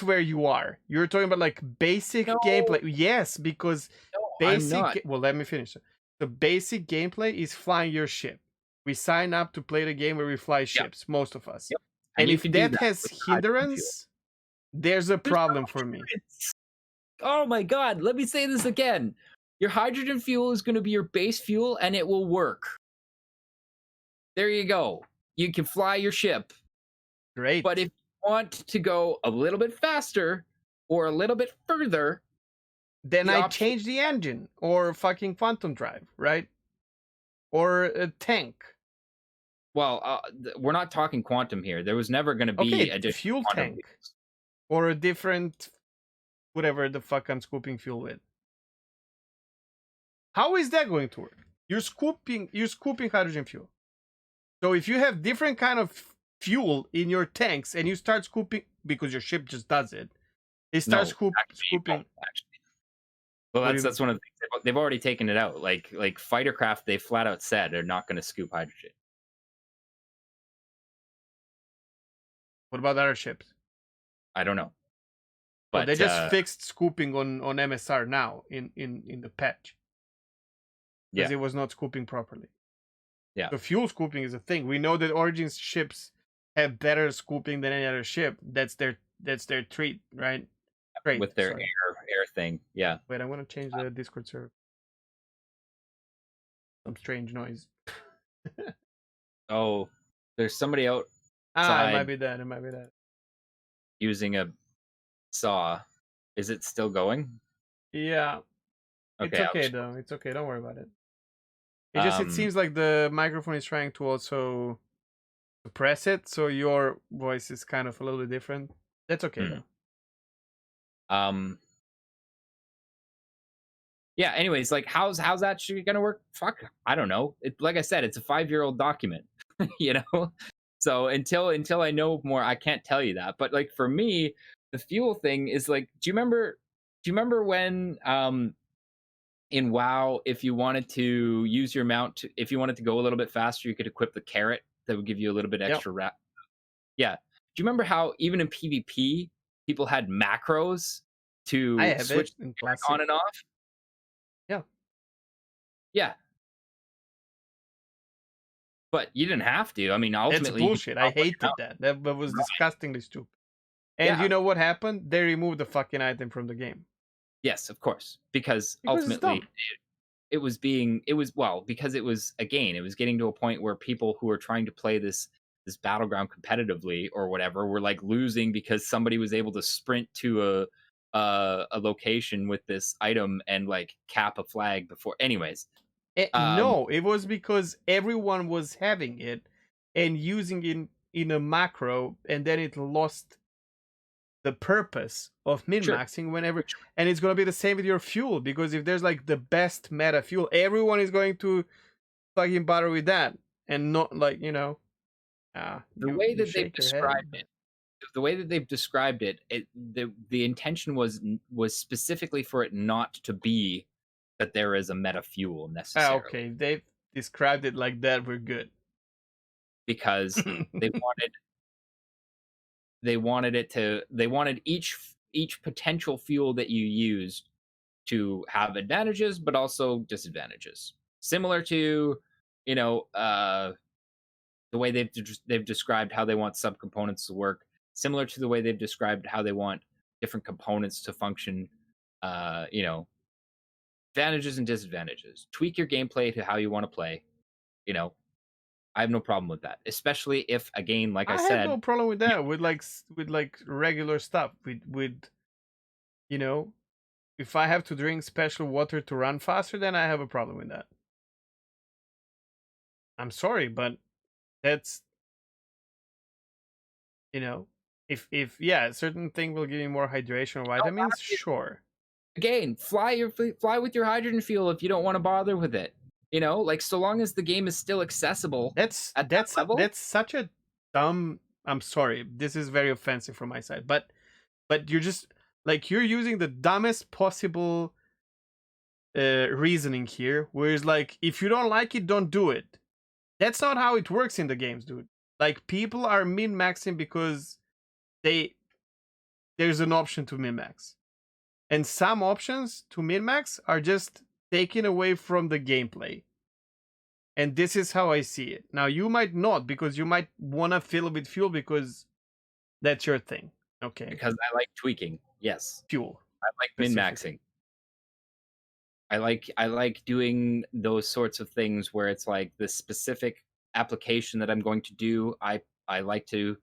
where you are. You're talking about like basic No, gameplay. Yes, because no, I'm basic. not. Well, let me finish. The basic gameplay is flying your ship. We sign up to play the game where we fly Yep, ships, most of us. yep. And And you if can do that that has with the hydrogen fuel. hindrance, there's a There's problem no for me. difference. Oh my god, let me say this again. Your hydrogen fuel is going to be your base fuel and it will work. There you go. You can fly your ship. But if Great. you want to go a little bit faster or a little bit further, Then the I option. change the engine or fucking quantum drive, right? Or a tank. Well, we're not talking quantum here. There was never going to be Okay, additional fuel quantum tank wheels. or a different whatever the fuck I'm scooping fuel with. How is that going to work? You're scooping hydrogen fuel. So if you have different kind of fuel in your tanks and you start scooping because your ship just does it, it starts No, actually, you scooping. won't. Actually, well, What do that's one of the things they've already taken it out. Like fighter craft, they flat out said they're not going to scoop hydrogen. what about other ships? I don't know, Oh, they but just fixed scooping on MSR now in the patch because yeah, it was not scooping properly. yeah, So fuel scooping is a thing. We know that Origins ships have better scooping than any other ship. That's their treat, right? Trait. with their Sorry. air thing. Yeah. Wait, I'm gonna change the Discord server. Some strange noise. Oh, there's somebody It might outside be that. It might be that. using a saw. Is it still going? Yeah, it's Okay, I'll okay just. though. It's okay. Don't worry about it. It Um, seems like the microphone is trying to also suppress it, so your voice is kind of a little bit different. That's okay hmm. though. um, yeah. Anyways, like, how's that shit gonna work? Fuck, I don't know. Like I said, it's a 5-year-old document. you know, so until I know more, I can't tell you that. But like for me, the fuel thing is like, do you remember when in WoW, if you wanted to use your mount, if you wanted to go a little bit faster, you could equip the carrot that would give you a little bit Yep, extra Yeah. Do you remember how even in PvP, people had macros I to have it switch in on classic. and off? Yeah, Yeah. But you didn't have to. I mean, that's ultimately, you could bullshit. I drop on your hated mount. that. That was Right. disgustingly stupid. And you Yeah. know what happened? They removed the fucking item from the game Yes, of course. Because because it's ultimately, dumb. because it was, again, it was getting to a point where people who were trying to play this battleground competitively or whatever were like losing because somebody was able to sprint to a location with this item and like cap a flag before. Anyways, um No, it was because everyone was having it and using it in a macro, and then it lost the purpose of min sure. maxing whenever. Sure. And it's gonna be the same with your fuel because if there's like the best meta fuel, everyone is going to fucking bother with that and not like The you way you that they've shake your head. described it, the intention was specifically for it not to be that there is a meta fuel necessarily, Okay, they described it like that. We're good. because they wanted they wanted each potential fuel that you used to have advantages but also disadvantages, similar to you know uh the way they've described how they want subcomponents to work, similar to the way they've described how they want different components to function. You know, advantages and disadvantages. Tweak your gameplay to how you want to play. You know, I have no problem with that, especially if, again, like I I have said, no problem with you, that. With like with like regular stuff. With you know, if I have to drink special water to run faster, then I have a problem with that. I'm sorry, but that's you know, if yeah, a certain thing will give you more hydration or don't vitamins, have to, sure. again, fly with your hydrogen fuel if you don't want to bother with it. You know, like so long as the game is still accessible That's at that that's level. that's such a dumb. I'm sorry, this is very offensive from my side, but you're just like you're using the dumbest possible reasoning here. Whereas like if you don't like it, don't do it. That's not how it works in the games, dude. Like people are min maxing because they there's an option to min max, and some options to min max are just taken away from the gameplay. And this is how I see it. Now you might not because you might want to fill with fuel because that's your thing. Okay. Because I like tweaking. Yes, Fuel I like min specifically. maxing. I like doing those sorts of things where it's like this specific application that I'm going to do. I like to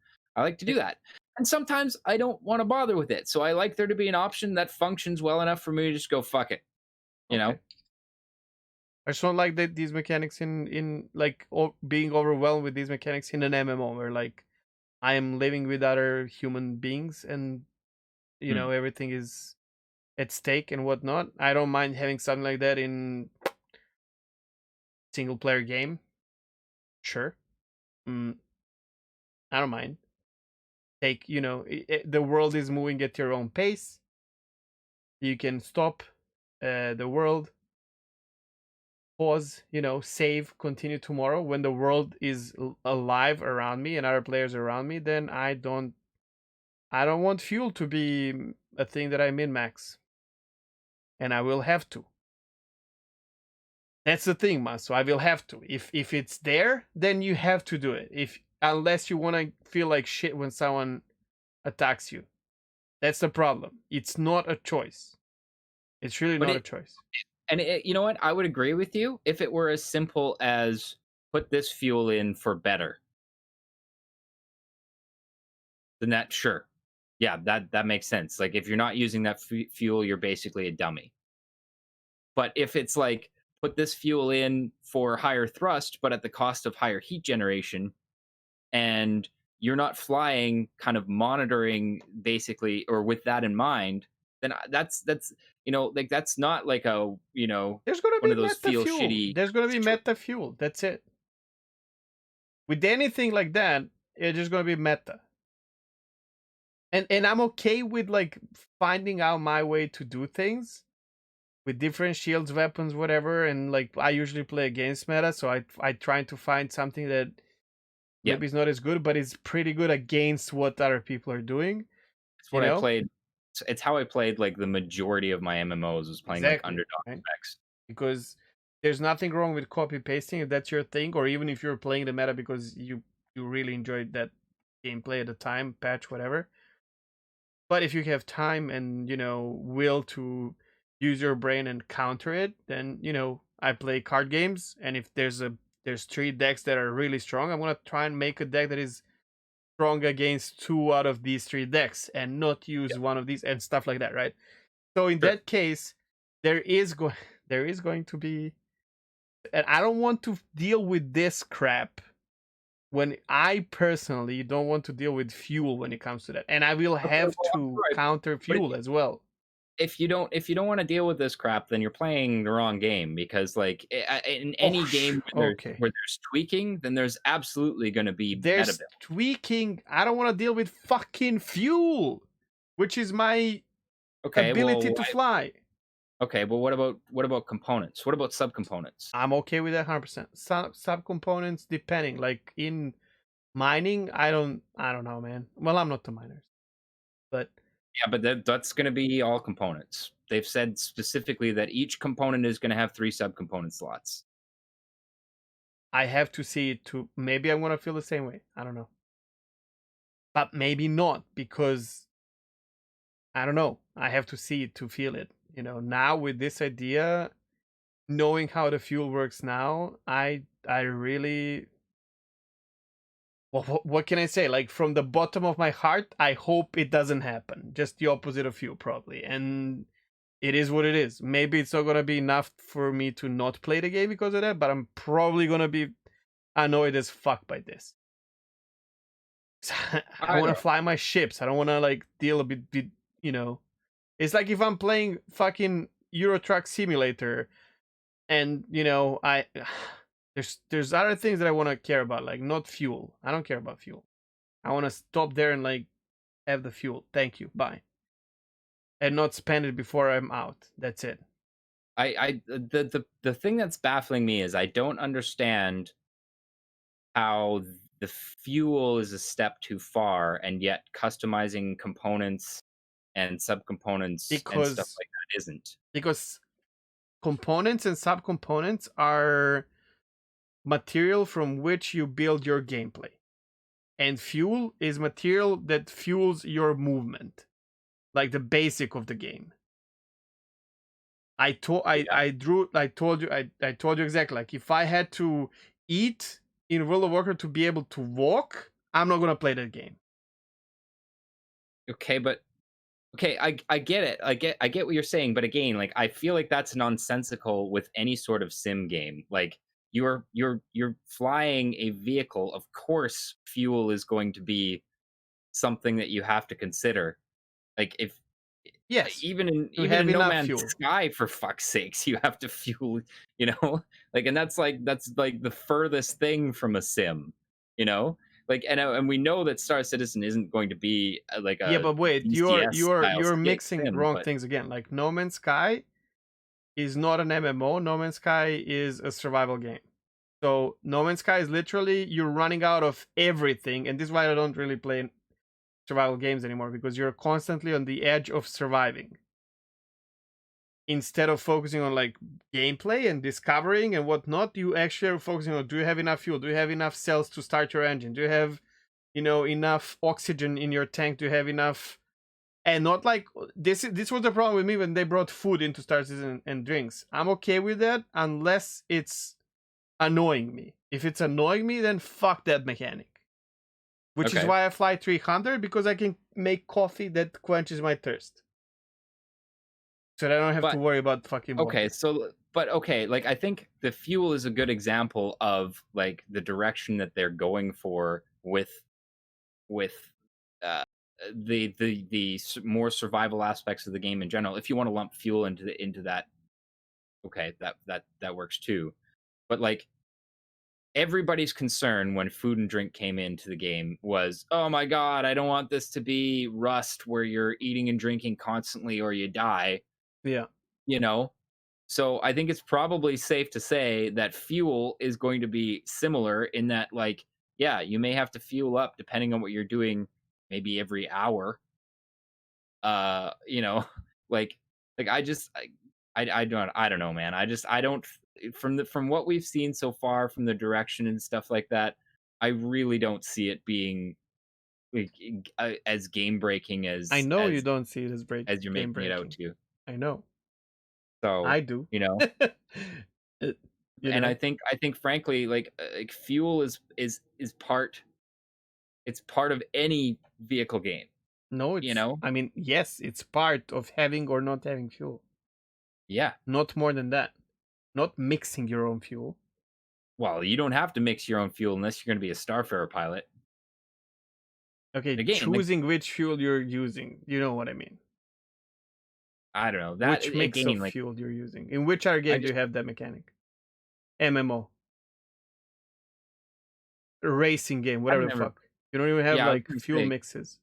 do Eh, that. And sometimes I don't want to bother with it. So I like there to be an option that functions well enough for me to just go fuck it. You okay. know? I just don't like that these mechanics in like being overwhelmed with these mechanics in an MMO where like I am living with other human beings and Hmm. everything is at stake and whatnot. I don't mind having something like that in single player game. Sure. Mm, I don't mind. Take the world is moving at your own pace. You can stop the world, pause, save, continue tomorrow. When the world is alive around me and other players around me, then I don't want fuel to be a thing that I min max, and I will have to. That's the thing, man. So I will have to. If it's there, then you have to do it. If unless you want to feel like shit when someone attacks you, that's the problem. It's not a choice. It's really But not a it choice. and you know what? I would agree with you if it were as simple as put this fuel in for better. Then that sure. Yeah, that makes sense. Like if you're not using that fuel, you're basically a dummy. But if it's like put this fuel in for higher thrust, but at the cost of higher heat generation, and you're not flying, kind of monitoring basically, or with that in mind, then that's like that's not like a There's gonna one be of those meta feel fuel. shitty There's gonna be situations. meta fuel. That's it. With anything like that, it's just gonna be meta. And I'm okay with like finding out my way to do things with different shields, weapons, whatever. And like I usually play against meta, so I try to find something that Yeah, maybe is not as good, but it's pretty good against what other people are doing. it's You what I know played. It's how I played like the majority of my MMOs was playing like exactly, underdog right? specs. Because there's nothing wrong with copy pasting if that's your thing, or even if you're playing the meta because you really enjoyed that gameplay at the time, patch, whatever. But if you have time and will to use your brain and counter it, then I play card games, and if there's three decks that are really strong, I'm gonna try and make a deck that is strong against two out of these three decks, and not Yeah, use one of these and stuff like that, right? So in sure. that case, there is going there is going to be, and I don't want to deal with this crap when I personally don't want to deal with fuel when it comes to that, and I will Okay, have well, I'm to sorry, counter but fuel as well. if you don't want to deal with this crap, then you're playing the wrong game because like in Oh, any game where there's okay. where there's tweaking, then there's absolutely going to be meta There's build. tweaking. I don't want to deal with fucking fuel, which is my Okay, ability well, to fly. what about components? What about subcomponents? I'm okay with that 100%. Subcomponents depending. Like in mining, I don't know, man. Well, I'm not the miner, but Yeah, but that's going to be all components. They've said specifically that each component is going to have 3 subcomponent slots. I have to see it to maybe I'm gonna feel the same way. I don't know. But maybe not, because I don't know. I have to see it to feel it. Now with this idea, knowing how the fuel works now, I really, what can I say? Like, from the bottom of my heart, I hope it doesn't happen. Just the opposite of you, probably. And it is what it is. Maybe it's not gonna be enough for me to not play the game because of that, but I'm probably gonna be annoyed as fuck by this. I I want to don't. fly my ships. I don't want to like deal a bit, you know. It's like if I'm playing fucking Euro Truck Simulator, and I there's other things that I want to care about, like not fuel. I don't care about fuel. I want to stop there and like have the fuel. Thank you. Bye. And not spend it before I'm out. That's it. The thing that's baffling me is I don't understand how the fuel is a step too far, and yet customizing components and subcomponents and stuff Because like that isn't. because components and subcomponents are material from which you build your gameplay. And fuel is material that fuels your movement, like the basic of the game. Yeah. I told you exactly, like if I had to eat in World of Warcraft to be able to walk, I'm not gonna play that game. Okay, but okay, I get it. I get what you're saying, but again, like I feel like that's nonsensical with any sort of sim game. Like you're flying a vehicle. Of course, fuel is going to be something that you have to consider. Like if Yes, to even have in No enough Man's fuel. Sky, for fuck's sakes, you have to fuel, you know? Like, and that's like the furthest thing from a sim, you know? Like, and we know that Star Citizen isn't going to be like Yeah, a but wait, you're VCS you're style you're mixing sim, wrong but things again. Like No Man's Sky is not an MMO. No Man's Sky is a survival game. So No Man's Sky is literally you're running out of everything, and this is why I don't really play survival games anymore, because you're constantly on the edge of surviving instead of focusing on like gameplay and discovering and whatnot. You actually are focusing on, do you have enough fuel, do you have enough cells to start your engine, do you have enough oxygen in your tank, do you have enough. And not like this was the problem with me when they brought food into Star Citizen and drinks. I'm okay with that unless it's annoying me. If it's annoying me, then fuck that mechanic. Which is okay. why I fly 300, because I can make coffee that quenches my thirst. So that I don't have to But worry about fucking okay, water. so but okay, like I think the fuel is a good example of like the direction that they're going for with uh, the more survival aspects of the game in general. If you want to lump fuel into that, okay, that works too. But like everybody's concern when food and drink came into the game was, oh my god, I don't want this to be Rust where you're eating and drinking constantly or you die. Yeah. You know, so I think it's probably safe to say that fuel is going to be similar in that, like, yeah, you may have to fuel up depending on what you're doing, maybe every hour. You know, like, like I don't know, man. I don't from what we've seen so far from the direction and stuff like that. I really don't see it being like as game breaking I as know you don't see it as you're game making it out breaking. to. I know. So I do. you know, It- you and know. I think frankly like fuel is part of any vehicle game, No, you it's, know. I mean, yes, it's part of having or not having fuel. Yeah, Not more than that. Not mixing your own fuel. well, you don't have to mix your own fuel unless you're going to be a Starfarer pilot. Okay, Again, like choosing which fuel you're using. You know what I mean. I don't know that Which mix of again, like fuel you're using. In which other I game do just you have that mechanic? MMO. Racing game, I've whatever the never fuck. You don't even have yeah I was like going to fuel say mixes.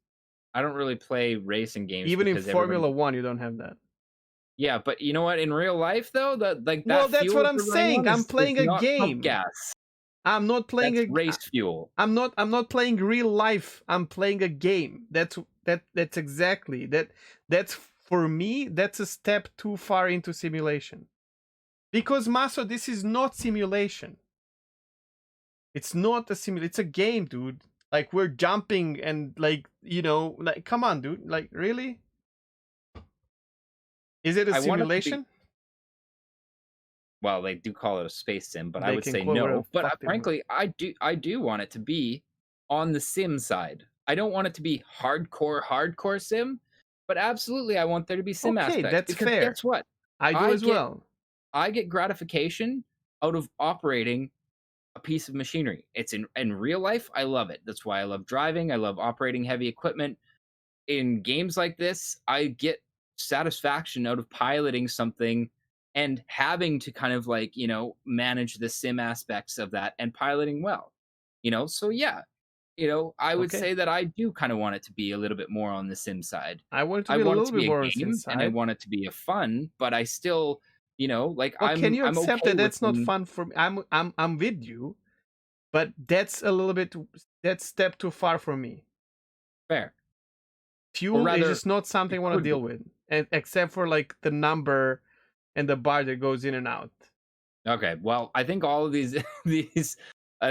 I don't really play racing games Even in because everybody Formula One, you don't have that. yeah, but you know what, in real life though, that like Well, that that's what fuel I'm you're running saying. on I'm is playing a not pump game. gas. I'm not playing That's a. race fuel. I'm not playing real life. I'm playing a game. That's exactly that. That's for me. That's a step too far into simulation. Because Maso, this is not simulation. It's not a simulation. It's a game, dude. Like we're jumping and like like come on, dude. Like really? Is it a I want it to be simulation? well, they do call it a space sim, but I They would can say call it whatever no. the But fuck they want. frankly, I do want it to be on the sim side. I don't want it to be hardcore sim, but absolutely I want there to be sim Okay, aspects that's because fair. guess what? I do I as get well. I get gratification out of operating a piece of machinery. It's in real life, I love it. That's why I love driving. I love operating heavy equipment. In games like this, I get satisfaction out of piloting something and having to kind of like, manage the sim aspects of that and piloting well. So yeah, I would Okay. say that I do kind of want it to be a little bit more on the sim side. I want it to I be a want it little to bit be more a on the game and I inside. want it to be a fun, but I still, like Well, can you I'm accept okay that with that's not them. fun for me? I'm with you, but that's a little bit that's step too far for me. Fair. Or Fuel is rather, just not it something I want to could be. deal with, and except for like the number and the bar that goes in and out. Okay, well, I think all of these these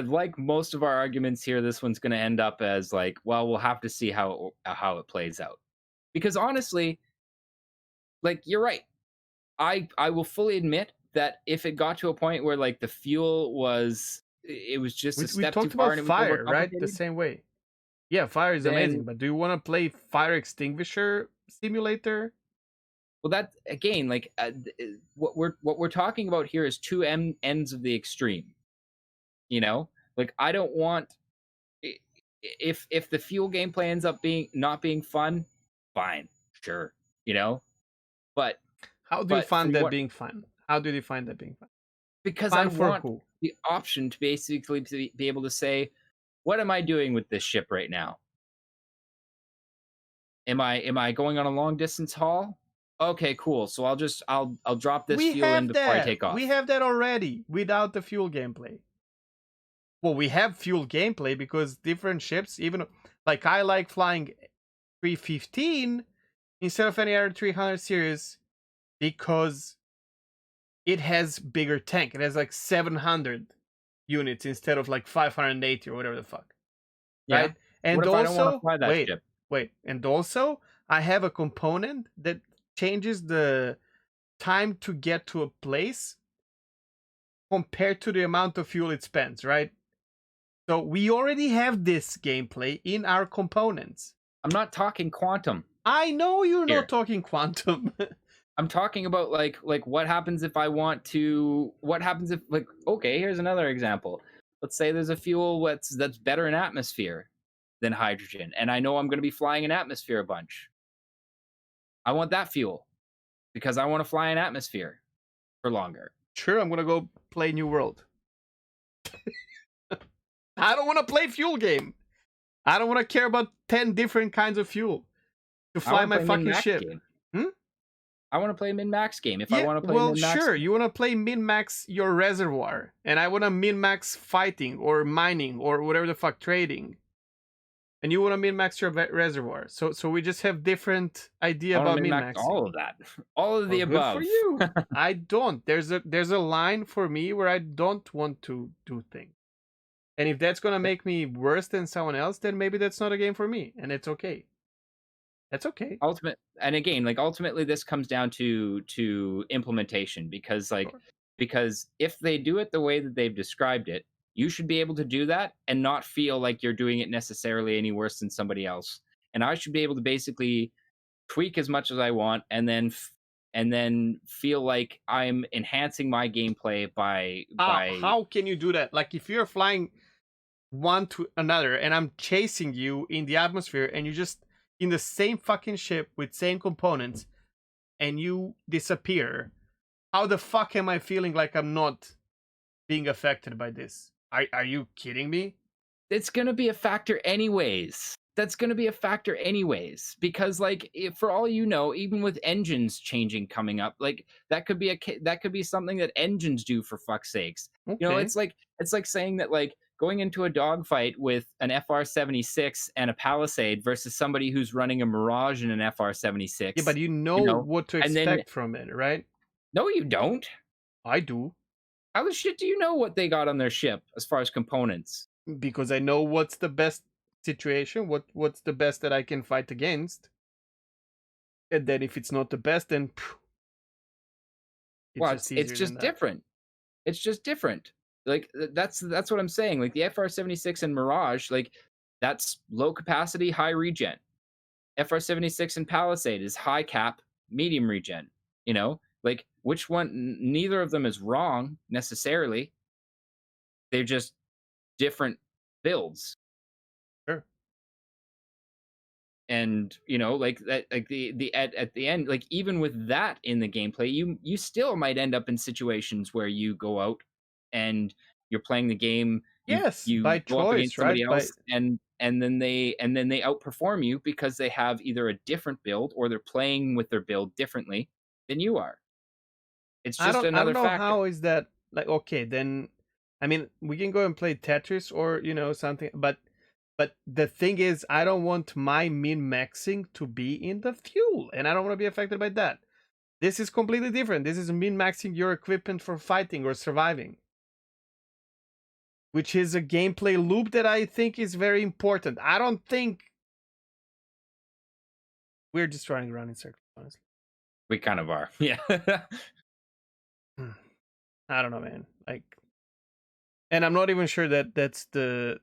like most of our arguments here, this one's going to end up as like, well, we'll have to see how it plays out. Because honestly, like you're right. I will fully admit that if it got to a point where like the fuel was it was just a We step too talked far about and it was fire, right? The overcomplicated, same way. Yeah, fire is amazing, then but do you want to play fire extinguisher simulator? well that again like what we're talking about here is two ends of the extreme, you know? Like I don't want i- if the fuel gameplay ends up being not being fun, fine, sure, you know. But How do you but find from that what being fun? How do you find that being fun? because I Fun for want who? the option to basically be able to say, what am I doing with this ship right now? Am I going on a long distance haul? Okay, cool. So I'll drop this We fuel in have before I that. take We off. have that already without the fuel gameplay. Well, we have fuel gameplay because different ships, even like I like flying 315 instead of any other 300 series because it has bigger tank. It has like 700 units instead of like 580 or whatever the fuck, Yeah. right? What And if I don't want to also, fly that ship? and also I have a component that changes the time to get to a place compared to the amount of fuel it spends, right? So we already have this gameplay in our components. I'm not talking quantum I know you're not here. talking quantum. I'm talking about like what happens if I want to what happens if like okay, here's another example. Let's say there's a fuel that's better in atmosphere than hydrogen and I know I'm going to be flying in atmosphere a bunch. I want that fuel because I want to fly in atmosphere for longer. Sure, I'm gonna go play New World. I don't want to play fuel game. I don't want to care about 10 different kinds of fuel to I fly want to my play min fucking max ship. game. Hmm? I want to play min max game if I Yeah, want to play well, min max sure. game. You want to play min max your reservoir, and I want to min max fighting or mining or whatever the fuck trading, and you want to min max your reservoir. So we just have different idea I want to about min min max maxing. all of that. All of Well, the good for above. you. I don't. There's a line for me where I don't want to do things. And if that's gonna make me worse than someone else, then maybe that's not a game for me, and it's okay. That's okay. Ultimate and again, like ultimately this comes down to implementation Sure. because if they do it the way that they've described it, you should be able to do that and not feel like you're doing it necessarily any worse than somebody else. And I should be able to basically tweak as much as I want and then feel like I'm enhancing my gameplay by How can you do that? Like if you're flying one to another and I'm chasing you in the atmosphere and you just in the same fucking ship with same components and you disappear, how the fuck am I feeling like I'm not being affected by this? Are you kidding me? it's going to be a factor anyways. That's going to be a factor anyways because like for all you know, even with engines changing coming up, like that could be something that engines do for fuck's sakes. Okay. It's like saying that like going into a dogfight with an FR-76 and a Palisade versus somebody who's running a Mirage and an Yeah, but FR-76, you know what to and then expect from it, right? no you don't. I do. How the shit do you know what they got on their ship as far as components? because I know what's the best situation, what's the best that I can fight against, and then if it's not the best, then phew, it's Well, just it's easier than just that. different. It's just different. Like that's what I'm saying. Like the FR-76 and Mirage, like that's low capacity, high regen. FR-76 and Palisade is high cap, medium regen. You know, like which one? Neither of them is wrong necessarily. They're just different builds. Sure. And like that, like at the end, like even with that in the gameplay, you still might end up in situations where you go out and you're playing the game, Yes, you by go up choice, against somebody right? By else, and then they outperform you because they have either a different build or they're playing with their build differently than you are. It's just I don't another know factor. how is that like okay, then I mean we can go and play Tetris or something, but the thing is I don't want my min maxing to be in the fuel and I don't want to be affected by that. This is completely different. This is min maxing your equipment for fighting or surviving, which is a gameplay loop that I think is very important. I don't think we're just running around in circles, honestly. We kind of are. Yeah. I don't know, man. Like, and I'm not even sure that that's the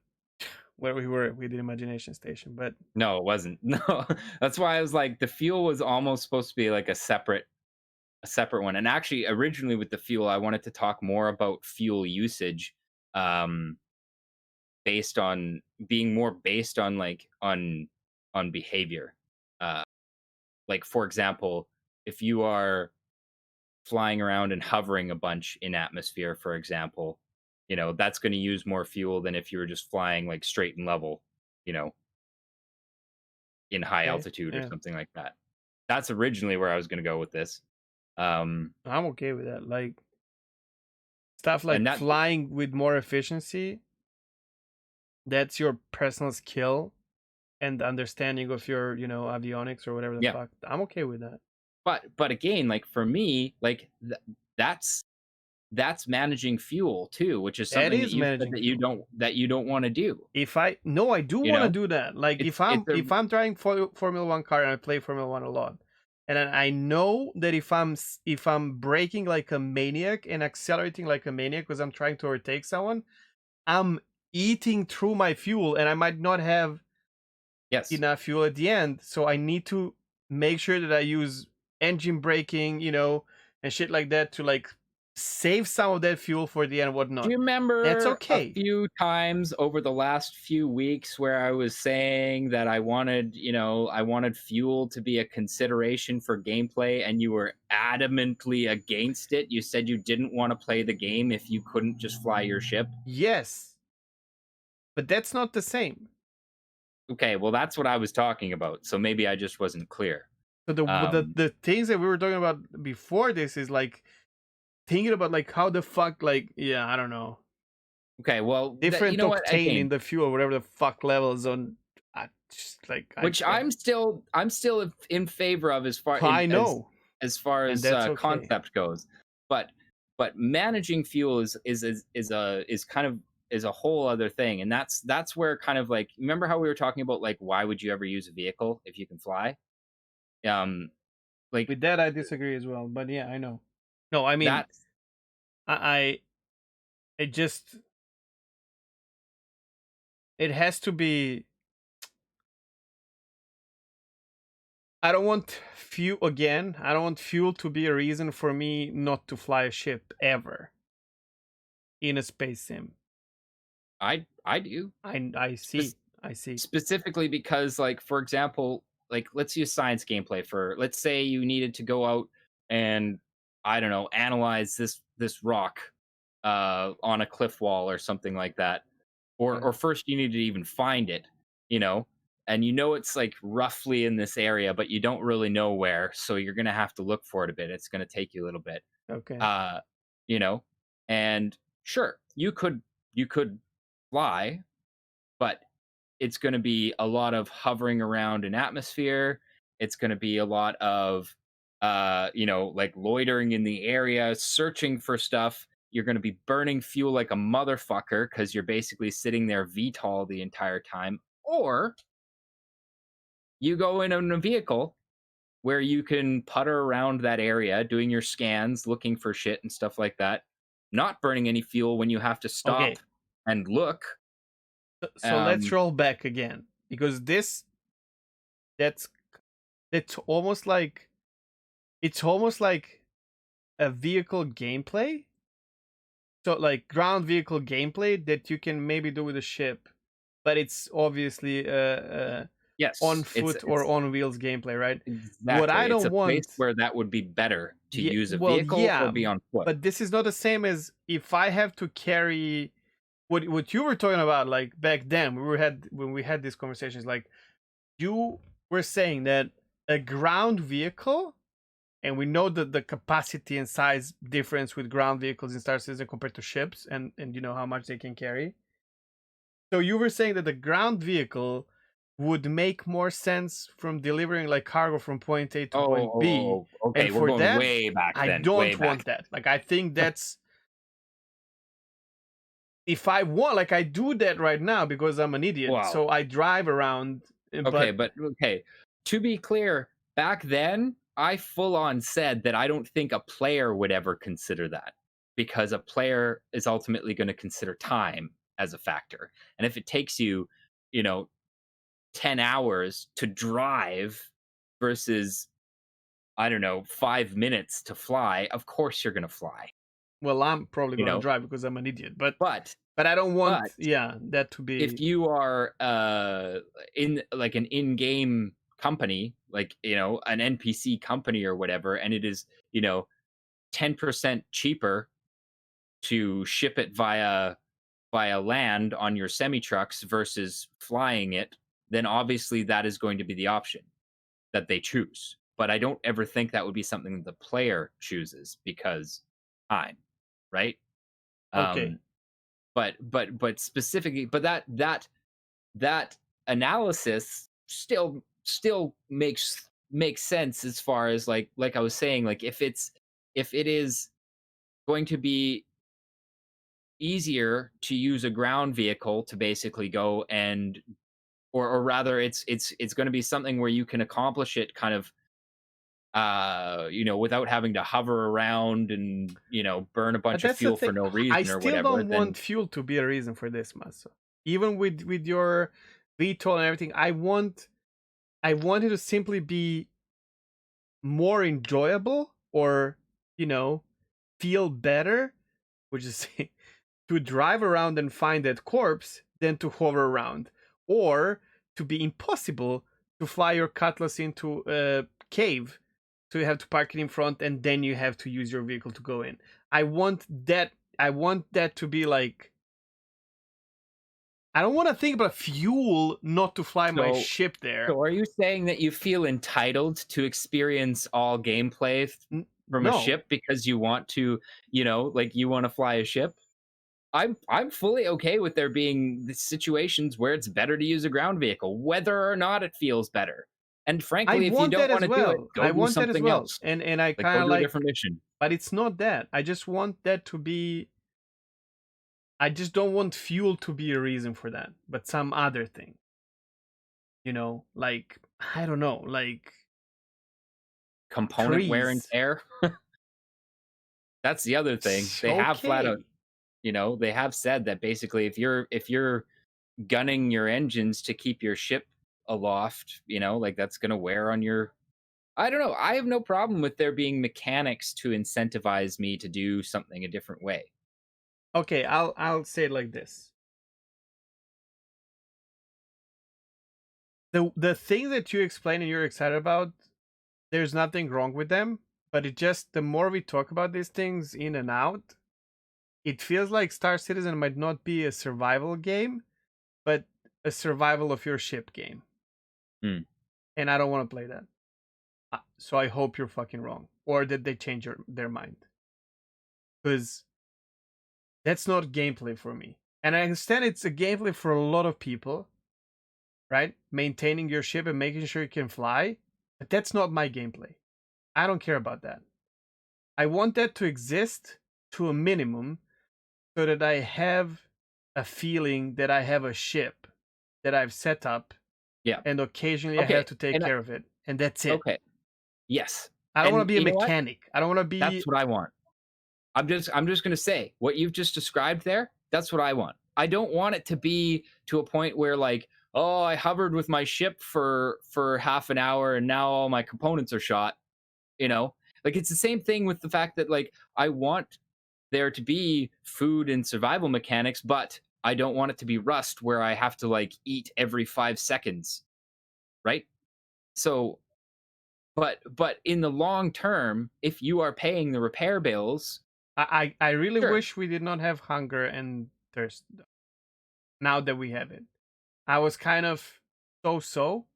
where we were with the imagination station, but No, it wasn't. No. That's why I was like the fuel was almost supposed to be like a separate one. And actually, originally with the fuel, I wanted to talk more about fuel usage, um, based on being more based on on behavior. Uh, like for example, if you are flying around and hovering a bunch in atmosphere, for example, that's going to use more fuel than if you were just flying like straight and level, you know, in high okay, altitude or yeah, something like that. That's originally where I was going to go with this. I'm okay with that. Like stuff And like that, flying with more efficiency, that's your personal skill and understanding of your, avionics or whatever the yeah, fuck. I'm okay with that. but again, like for me, like that's managing fuel too, which is That something that is you said managing that you fuel. don't want to do. If I no, I do You want to know, do that. Like it's it's a if I'm driving Formula One car and I play Formula One a lot, and then I know that if I'm braking like a maniac and accelerating like a maniac because I'm trying to overtake someone, I'm eating through my fuel, and I might not have yes. enough fuel at the end. So I need to make sure that I use engine braking, and shit like that to like save some of that fuel for the end, and Do whatnot. you That's remember a okay. few times over the last few weeks where I was saying that I wanted fuel to be a consideration for gameplay and you were adamantly against it? You said you didn't want to play the game if you couldn't just fly your ship. Yes, but that's not the same. Okay, well that's what I was talking about. So maybe I just wasn't clear. So the Um the things that we were talking about before this is like thinking about like how the fuck like yeah, I don't know, okay, well, you different know what, octane in again, the fuel, whatever the fuck levels on. I just like I which can't. I'm still in favor of as far in I know, as far and as that's okay. concept goes, but managing fuel is kind of is a whole other thing, and that's where kind of like remember how we were talking about like why would you ever use a vehicle if you can fly? Um, like With that, I disagree as well. But yeah, I know. No, I mean, that's I it just it has to be. I don't want fuel again. I don't want fuel to be a reason for me not to fly a ship ever in a space sim. I do. I see. I see. Specifically because like for example, like let's use science gameplay for let's say you needed to go out and I don't know, analyze this rock on a cliff wall or something like that, or Yeah. first you need to even find it, you know and it's like roughly in this area but you don't really know where, so you're gonna have to look for it a bit. It's gonna take you a little bit, Okay. uh you know and sure, you could fly, but it's going to be a lot of hovering around in atmosphere. It's going to be a lot of like loitering in the area, searching for stuff. you're going to be burning fuel like a motherfucker because you're basically sitting there VTOL the entire time, or you go in a vehicle where you can putter around that area doing your scans, looking for shit and stuff like that, not burning any fuel when you have to stop Okay, and look. so let's Um, roll back again because that's it's almost like it's almost like a vehicle gameplay. So like ground vehicle gameplay that you can maybe do with a ship, but it's obviously on yes, foot or it's on wheels gameplay, right? What I exactly. It's don't a place want, where that would be better to yeah, use a well, vehicle or yeah, be on foot. but this is not the same as if I have to carry what you were talking about, like back then when we had these conversations, like you were saying that a ground vehicle, and we know that the capacity and size difference with ground vehicles in Star Citizen compared to ships, and you know how much they can carry. So you were saying that the ground vehicle would make more sense from delivering like cargo from point A to Oh, point B, okay. and We're for going that, way back I then, way don't back. want that. Like I think that's if I want, like I do that right now because I'm an idiot. Well, So I drive around, okay, but but okay. To be clear, back then, I full on said that I don't think a player would ever consider that because a player is ultimately going to consider time as a factor. And if it takes you, you know, 10 hours to drive versus, I don't know, 5 minutes to fly, of course you're going to fly, well, I'm probably you gonna know. drive because I'm an idiot. But But, I don't want, but yeah, that to if be you are in like an in-game company, like an NPC company or whatever, and it is 10% cheaper to ship it via land on your semi trucks versus flying it, then obviously that is going to be the option that they choose. But I don't ever think that would be something the player chooses because time, right? okay. Um, but specifically, but that analysis still makes sense as far as like I was saying, like if it is going to be easier to use a ground vehicle to basically go and or rather it's going to be something where you can accomplish it kind of without having to hover around and burn a But bunch of that's the fuel thing. for no I reason or still whatever, don't then want fuel to be a reason for this, Maso. Even with your VTOL and everything, I want it to simply be more enjoyable, or you know, feel better, which is to drive around and find that corpse than to hover around, or to be impossible to fly your Cutlass into a cave, so you have to park it in front and then you have to use your vehicle to go in. I want that. I want that to be like. I don't want to think about fuel not to fly my so ship there. so are you saying that you feel entitled to experience all gameplay from a No, ship because you want to, like you want to fly a ship? I'm fully okay with there being the situations where it's better to use a ground vehicle, whether or not it feels better. And I frankly, if you want don't that want as to do it, well. go I do want that as something well. else. And I Like kind go of do a like, different mission. but it's not that. I just want that to be. I just don't want fuel to be a reason for that, but some other thing. Like I don't know, like Component wear and trees. tear. That's the other thing. They have flat out, Okay. they have said that basically if you're gunning your engines to keep your ship aloft, like that's going to wear on your. I don't know. I have no problem with there being mechanics to incentivize me to do something a different way. Okay, I'll say it like this. The thing that you explain and you're excited about, there's nothing wrong with them, but it just the more we talk about these things in and out, it feels like Star Citizen might not be a survival game, but a survival of your ship game. Hmm. And I don't want to play that. So I hope you're fucking wrong, or that they change their mind, because that's not gameplay for me. And I understand it's a gameplay for a lot of people, right? Maintaining your ship and making sure you can fly, but that's not my gameplay. I don't care about that. I want that to exist to a minimum so that I have a feeling that I have a ship that I've set up, Yeah. and occasionally I have Okay. to take And care of it, and that's it. okay. Yes. I don't want to And be a you know what? mechanic. I don't want to That's be. what I want. I'm just gonna say what you've just described there. That's what I want. I don't want it to be to a point where like, oh, I hovered with my ship for half an hour and now all my components are shot. You know, like it's the same thing with the fact that like I want there to be food and survival mechanics, but I don't want it to be Rust where I have to like eat every 5 seconds, right? So, but in the long term, if you are paying the repair bills, I really sure. wish we did not have hunger and thirst now that we have it. I was kind of so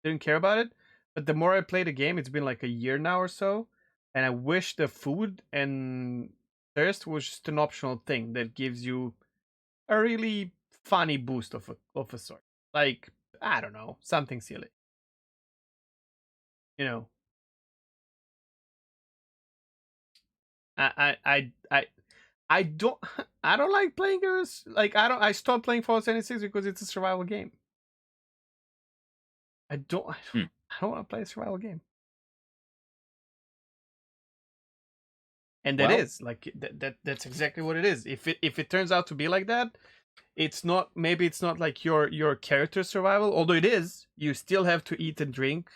didn't care about it, but the more I play the game, it's been like a year now or so, and I wish the food and thirst was just an optional thing that gives you a really funny boost of a sort. Like, I don't know, something silly. You know, I I I I, I don't I don't like playing this. Like, I stopped playing Fallout 76 because it's a survival game. Hmm. I don't want to play a survival game. And that Well, is like that's exactly what it is. If it turns out to be like that, it's not, maybe it's not like your character survival, although it is. You still have to eat and drink,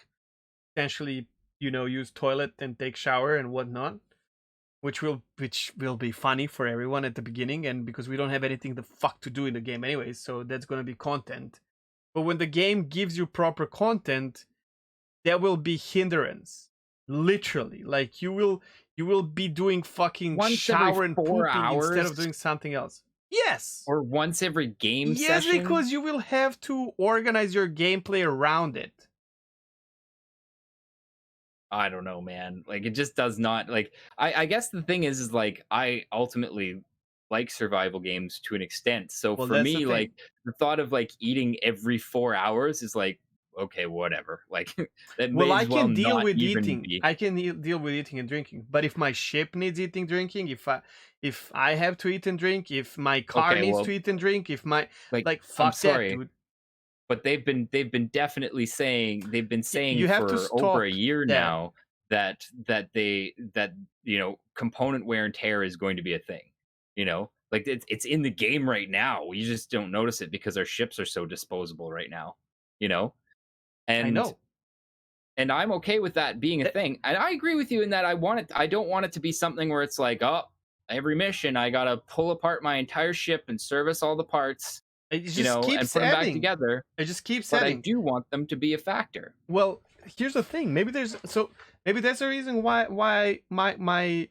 potentially, use toilet and take shower and whatnot, which will be funny for everyone at the beginning, and because we don't have anything the fuck to do in the game anyways, so that's going to be content. But when the game gives you proper content, there will be hindrance, literally. Like, you will be doing fucking once every shower and 4 pooping instead hours of doing something else. Yes. or once every game Yes, session, because you will have to organize your gameplay around it. I don't know, man. Like it just does not like I guess the thing is like I ultimately like survival games to an extent. So Well, for that's the me, like thing. the thought of like eating every 4 hours is like, okay, whatever. Like that Well, may I as well can deal not with even eating. be. I can deal with eating and drinking. But if my ship needs eating, drinking, if I have to eat and drink, if my car Okay, needs to well, eat and drink, if my like like I'm fuck that, sorry, dude. but they've been definitely saying they've been saying You have to for over a stop year that. now that component wear and tear is going to be a thing. Like it's in the game right now. We just don't notice it because our ships are so disposable right now. You know, I and know. and I'm okay with that being a That, thing. And I agree with you in that I want it. I don't want it to be something where it's like, oh, every mission I gotta pull apart my entire ship and service all the parts, it just and keeps put them back adding. together, It just keeps but I adding. do want them to be a factor. Well, here's the thing. Maybe that's the reason why my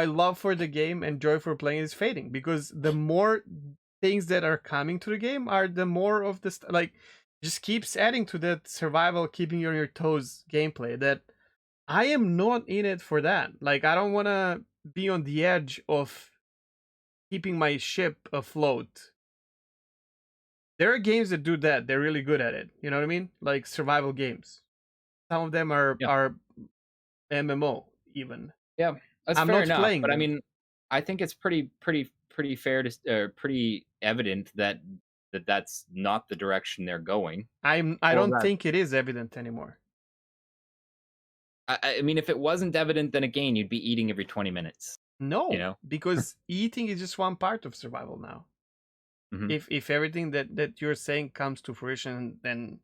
love for the game and joy for playing is fading, because the more things that are coming to the game are the more of this, like, just keeps adding to that survival, keeping you on your toes gameplay that I am not in it for. That, like, I don't want to be on the edge of keeping my ship afloat. There are games that do that. They're really good at it. You know what I mean? Like survival games. Some of them are Yeah. MMO even. Yeah, that's I'm fair not enough. playing But I them. mean, I think it's pretty fair to pretty evident that that's not the direction they're going. I Well, don't that think it is evident anymore. I mean, if it wasn't evident, then again, you'd be eating every 20 minutes. You No, know. because eating is just one part of survival now. Hmm. If everything that you're saying comes to fruition, then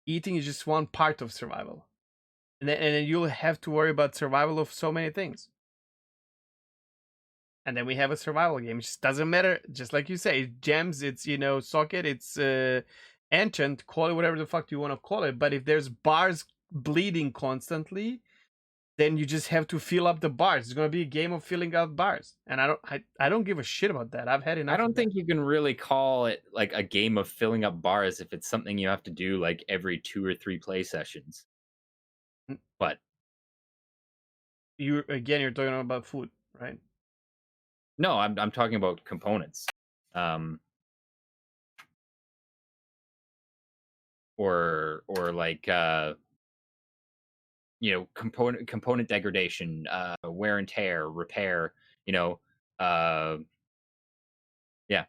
eating is just one part of survival, and then you'll have to worry about survival of so many things. And then we have a survival game. It just doesn't matter. Just like you say, gems. It's socket. It's ancient. Call it whatever the fuck you want to call it. But if there's bars bleeding constantly, then you just have to fill up the bars. It's gonna be a game of filling out bars, and I don't give a shit about that. I've had I enough don't of that. think you can really call it like a game of filling up bars if it's something you have to do like every 2 or 3 play sessions. But You're talking about food, right? no, I'm talking about components. Um, or like component degradation, wear and tear, repair. you know, uh, yeah,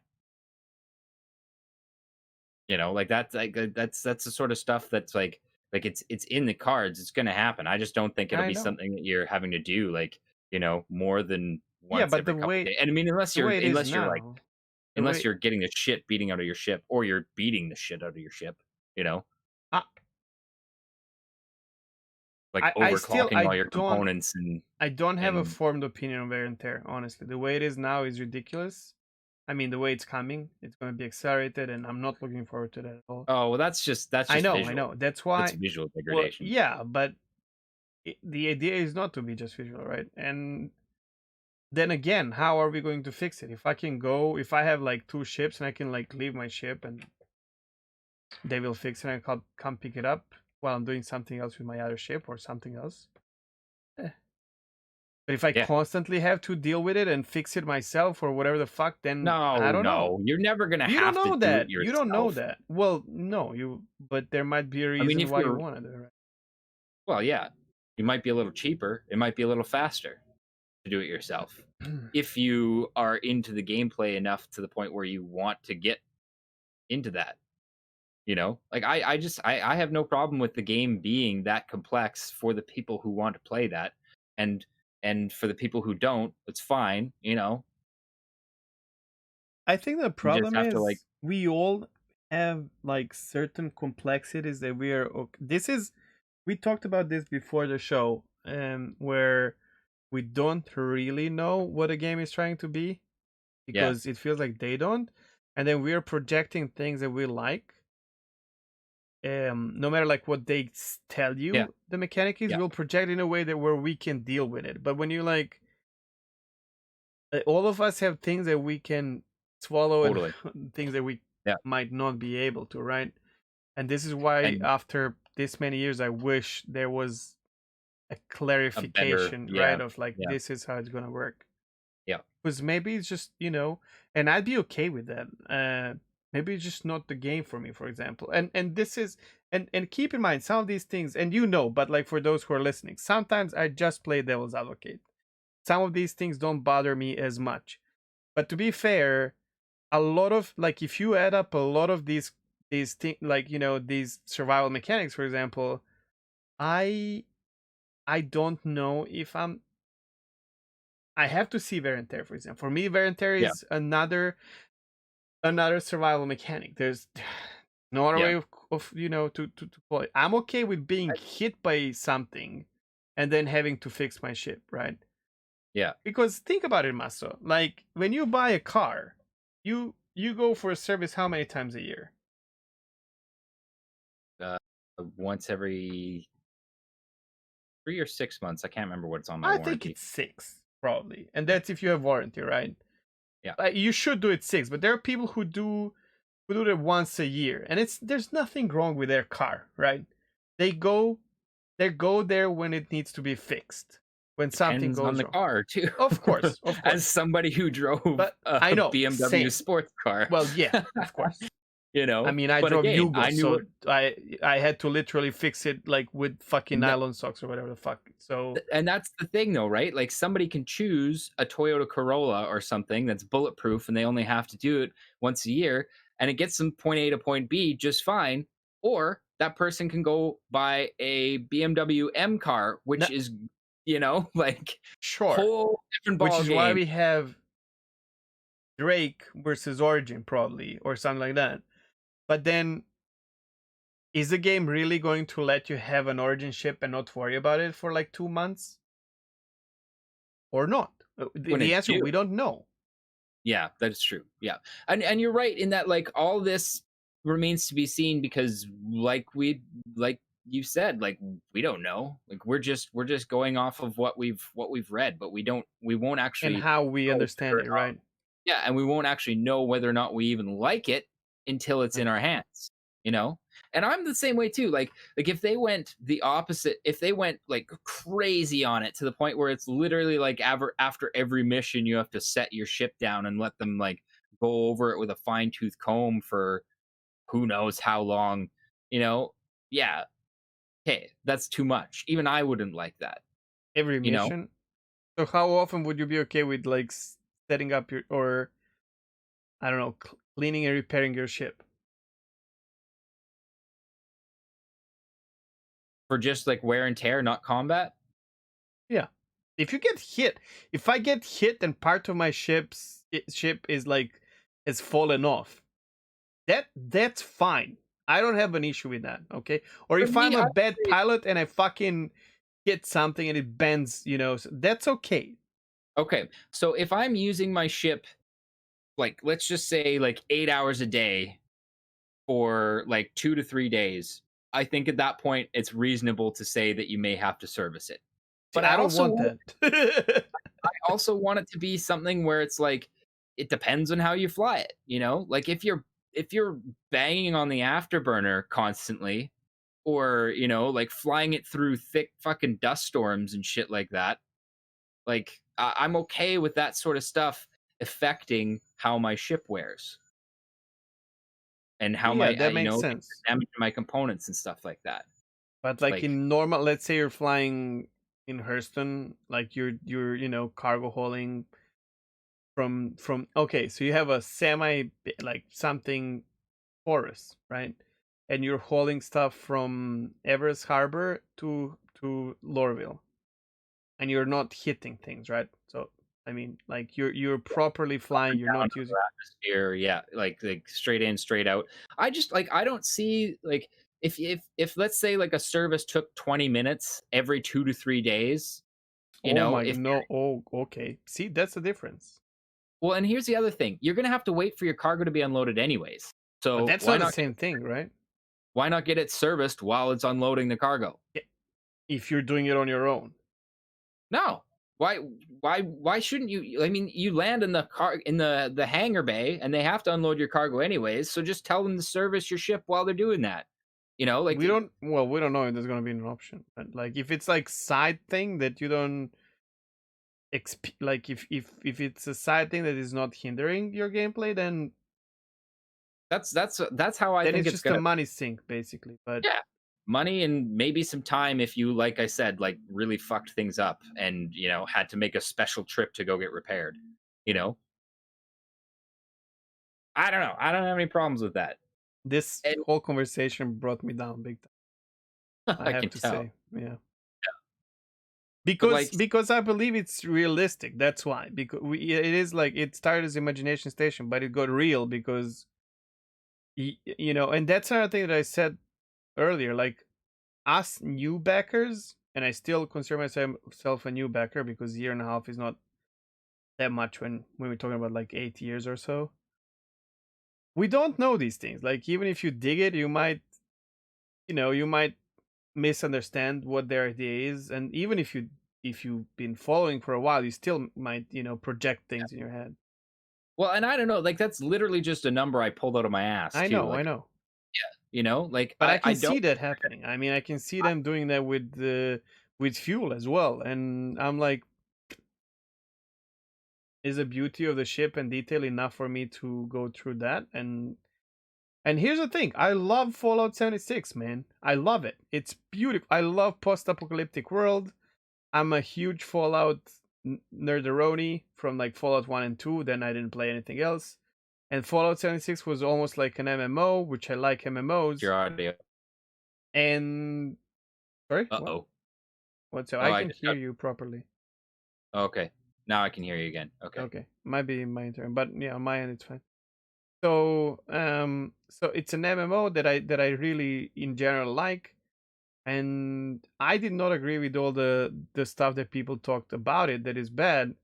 like that's the sort of stuff that's like it's in the cards. It's gonna happen. I just don't think it'll I be know. something that you're having to do like more than Yeah, once but every couple days. And I mean, the way it is now, the unless way you're getting the shit beating out of your ship, or you're beating the shit out of your ship, you know, I like I still overclocking all your components I don't have a and formed opinion on wear and tear. Honestly, the way it is now is ridiculous. I mean, the way it's coming, it's going to be accelerated, and I'm not looking forward to that at all. oh well, that's just I visual. know. That's That's why. visual Well, degradation. yeah, but the idea is not to be just visual, right? And then again, how are we going to fix it? If I have like two ships and I can like leave my ship and they will fix it and I can come pick it up while I'm doing something else with my other ship or something else. Eh. But if I Yeah. constantly have to deal with it and fix it myself or whatever the fuck, then I No, don't know. no, you're never gonna You don't have to know do it that. You don't know yourself. that. Well, no, but there might be a I mean, reason if why you you're want to do it, well, yeah, it might be a little cheaper. It might be a little faster to do it yourself. right? If you are into the gameplay enough to the point where you want to get into that, like I have no problem with the game being that complex for the people who want to play that, and for the people who don't, it's fine. I think the You just problem have to like, is we all have like certain complexities that we are. This is we talked about this before the show, where we don't really know what a game is trying to be yeah, because it feels like they don't, and then we are projecting things that we like. No matter like what they tell yeah, you the mechanic is, yeah, we'll project in a way that where we can deal with it. But when you like all of us have things that we can swallow and totally, things that we yeah, might not be able to, right? And this is why and after this many years I wish there was a a better, clarification, right, of like yeah, this is how it's gonna work. yeah, Because maybe it's just and I'd be okay with that. Maybe it's just not the game for me, for example. And this is and keep in mind some of these things, and but like for those who are listening, sometimes I just play devil's advocate. Some of these things don't bother me as much. But to be fair, a lot of like if you add up a lot of these things, like these survival mechanics, for example, I I don't know if I have to see wear and tear, for example. For me, wear and tear yeah, is another survival mechanic. There's no other yeah, way of to call it. I'm okay with being I- hit by something and then having to fix my ship, right? yeah. Because think about it, Maso. Like when you buy a car, you go for a service how many times a year? Uh, Once every 3 or 6 months. I can't remember what's on my I think warranty. it's six, probably, and that's if you have warranty, right? Yeah, You should do it six, but there are people who do it once a year, and there's nothing wrong with their car, right? They go they go there when it needs to be fixed, when something depends on goes the wrong. car too. Of As course, somebody who drove but I a know, BMW same. sports car, Well, yeah, of course. I mean, I but drove again, Yugo, I knew so what. I had to literally fix it like with fucking No, nylon socks or whatever the fuck. So and that's the thing, though, right? Like somebody can choose a Toyota Corolla or something that's bulletproof, and they only have to do it once a year, and it gets them point A to point B just fine. Or that person can go buy a BMW M car, no, which is, like sure, whole different which ball is why game. we have Drake versus Origin probably or something like that. But then is the game really going to let you have an Origin ship and not worry about it for like 2 months or not? When The it's answer due. we don't know. Yeah, that is true. Yeah. And you're right in that like all this remains to be seen because like you said, like we don't know. Like we're just going off of what we've read, but we won't And actually how we know understand it, right? yeah, and we won't actually know whether or not we even like it until it's in Right. our hands, you know? And I'm the same way too. Like if they went the opposite, if they went like crazy on it to the point where it's literally like after every mission you have to set your ship down and let them like go over it with a fine-tooth comb for who knows how long, you know? Yeah, okay, that's too much. Even I wouldn't like that, Every you know? mission. So how often would you be okay with like setting up your, or I don't know, cleaning and repairing your ship? For just like wear and tear, not combat. Yeah. If you get hit, if I get hit and part of my ship is like has fallen off, that's fine. I don't have an issue with that. Okay. Or For if I'm me, a I bad pilot and I fucking hit something and it bends, that's okay. okay. So if I'm using my ship, like let's just say like 8 hours a day for like 2 to 3 days, I think at that point it's reasonable to say that you may have to service it. See, But I I don't also want want that. I also want it to be something where it's like it depends on how you fly it, you know? Like if you're banging on the afterburner constantly or, like flying it through thick fucking dust storms and shit like that, like I'm okay with that sort of stuff affecting how my ship wears and how Yeah, my that makes like sense. the damage to my components and stuff like that. But like Like in normal, let's say you're flying in Hurston, like you're cargo hauling from okay, so you have a semi like something forest, right? And you're hauling stuff from Everest Harbor to Lorville, and you're not hitting things, right? So I mean, like you're properly flying. You're down not to using. the atmosphere, yeah, like straight in, straight out. I just like I don't see like if let's say like a service took 20 minutes every 2 to 3 days, Oh my if no! Oh, okay. See, that's the difference. well, and here's the other thing. You're gonna have to wait for your cargo to be unloaded anyways. But So that's not the same thing, right? why not get it serviced while it's unloading the cargo? Yeah, if you're doing it on your own. No. Why why shouldn't you? I mean, you land in the car in the hangar bay and they have to unload your cargo anyways, so just tell them to service your ship while they're doing that. Like We don't know if there's gonna be an option. But like if it's like side thing that you don't like if it's a side thing that is not hindering your gameplay, that's how I then think it's it's just a gonna money sink basically. But yeah. Money and maybe some time if you, like I said, like really fucked things up and had to make a special trip to go get repaired. You know? I don't know. I don't have any problems with that. this And whole conversation brought me down big time. I I have can to tell. say, yeah, But because like because I believe it's realistic. That's why, because it is like it started as imagination station, but it got real because and that's another thing that I said earlier. Like us new backers, and I still consider myself a new backer because a year and a half is not that much when we're talking about like 8 years or so. We don't know these things. Like even if you dig it, you might misunderstand what their idea is, and even if you've been following for a while, you still might project things in your head. well, and I don't know, like that's literally just a number I pulled out of my ass I too. know, I Like, know, like but I I can don't see that happening. I mean, I can see them doing that with fuel as well, and I'm like, is the beauty of the ship and detail enough for me to go through that? And here's the thing, I love Fallout 76, man. I love it. It's beautiful. I love post-apocalyptic world. I'm a huge Fallout nerdaroni from like Fallout 1 and 2, then I didn't play anything else. And Fallout 76 was almost like an MMO, which I like MMOs. your audio. And sorry, Uh oh. what? So Oh, I I can just hear got you properly. okay. Now I can hear you again. Okay. Okay, might be my turn, but yeah, on my end it's fine. So it's an MMO that I really in general like, and I did not agree with all the stuff that people talked about it that is bad.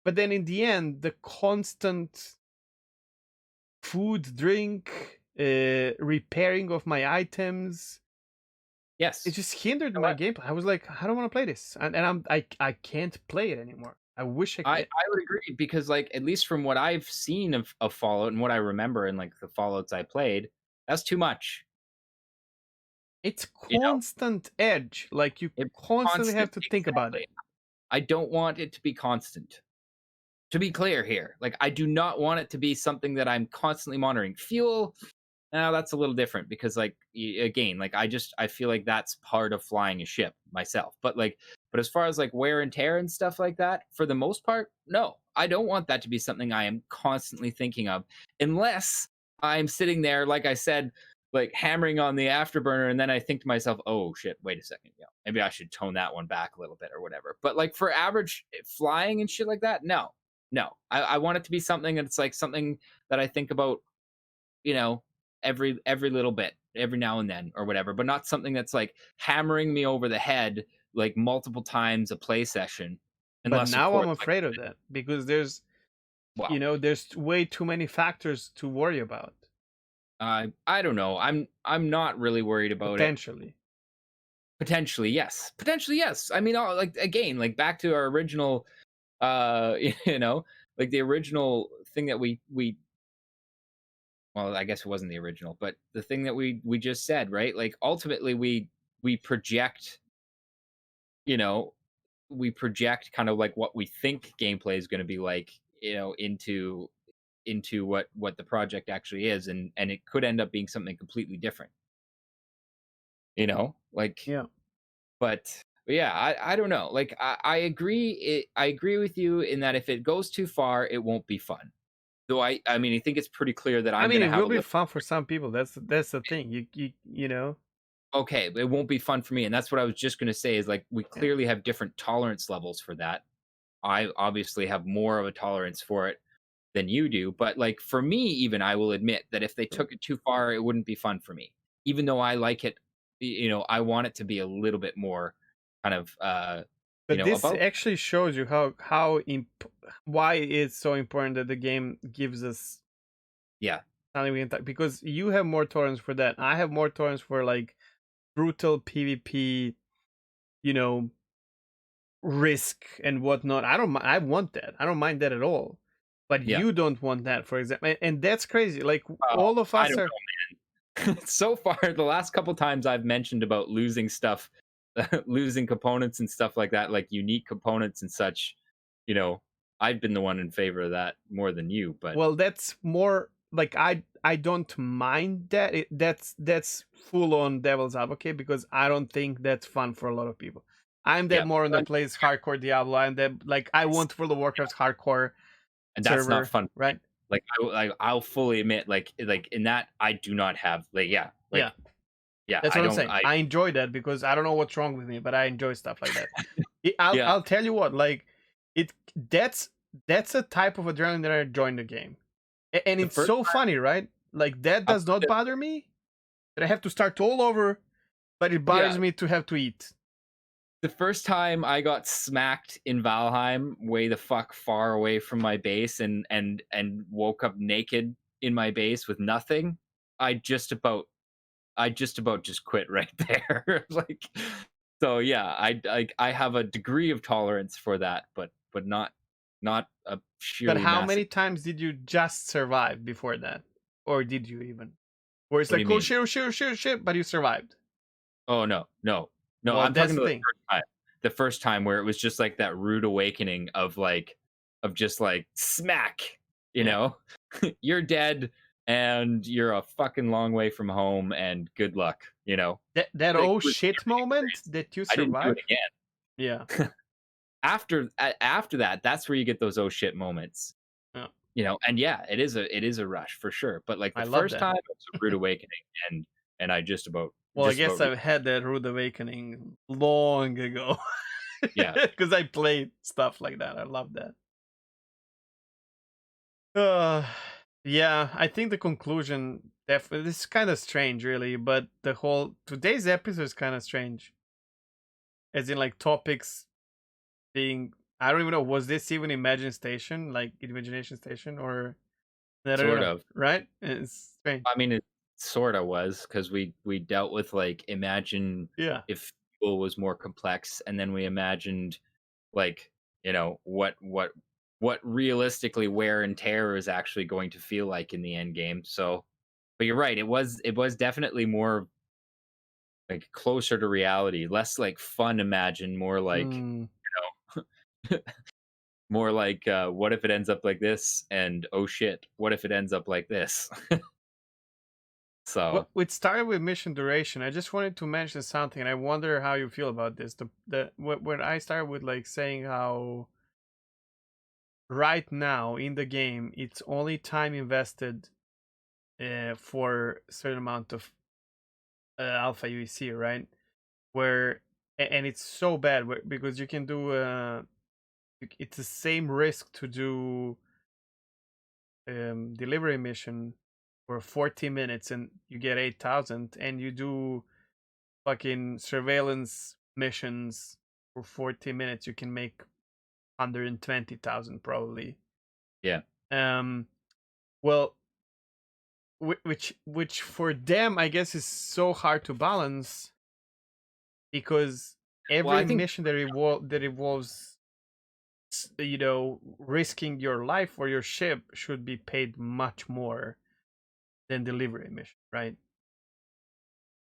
But then in the end, the constant food, drink, repairing of my items, it Yes. just hindered You know my what? gameplay. I was like, I don't want to play this, and I can't play it anymore. I wish I I could. I would agree because like at least from what I've seen of Fallout and what I remember in like the Fallouts I played, that's too much. It's You know, constant edge. Like you it's constantly have constant. to think about it. Exactly. I don't want it to be constant. To be clear here, like I do not want it to be something that I'm constantly monitoring. Fuel, Now that's a little different because like again, like I feel like that's part of flying a ship myself. But as far as like wear and tear and stuff like that, for the most part, no. I don't want that to be something I am constantly thinking of unless I'm sitting there like I said like hammering on the afterburner and then I think to myself, "Oh shit, wait a second. Yeah, maybe I should tone that one back a little bit or whatever." But like for average flying and shit like that, no. No. I want it to be something that's like something that I think about, you know, every little bit, every now and then or whatever, but not something that's like hammering me over the head like multiple times a play session. But Unless of now I'm course like afraid of that because there's, well, there's way too many factors to worry about I don't know. I'm not really worried about it. potentially. Potentially, yes. Potentially, yes. I mean, like again, like back to our original you know, like the original thing that we well, I guess it wasn't the original, but the thing that we just said, right? Like ultimately we project, you know, we project kind of like what we think gameplay is going to be like, you know, into what the project actually is, and it could end up being something completely different, you know, like Yeah. but yeah, I don't know, like I agree I agree with you in that if it goes too far it won't be fun, though I mean I think it's pretty clear that I I'm mean, going to it have will a be little. fun for some people. That's the thing. You know. Okay, it won't be fun for me, and that's what I was just going to say is like we Yeah. clearly have different tolerance levels for that. I obviously have more of a tolerance for it than you do, but like for me even I will admit that if they took it too far it wouldn't be fun for me. Even though I like it, you know, I want it to be a little bit more kind of you But know, this about actually shows you why it's so important that the game gives us yeah. something we can talk, because you have more tolerance for that. I have more tolerance for like brutal PvP, you know, risk and whatnot. I don't. I want that. I don't mind that at all. But Yeah. you don't want that, for example, and that's crazy. Like Oh, all of I us don't are. know. So far the last couple times I've mentioned about losing stuff, losing components and stuff like that, like unique components and such, you know, I've been the one in favor of that more than you, but Well, that's more like I don't mind that. That's full on devil's advocate because I don't think that's fun for a lot of people. I'm that yeah, more on the plays hardcore Diablo. I'm that like I want World of Warcraft's hardcore and that's not server, fun. right? Like I'll fully admit, like in that I do not have like yeah, Yeah, yeah, that's I what I'm don't saying. I enjoy that because I don't know what's wrong with me, but I enjoy stuff like that. yeah. I'll tell you what, like it that's that's a type of adrenaline that I enjoy in the game, and The it's first so funny, right? Like that I'll does put not it, bother me. That I have to start all over, but it yeah, bothers me to have to eat. the first time I got smacked in Valheim, way the fuck far away from my base, and woke up naked in my base with nothing, I just about I just about just quit right there. Like, so yeah, I have a degree of tolerance for that, but not a But sheerly how massive. many times did you just survive before that? Or did you even? Where it's What do you like, oh mean? shit, oh shit, oh shit, oh shit, but you survived. Oh no, no, no. Well, I'm that's talking the about thing. the first time where it was just like that rude awakening of like of just like smack, you Yeah. know, you're dead and you're a fucking long way from home and good luck, you know. That Like, oh it was a shit different moment experience. that you I didn't do it survive. Yeah. again. After that, that's where you get those oh shit moments, Yeah. you know. And yeah, it is a rush for sure. But like the I love first that. time, it was a rude awakening, and I Well, I just guess about I've had that rude awakening long ago. yeah. Because I played stuff like that. I love that. Uh, yeah, I think the conclusion definitely this is kind of strange, really. But the whole today's episode is kind of strange, as in like topics being. I don't even know. Was this even Imagine Station, like Imagination Station, or I don't Sort know. of. Right? It's strange. I mean, it sorta was because we dealt with like imagine Yeah, if evil was more complex, and then we imagined like you know what realistically wear and tear is actually going to feel like in the end game. So, but you're right, it was definitely more like closer to reality, less like fun. Imagine more like mm, you know, more like what if it ends up like this, and oh shit, what if it ends up like this? So Well, it started with mission duration. I just wanted to mention something, and I wonder how you feel about this. When I started with like saying how right now in the game it's only time invested for a certain amount of alpha UEC, right? Where and it's so bad because you can do it's the same risk to do delivery mission for 40 minutes and you get 8,000, and you do fucking surveillance missions for 40 minutes you can make 120,000 probably. yeah. um well, which for them I guess is so hard to balance, because Well, I every think mission that involves risking your life or your ship should be paid much more than delivery mission, right?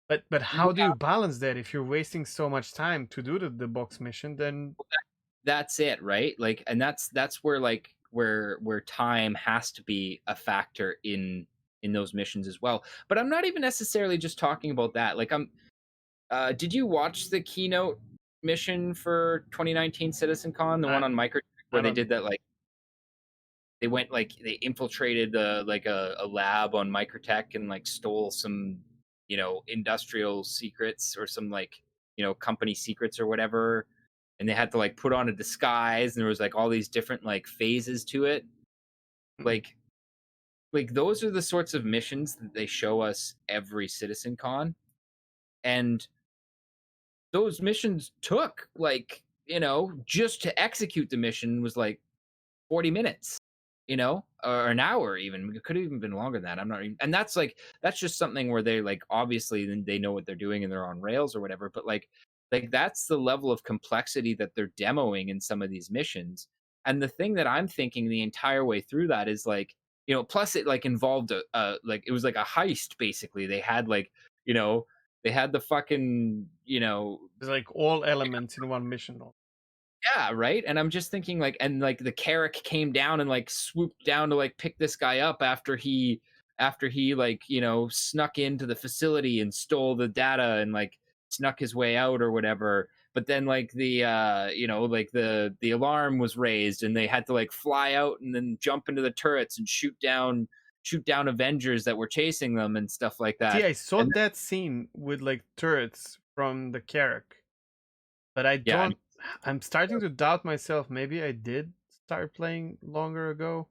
But how do yeah, you balance that if you're wasting so much time to do the box mission? Then that's it, right? Like, and that's where like where time has to be a factor in those missions as well. But I'm not even necessarily just talking about that. Like, did you watch the keynote mission for 2019 CitizenCon, the I, one on Microtech, I where they don't did that? Like, they went like they infiltrated like a lab on Microtech and like stole some industrial secrets or some like company secrets or whatever, and they had to like put on a disguise, and there was like all these different like phases to it. Mm-mm. Like like those are the sorts of missions that they show us every CitizenCon, and those missions took like just to execute the mission was like 40 minutes, or an hour even. It could have even been longer than that. I'm not even, and that's just something where they like obviously then they know what they're doing and they're on rails or whatever, but like that's the level of complexity that they're demoing in some of these missions. And the thing that I'm thinking the entire way through that is like, plus it like involved a like it was like a heist basically. They had like, you know, they had the fucking, It's like all elements in one mission. yeah, right. And I'm just thinking like, and like the Carrick came down and like swooped down to like pick this guy up after he like snuck into the facility and stole the data and like snuck his way out or whatever. But then like like the alarm was raised and they had to like fly out and then jump into the turrets and shoot down Avengers that were chasing them and stuff like See, that. I saw And that scene with like turrets from the Carrack, but I yeah, don't. I'm starting to doubt myself. Maybe I did start playing longer ago.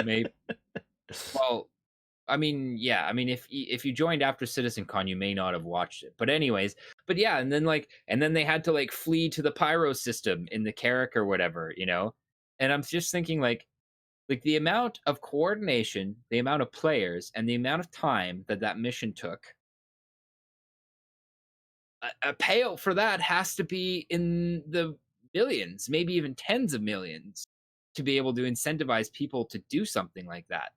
maybe. Well, I mean, yeah. I mean, if you joined after CitizenCon, you may not have watched it. But anyways, but yeah, and then they had to like flee to the pyro system in the Carrick or whatever. And I'm just thinking like the amount of coordination, the amount of players, and the amount of time that that mission took. A payout for that has to be in the millions, maybe even tens of millions, to be able to incentivize people to do something like that.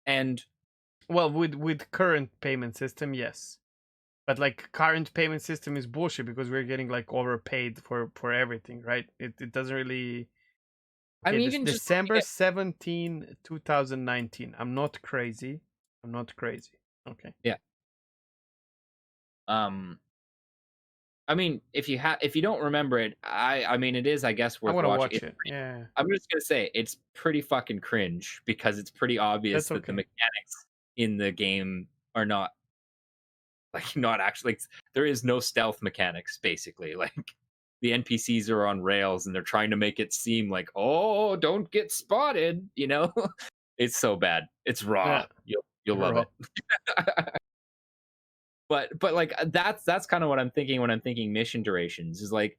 And Well, with current payment system, yes. But like current payment system is bullshit because we're getting like overpaid for everything, right? It doesn't really. I'm Okay, this even just looking December at 17, 2019. I'm not crazy. I'm not crazy. Okay. yeah. Um, I mean, if you don't remember it, I mean, it is, I guess, I worth want to watching. watch it. Yeah, I'm just gonna say it's pretty fucking cringe because it's pretty obvious that's that the okay. mechanics in the game are not like not actually like, there is no stealth mechanics basically. Like the NPCs are on rails and they're trying to make it seem like, oh, don't get spotted. It's so bad. It's raw. Yeah, You'll love raw. it. But like that's kind of what I'm thinking when I'm thinking mission durations is like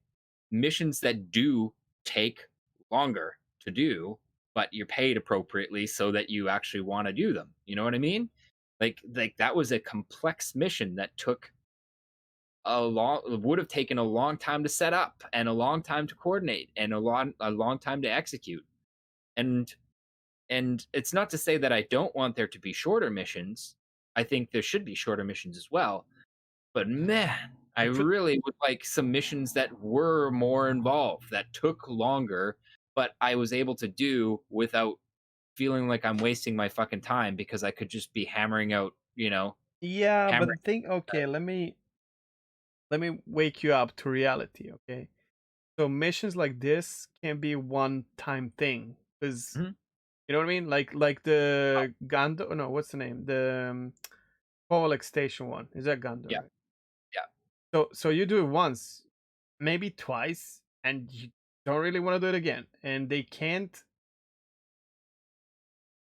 missions that do take longer to do, but you're paid appropriately so that you actually want to do them. You know what I mean? Like that was a complex mission that took a long would have taken a long time to set up and a long time to coordinate and a long time to execute. And and it's not to say that I don't want there to be shorter missions. I think there should be shorter missions as well, but man, I The tr- really would like some missions that were more involved, that took longer, but I was able to do without feeling like I'm wasting my fucking time because I could just be hammering out, Yeah, Camera. but think. Okay, let me wake you up to reality. Okay, so missions like this can be one-time thing because Mhm. you know what I mean. Like the Gando. No, what's the name? The Kovalek Station one. Is that Gando? Yeah, Right. yeah. So you do it once, maybe twice, and you don't really want to do it again, and they can't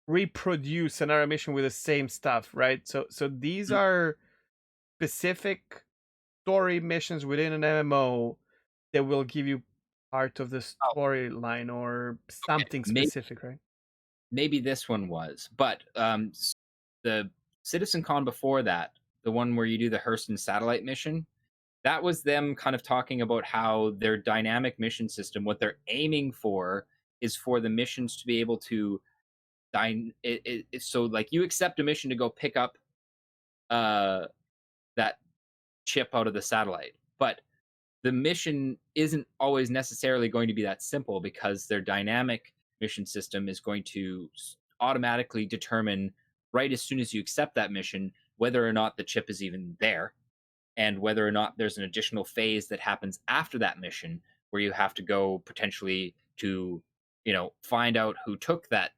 reproduce another mission with the same stuff, right? So these Mm, are specific story missions within an MMO that will give you part of the oh, storyline or okay. something Maybe specific, right? this one was, but the Citizen Con before that, the one where you do the Hurston satellite mission, that was them kind of talking about how their dynamic mission system, what they're aiming for, is for the missions to be able to so like you accept a mission to go pick up uh that chip out of the satellite, but the mission isn't always necessarily going to be that simple because their dynamic mission system is going to automatically determine right as soon as you accept that mission whether or not the chip is even there, and whether or not there's an additional phase that happens after that mission where you have to go potentially to find out who took that.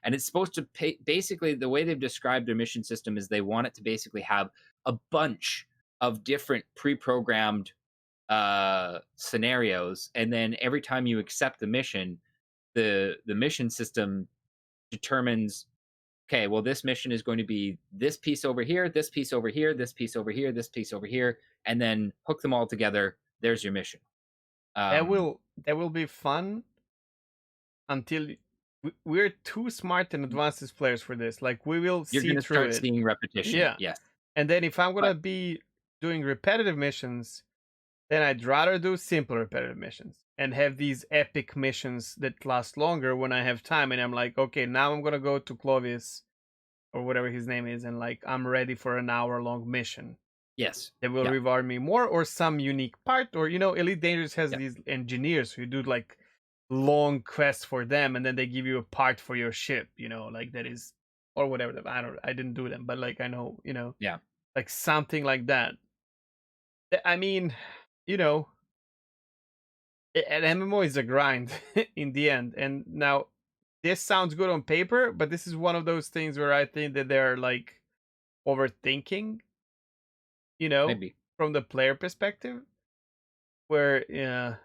And it's supposed to basically, the way they've described their mission system is they want it to basically have a bunch of different pre-programmed scenarios, and then every time you accept the mission, the mission system determines, okay, well, this mission is going to be this piece over here, this piece over here, this piece over here, this piece over here, and then hook them all together. There's your mission. Um, That will be fun until we're too smart and advanced as players for this. Like we will you're see going to through start it. seeing repetition. Yeah. Yes, And then if I'm but gonna be doing repetitive missions, then I'd rather do simple repetitive missions and have these epic missions that last longer when I have time and I'm like, okay, now I'm gonna go to Clovis or whatever his name is, and like I'm ready for an hour long mission yes, that will yeah, reward me more, or some unique part, or Elite Dangerous has yeah, these engineers who do like long quests for them and then they give you a part for your ship, like that is, or whatever. I didn't do them, but like I know, yeah. like something like that. I mean, you know, an MMO is a grind in the end. And now this sounds good on paper, but this is one of those things where I think that they're like overthinking, you know, Maybe. from the player perspective. Where yeah,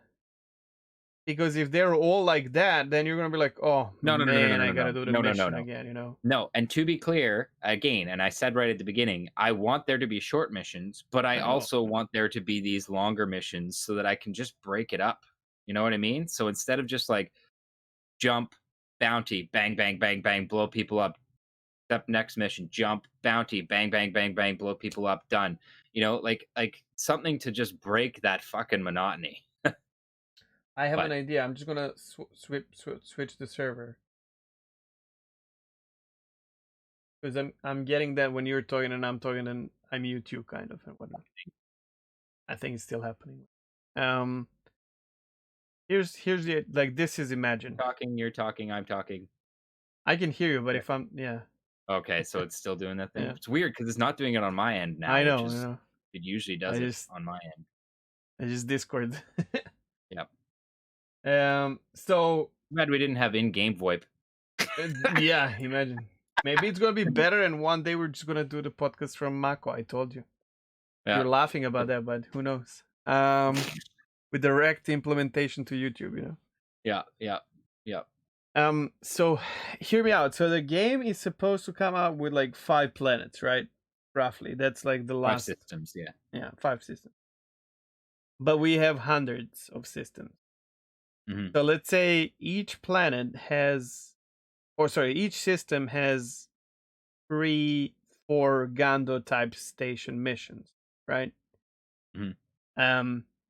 because if they're all like that, then you're gonna be like, oh No, no, no, no, no, man, no, I no, gotta no, do the no, no, no, mission no. again. No, and to be clear, again, and I said right at the beginning, I want there to be short missions, but I I know. also want there to be these longer missions so that I can just break it up. You know what I mean? So instead of just like jump, bounty, bang, bang, bang, bang, blow people up, step next mission, jump, bounty, bang, bang, bang, bang, blow people up, done. Like something to just break that fucking monotony. I have an But idea. I'm just gonna switch the server because I'm getting that when you're talking and I'm talking and I mute you kind of and whatnot. I think it's still happening. Um, here's the like this is Imagine. talking, you're talking, I'm talking. I can hear you, but Yeah. if I'm yeah Okay, so it's still doing that thing. yeah It's weird because it's not doing it on my end now, I which know is it usually I does it just on my end. I just Discord. Yep. So Glad we didn't have in-game VoIP. yeah, imagine. Maybe it's gonna be better, and one day we're just gonna do the podcast from Mako. I told you. Yeah. You're laughing about that, but who knows? With direct implementation to YouTube. Yeah, yeah, yeah. So hear me out. So the game is supposed to come out with like 5 planets, right? Roughly. That's like the 5 last, systems, yeah. yeah, 5 systems. But we have hundreds of systems. Mhm, So let's say each planet has, or sorry, each system has 3, 4 Gando type station missions, right? mhm.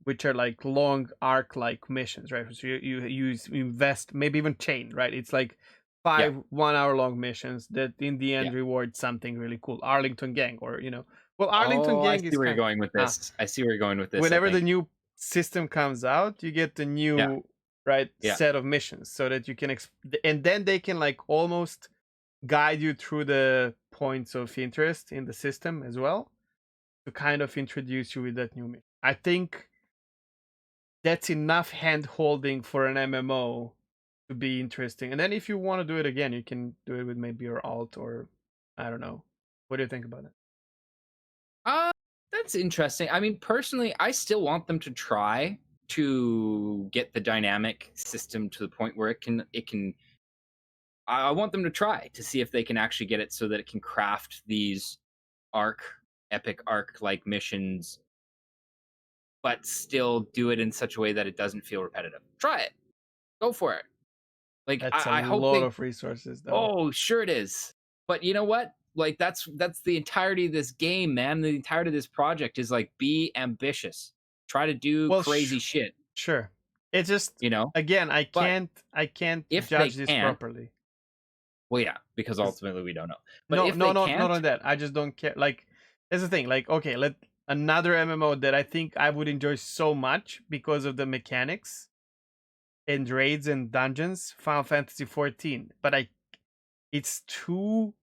Which are like long arc like missions, right? So you invest, maybe even chain, right? It's like Yeah, 5 1 hour long missions that in the yeah. end reward something really cool. Arlington Gang, or well, Arlington Oh, I Gang see is where you're kind going with ah this. I see where you're going with this, I whenever the think. new system comes out, you get the Yeah, new right yeah. set of missions so that you can and then they can like almost guide you through the points of interest in the system as well to kind of introduce you with that new mission. I think that's enough hand holding for an MMO to be interesting. And then if you want to do it again, you can do it with maybe your alt or I don't know. What do you think about it? Uh, that's interesting. I mean, personally, I still want them to try to get the dynamic system to the point where it can. I want them to try to see if they can actually get it so that it can craft these arc, epic arc like missions, but still do it in such a way that it doesn't feel repetitive. Try it. Go for it. Like That's a I hope lot they. of resources though. Oh, sure it is. But you know what? Like that's the entirety of this game, man. The entirety of this project is like be ambitious. Try to do Well, crazy shit, sure. It's just you know? again, But I can't if they judge this can't, properly. well yeah, because 'Cause ultimately we don't know. But no, if no, they no, not can't, on that. I just don't care. Like, that's the thing. Like, okay, let another MMO that I think I would enjoy so much because of the mechanics and raids and dungeons. Final Fantasy 14, but it's too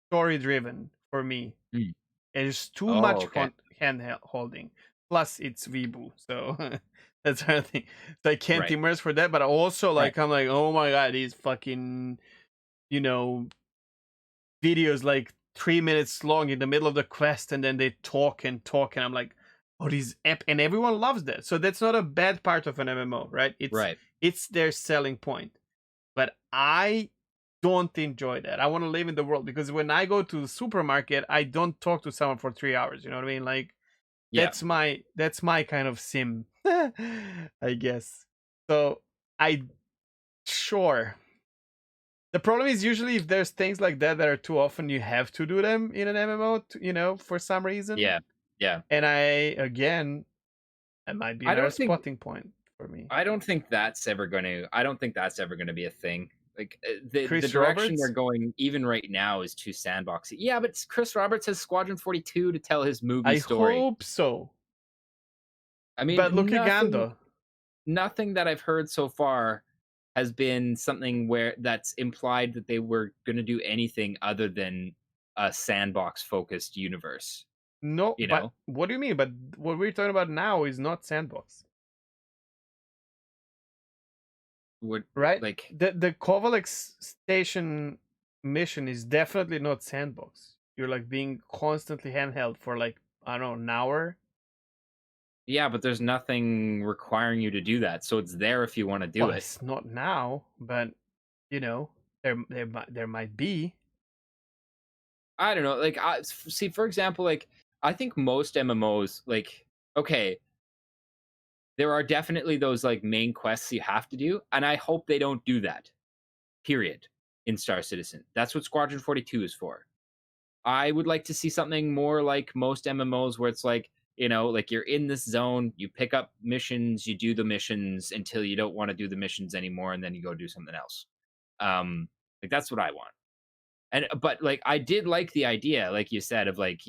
story driven for me. Hmm. There's too Oh, much okay. hand holding. Plus, it's Vibu, so that's the thing. So I can't Right. immerse for that. But also, Right. like, I'm like, oh my god, these fucking, you know, videos like 3 minutes long in the middle of the quest, and then they talk and talk, and I'm like, oh, these and everyone loves that. So that's not a bad part of an MMO, right? Right. It's their selling point. But I don't enjoy that. I want to live in the world because when I go to the supermarket, I don't talk to someone for 3 hours. You know what I mean? Like Yeah. that's my kind of sim, I guess. So I sure. The problem is usually if there's things like that that are too often, you have to do them in an MMO, for some reason. Yeah. Yeah. And again, that might be I another don't think spotting point for me. I don't think that's ever going to be a thing. Like the Chris direction they're Roberts, going even right now is too sandboxy. Yeah, but Chris Roberts has Squadron 42 to tell his movie I story. hope so. I But mean, look again, though. nothing that I've heard so far has been something where that's implied that they were going to do anything other than a sandbox focused universe, No, you but know? what do you mean? But what we're talking about now is not sandbox, Would right? like The Kovalex station mission is definitely not sandbox. You're like being constantly handheld for like I don't know an hour. yeah, but there's nothing requiring you to do that. So it's there if you want to do Well, it. it's not now, but you know there might be. I don't know. Like, see, for example, like I think most MMOs, like, okay, there are definitely those like main quests you have to do, and I hope they don't do that. Period. In Star Citizen, that's what Squadron 42 is for. I would like to see something more like most MMOs, where it's like like you're in this zone, you pick up missions, you do the missions until you don't want to do the missions anymore, and then you go do something else. Like that's what I want. And but like I did like the idea, like you said, of like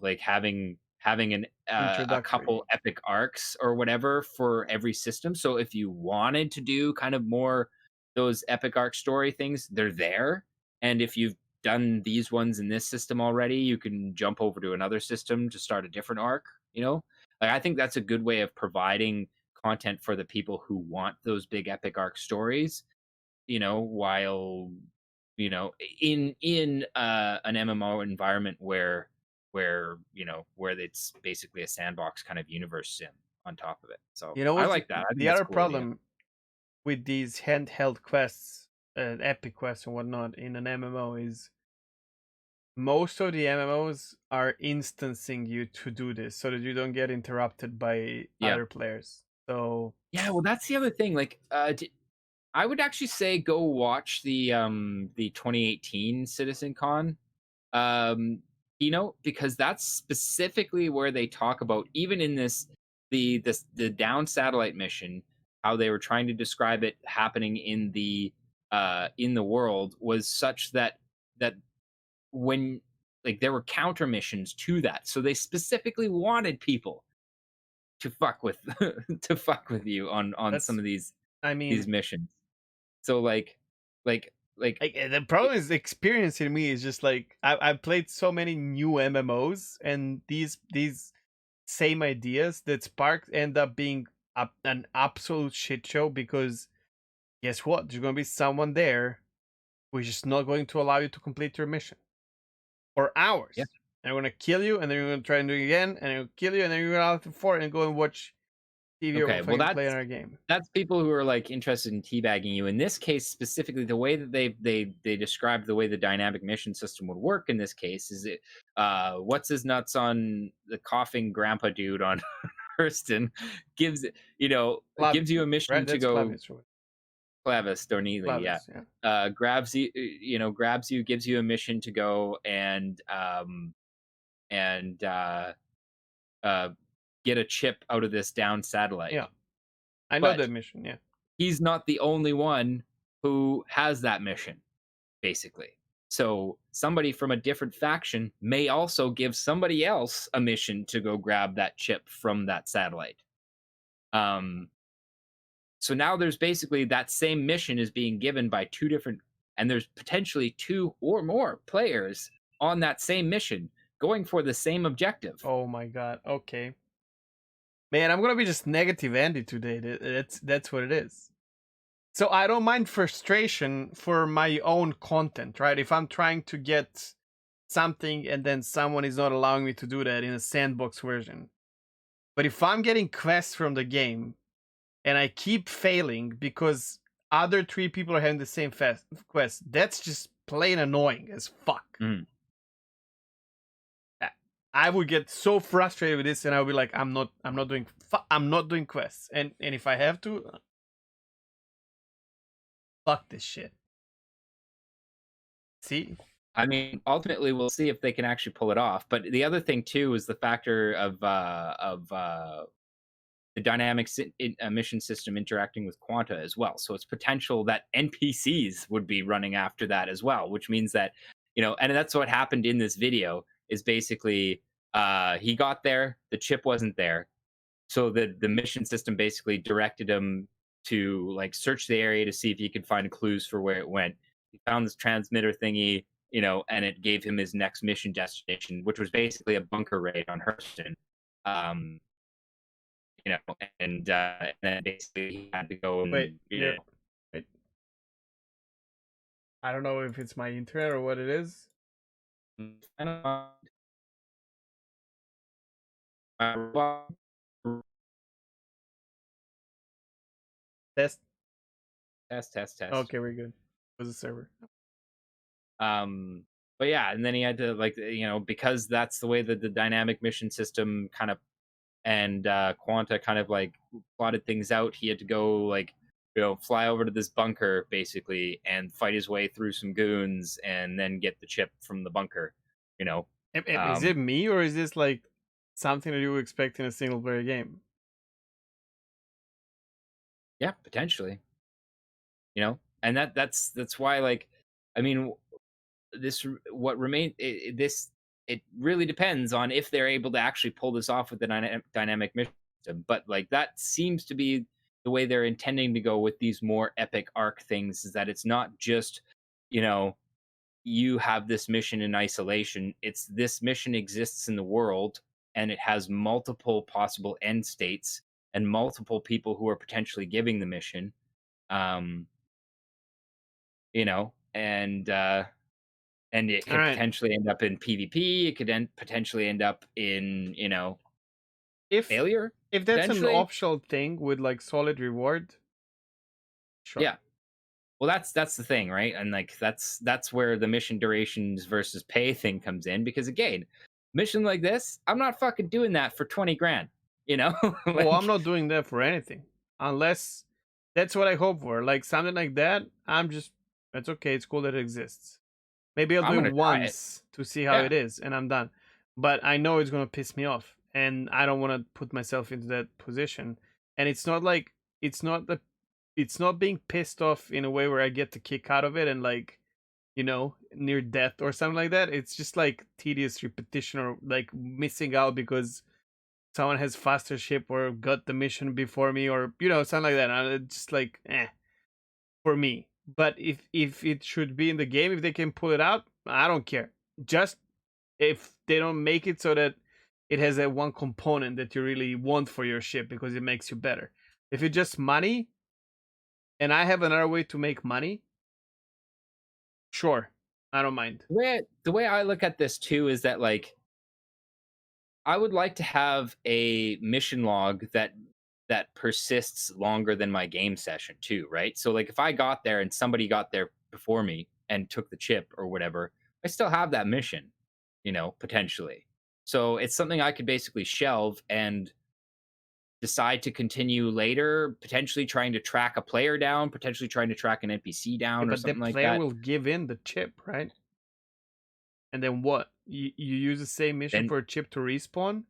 like having a Introductory. couple epic arcs or whatever for every system. So if you wanted to do kind of more those epic arc story things, they're there. And if you've done these ones in this system already, you can jump over to another system to start a different arc. Like I think that's a good way of providing content for the people who want those big epic arc stories, while an MMO environment where it's basically a sandbox kind of universe sim on top of it. So You know I what's like that. I think the that's a other cool idea. problem with these handheld quests, epic quests and whatnot in an MMO is most of the MMOs are instancing you to do this so that you don't get interrupted by Yeah. other players. So Yeah, well that's the other thing. Like I would actually say go watch the 2018 Citizen Con um because that's specifically where they talk about, even in the down satellite mission, how they were trying to describe it happening in the world was such that when like there were counter missions to that, so they specifically wanted people to fuck with to fuck with you on some that's, of these I mean, missions. So like like The problem is experiencing me is just like I've played so many new MMOs, and these same ideas that spark end up being an absolute shit show, because guess what? There's gonna be someone there who's just not going to allow you to complete your mission for yeah. hours. And they're gonna kill you, and then you're gonna try and do it again, and they'll kill you, and then you're gonna have to fort and go and watch TV or Okay, well, fucking play another game. that's people who are like interested in teabagging you. In this case, specifically, the way that they described the way the dynamic mission system would work in this case is it what's his nuts on the coughing grandpa dude on Hurston gives gives you a mission Right? to That's go. Clavius, right? Clavis Dorneely, yeah. Clavius, yeah. Grabs you, gives you a mission to go and uh, get a chip out of this down satellite. Yeah. I know But that mission, yeah. he's not the only one who has that mission, basically. So somebody from a different faction may also give somebody else a mission to go grab that chip from that satellite. Um, so now there's basically that same mission is being given by two different, and there's potentially two or more players on that same mission going for the same objective. Oh my god. Okay. Man, I'm gonna be just negative Andy today. That's what it is. So I don't mind frustration for my own content, right? If I'm trying to get something and then someone is not allowing me to do that in a sandbox version. But if I'm getting quests from the game and I keep failing because other three people are having the same quest, that's just plain annoying as fuck. Mm. I would get so frustrated with this, and I would be like, I'm not doing quests, and if I have to, fuck this shit. See, I mean, ultimately, we'll see if they can actually pull it off. But the other thing too is the factor of the dynamic mission system interacting with Quanta as well. So it's potential that NPCs would be running after that as well, which means that and that's what happened in this video. Is basically he got there, the chip wasn't there, so the mission system basically directed him to like search the area to see if he could find clues for where it went. He found this transmitter thingy, and it gave him his next mission destination, which was basically a bunker raid on Hurston. Um, and then basically he had to go and wait, wait. I don't know if it's my internet or what it is. Test. Test. Okay, we're good. It was a server. But yeah, and then he had to because that's the way that the dynamic mission system kind of and Quanta kind of like plotted things out. He had to go fly over to this bunker basically and fight his way through some goons and then get the chip from the bunker. Is it me, or is this like something that you would expect in a single player game? Yeah, potentially. And that's why I mean this what remains this it really depends on if they're able to actually pull this off with the dynamic mission system. But that seems to be the way they're intending to go with these more epic arc things, is that it's not just you have this mission in isolation. It's this mission exists in the world, and it has multiple possible end states and multiple people who are potentially giving the mission. And it could potentially end up in PvP. It could potentially end up in failure. If that's an optional thing with solid reward, sure. Yeah. Well, that's the thing, right? And that's where the mission durations versus pay thing comes in, because again, mission like this, I'm not fucking doing that for 20 grand. Well, I'm not doing that for anything unless that's what I hope for. Like something like that, that's okay. It's cool that it exists. Maybe I'll do it once to see how it is, and I'm done. But I know it's gonna piss me off, and I don't want to put myself into that position. And it's not being pissed off in a way where I get the kick out of it and near death or something like that. It's just tedious repetition, or missing out because someone has faster ship or got the mission before me, or something like that. And it's just for me. But if it should be in the game, if they can pull it out, I don't care. Just if they don't make it so that it has that one component that you really want for your ship because it makes you better. If it's just money and I have another way to make money, sure, I don't mind. The way I look at this too is that like I would like to have a mission log that persists longer than my game session too, right? So like if I got there and somebody got there before me and took the chip or whatever, I still have that mission, potentially. So it's something I could basically shelve and decide to continue later, potentially trying to track a player down, potentially trying to track an NPC Yeah, down or but the something like player that. will give in the chip, right? And then what? You use the same mission Then for a chip to respawn?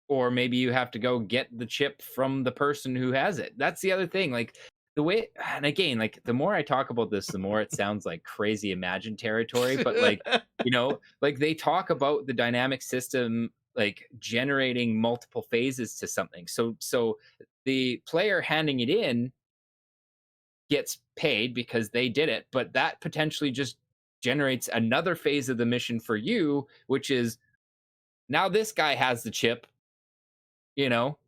or maybe you have to go get the chip from the person who has it. That's the other thing. Like the way, and again, like the more I talk about this, the more it sounds like crazy imagined territory. But like, like they talk about the dynamic system, like generating multiple phases to something. So the player handing it in gets paid because they did it, but that potentially just generates another phase of the mission for you, which is now this guy has the chip, you know,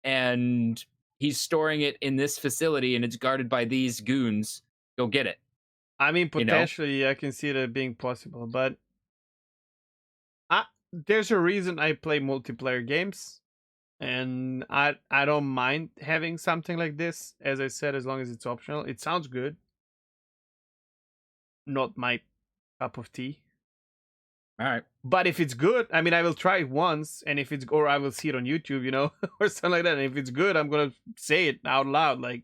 and he's storing it in this facility and it's guarded by these goons. Go get it, I mean, you know? potentially, I can see that being possible, but there's a reason I play multiplayer games, and I don't mind having something like this. As I said, as long as it's optional, it sounds good. Not my cup of tea. All right. But if it's good, I mean, I will try it once, and if it's or I will see it on YouTube, or something like that. And if it's good, I'm gonna say it out loud, like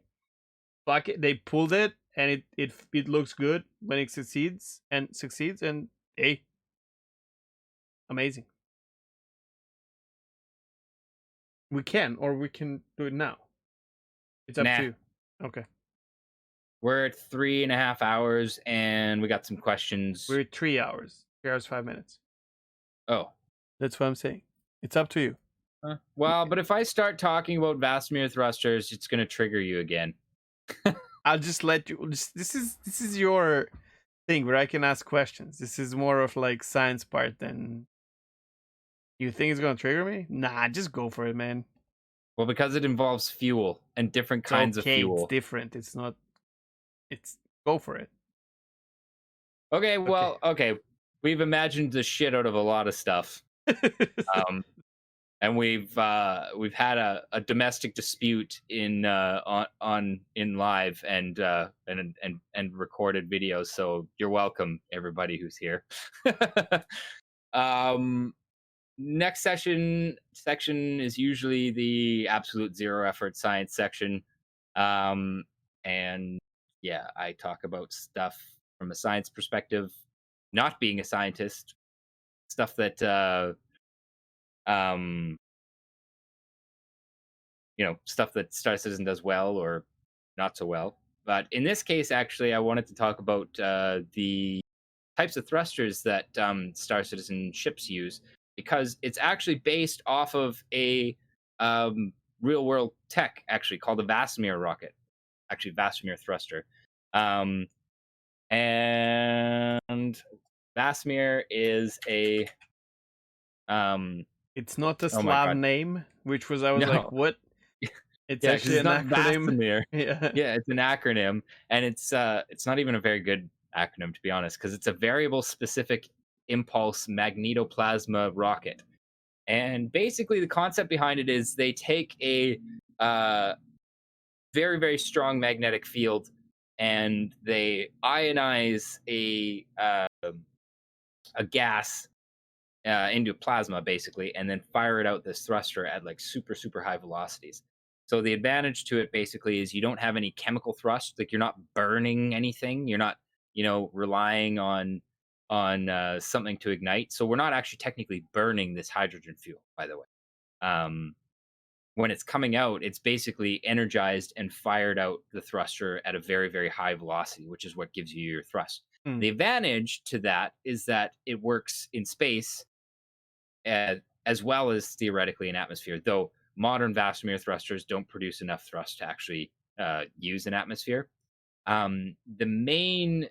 fuck it. They pulled it, and it looks good when it succeeds, and hey, amazing. We can, or we can do it now. It's up to Nah, you. Okay, we're at 3.5 hours and we got some questions. we're at 3 hours, 3 hours 5 minutes. Oh, That's what I'm saying. It's up to you. well, but if I start talking about Vasmir thrusters, it's going to trigger you again. I'll just let you. This is your thing where I can ask questions. This is more of like science part than you think it's gonna trigger me. Nah, just go for it, man. Well, because it involves fuel and different It's kinds of okay. It's fuel. different. It's not. It's go for it. Okay, Okay. well, okay. We've imagined the shit out of a lot of stuff. Um, and we've had a domestic dispute in on in live and recorded videos. So you're welcome, everybody who's here. um, Next section is usually the absolute zero effort science section, um, and yeah, I talk about stuff from a science perspective, not being a scientist, stuff that um stuff that Star Citizen does well or not so well. But in this case, actually, I wanted to talk about the types of thrusters that Star Citizen ships use because it's actually based off of a real world tech, actually, called the Vasimir rocket, actually, Vasimir thruster. Um, and Vasimir is a. It's not a Oh my Slav God. name, which was I was like, No. what? It's Yeah, because actually it's an not acronym. Vasimir. Yeah. Yeah, it's an acronym, and it's not even a very good acronym to be honest, because it's a variable specific impulse magnetoplasma rocket. And basically, the concept behind it is they take a uh, very very strong magnetic field, and they ionize a gas into plasma basically, and then fire it out this thruster at like super super high velocities. So the advantage to it basically is you don't have any chemical thrust, like you're not burning anything, you're not relying on something to ignite. So we're not actually technically burning this hydrogen fuel, by the way. Um, when it's coming out, it's basically energized and fired out the thruster at a very, very high velocity, which is what gives you your thrust. Hmm. The advantage to that is that it works in space as well as theoretically in atmosphere, though modern Vasimir thrusters don't produce enough thrust to actually use an atmosphere. The main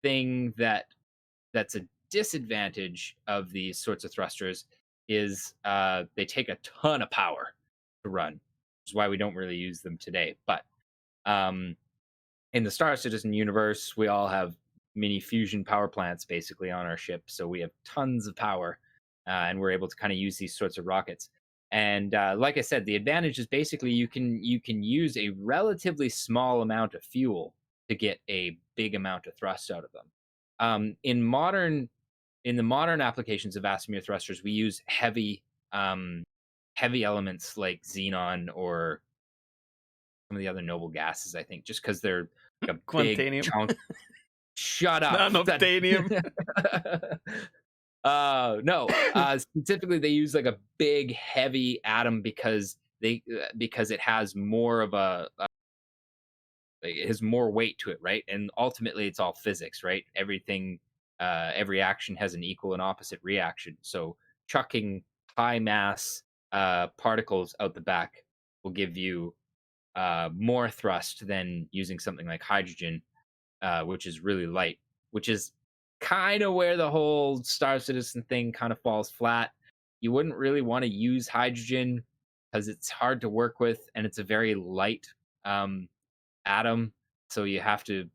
thing that's a disadvantage of these sorts of thrusters is they take a ton of power to run, which is why we don't really use them today. But um, in the Star Citizen universe, we all have mini fusion power plants basically on our ship, so we have tons of power, and we're able to kind of use these sorts of rockets. And like I said, the advantage is basically you can use a relatively small amount of fuel to get a big amount of thrust out of them. In the modern applications of Asimir thrusters, we use heavy elements like xenon or some of the other noble gases, I think, just because they're like a big Quantanium, chunk. Shut up. That non-obtanium. no. Specifically, they use like a big, heavy atom because it has more of like, it has more weight to it, right? And ultimately, it's all physics, right? Every action has an equal and opposite reaction. So chucking high mass particles out the back will give you more thrust than using something like hydrogen, which is really light, which is kind of where the whole Star Citizen thing kind of falls flat. You wouldn't really want to use hydrogen because it's hard to work with and it's a very light um, atom. So you have to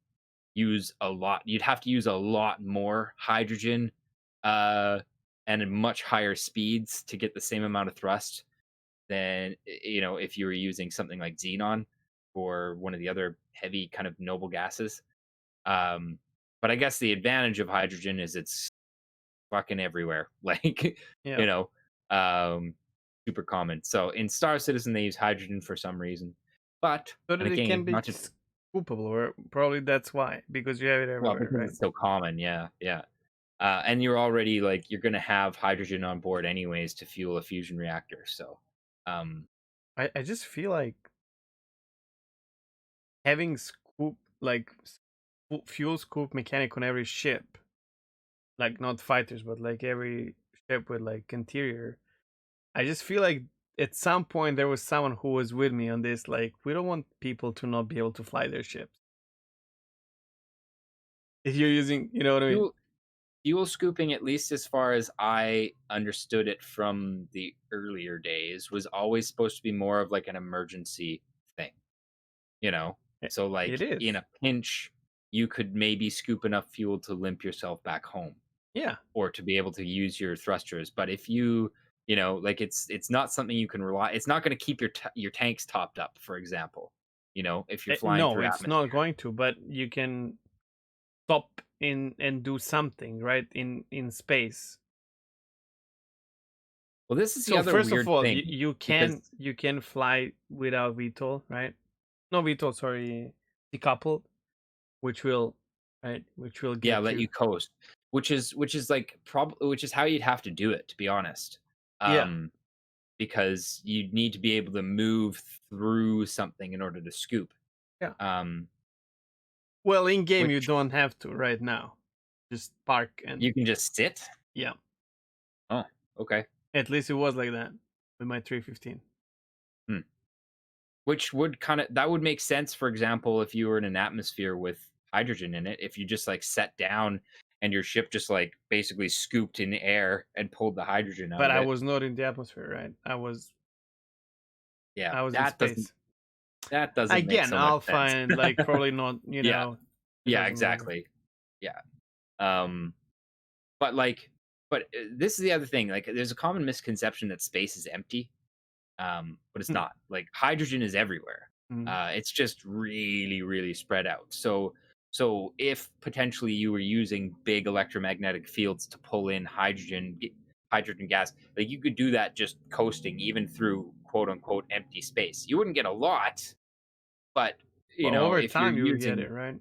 use a lot. You'd have to use a lot more hydrogen uh, and at much higher speeds to get the same amount of thrust than if you were using something like xenon or one of the other heavy kind of noble gases. Um, but I guess the advantage of hydrogen is it's fucking everywhere. Like, Yeah. you know, um, super common. So in Star Citizen, they use hydrogen for some reason. But So and that it again, can be not to scoopable, or probably that's why, because you have it well, everywhere, because right? it's so common. Yeah, yeah. And you're already like you're gonna have hydrogen on board anyways to fuel a fusion reactor. So, um, I just feel like having fuel scoop mechanic on every ship, like not fighters, but like every ship with like interior. I just feel like at some point there was someone who was with me on this. Like, we don't want people to not be able to fly their ships. If you're using, you know what I mean? fuel fuel scooping, at least as far as I understood it from the earlier days, was always supposed to be more of like an emergency thing. You know, It, so it like in is. a pinch, you could maybe scoop enough fuel to limp yourself back home Yeah. or to be able to use your thrusters. But if like it's not something you can rely. It's not going to keep your tanks topped up, for example. If you're flying No, through it's not atmosphere. going to. But you can stop in and do something, right? In space. Well, this is the So other first of weird all, thing because you can fly without VTOL, right? No VTOL, sorry, decoupled, which will which will yeah, get let you. you coast, which is like which is how you'd have to do it, to be honest. Yeah. Um, because you'd need to be able to move through something in order to scoop. Yeah. Um, Well, in game you which don't have to right now. Just park and you can just sit. yeah. Oh, okay. At least it was like that with my 315. Hmm. Which would that would make sense, for example, if you were in an atmosphere with hydrogen in it, if you just like set down and your ship just like basically scooped in air and pulled the hydrogen out But of I it. was not in the atmosphere, right? Yeah, I was in space. that doesn't make Again, so much I'll sense. find like probably not, Yeah, it yeah, doesn't matter. exactly. Yeah. Um, but like, this is the other thing. Like, there's a common misconception that space is empty, but it's Hmm. not. Like, hydrogen is everywhere. Mm. It's just really, really spread out. So if potentially you were using big electromagnetic fields to pull in hydrogen gas, like you could do that just coasting, even through quote unquote empty space. You wouldn't get a lot, but Well, over if you're time you will get using it, right?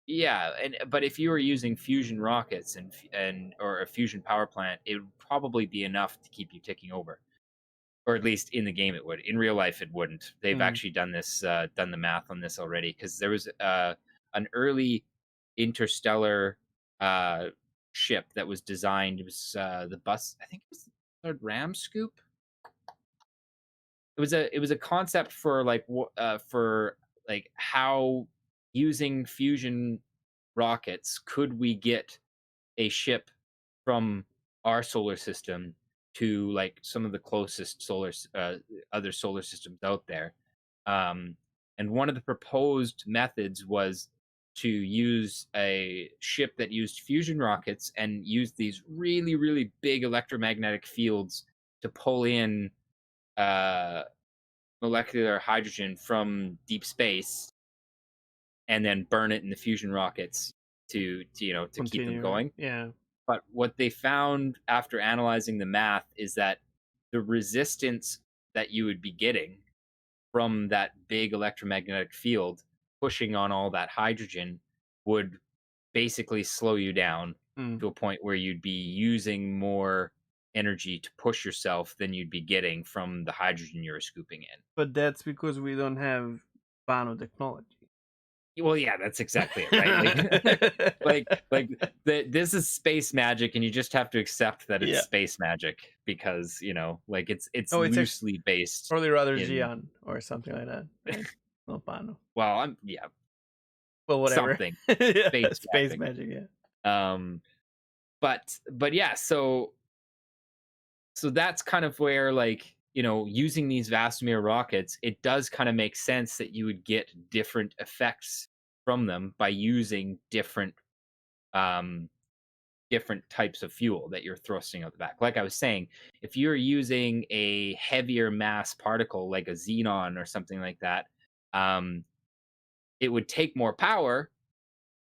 yeah, but if you were using fusion rockets and or a fusion power plant, it would probably be enough to keep you ticking over, or at least in the game it would. In real life, it wouldn't. They've Mm. actually done the math on this already because there was an early interstellar uh, ship that was designed. It was the bus. I think it was the Ram Scoop. It was a concept for like for like how using fusion rockets, could we get a ship from our solar system to like some of the closest other solar systems out there? Um, and one of the proposed methods was to use a ship that used fusion rockets and use these really, really big electromagnetic fields to pull in uh, molecular hydrogen from deep space and then burn it in the fusion rockets to keep them Continue. going. Yeah. But what they found after analyzing the math is that the resistance that you would be getting from that big electromagnetic field pushing on all that hydrogen would basically slow you down Mm. to a point where you'd be using more energy to push yourself than you'd be getting from the hydrogen you're scooping in. But that's because we don't have nanotechnology. Well, yeah, that's exactly it, right? This is space magic, and you just have to accept that it's Yeah. space magic because like it's Oh, it's loosely based probably rather in. Xi'an or something like that, right? Not Pano. Well, I'm yeah, Well, whatever. something Yeah, space space magic. magic. Yeah. Um, but yeah, so that's kind of where like using these Vastomir rockets, it does kind of make sense that you would get different effects from them by using um different types of fuel that you're thrusting out the back. Like I was saying, if you're using a heavier mass particle like a xenon or something like that, um, it would take more power,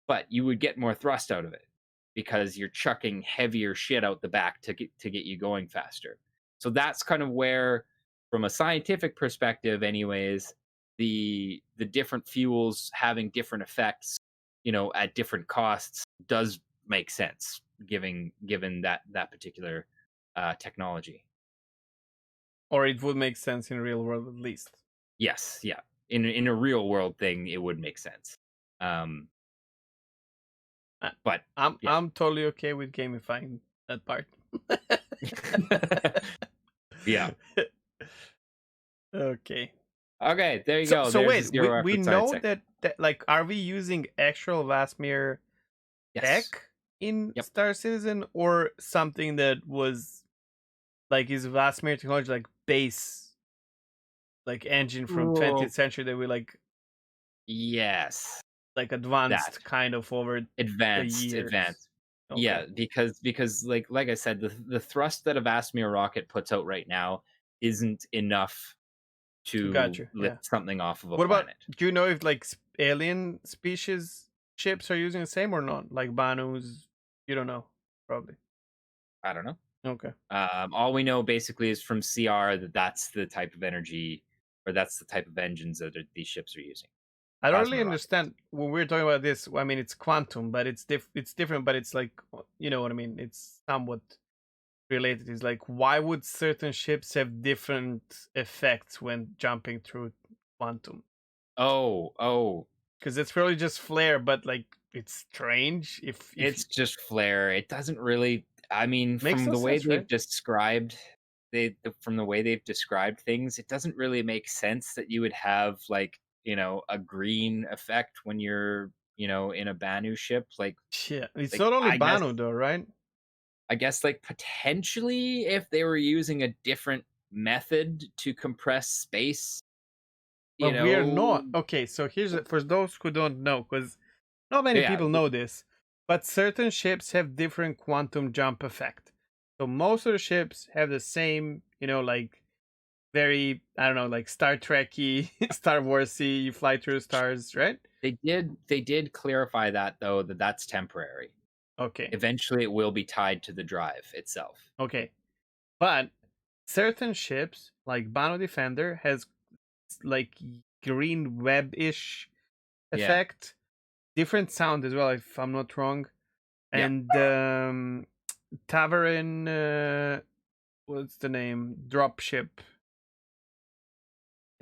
but you would get more thrust out of it because you're chucking heavier shit out the back to get you going faster. So that's kind of where, from a scientific perspective, anyways, the different fuels having different effects, at different costs does make sense, given that particular technology. Or it would make sense in real world at least. Yes, yeah. In a real world thing, it would make sense. Um, I, but I'm yeah. I'm totally okay with gamifying that part. Yeah. Okay. Okay, there you So go. so There's a wait, we zero we effort side know sector. that like are we using actual Vasmir Yes. tech in Yep. Star Citizen or something that was like is Vasmir technology like base like engine from Oh, 20th century that we yes. like That. advanced kind of over the years. Advanced. Okay. Yeah, because like I said, the thrust that a Vasmir rocket puts out right now isn't enough to Gotcha. Yeah. lift something off of a What about planet. do you know if like alien species ships are using the same or not? Like Banu's, you don't know, probably. I don't know. Okay. All we know basically is from CR that that's the type of energy, or that's the type of engines that these ships are using. I don't really Plasma rockets. understand when we're talking about this. I mean, it's quantum, but it's different. But it's like you know what I mean. It's somewhat related. It's like why would certain ships have different effects when jumping through quantum? Oh, Because it's really just flare, but like it's strange if it's just flare. It doesn't really. I mean, makes from no the way sense, right? they've described from the way they've described things, it doesn't really make sense that you would have like a green effect when you're in a Banu ship. Yeah, it's Like not only I guess Banu though, right? like potentially if they were using a different method to compress space, you But we are know. not. Okay, so for those who don't know, because not many Yeah, people know this, but certain ships have different quantum jump effect. So most of the ships have the same, like very, I don't know, like Star Trekky, Star Warsy, you fly through stars, right? they did clarify that though, that's temporary. Okay, Eventually it will be tied to the drive itself. okay. But certain ships, like Bano Defender, has like green web-ish Yeah. effect, different sound as well, if I'm not wrong. Yeah. And Tavern, what's the name? Dropship.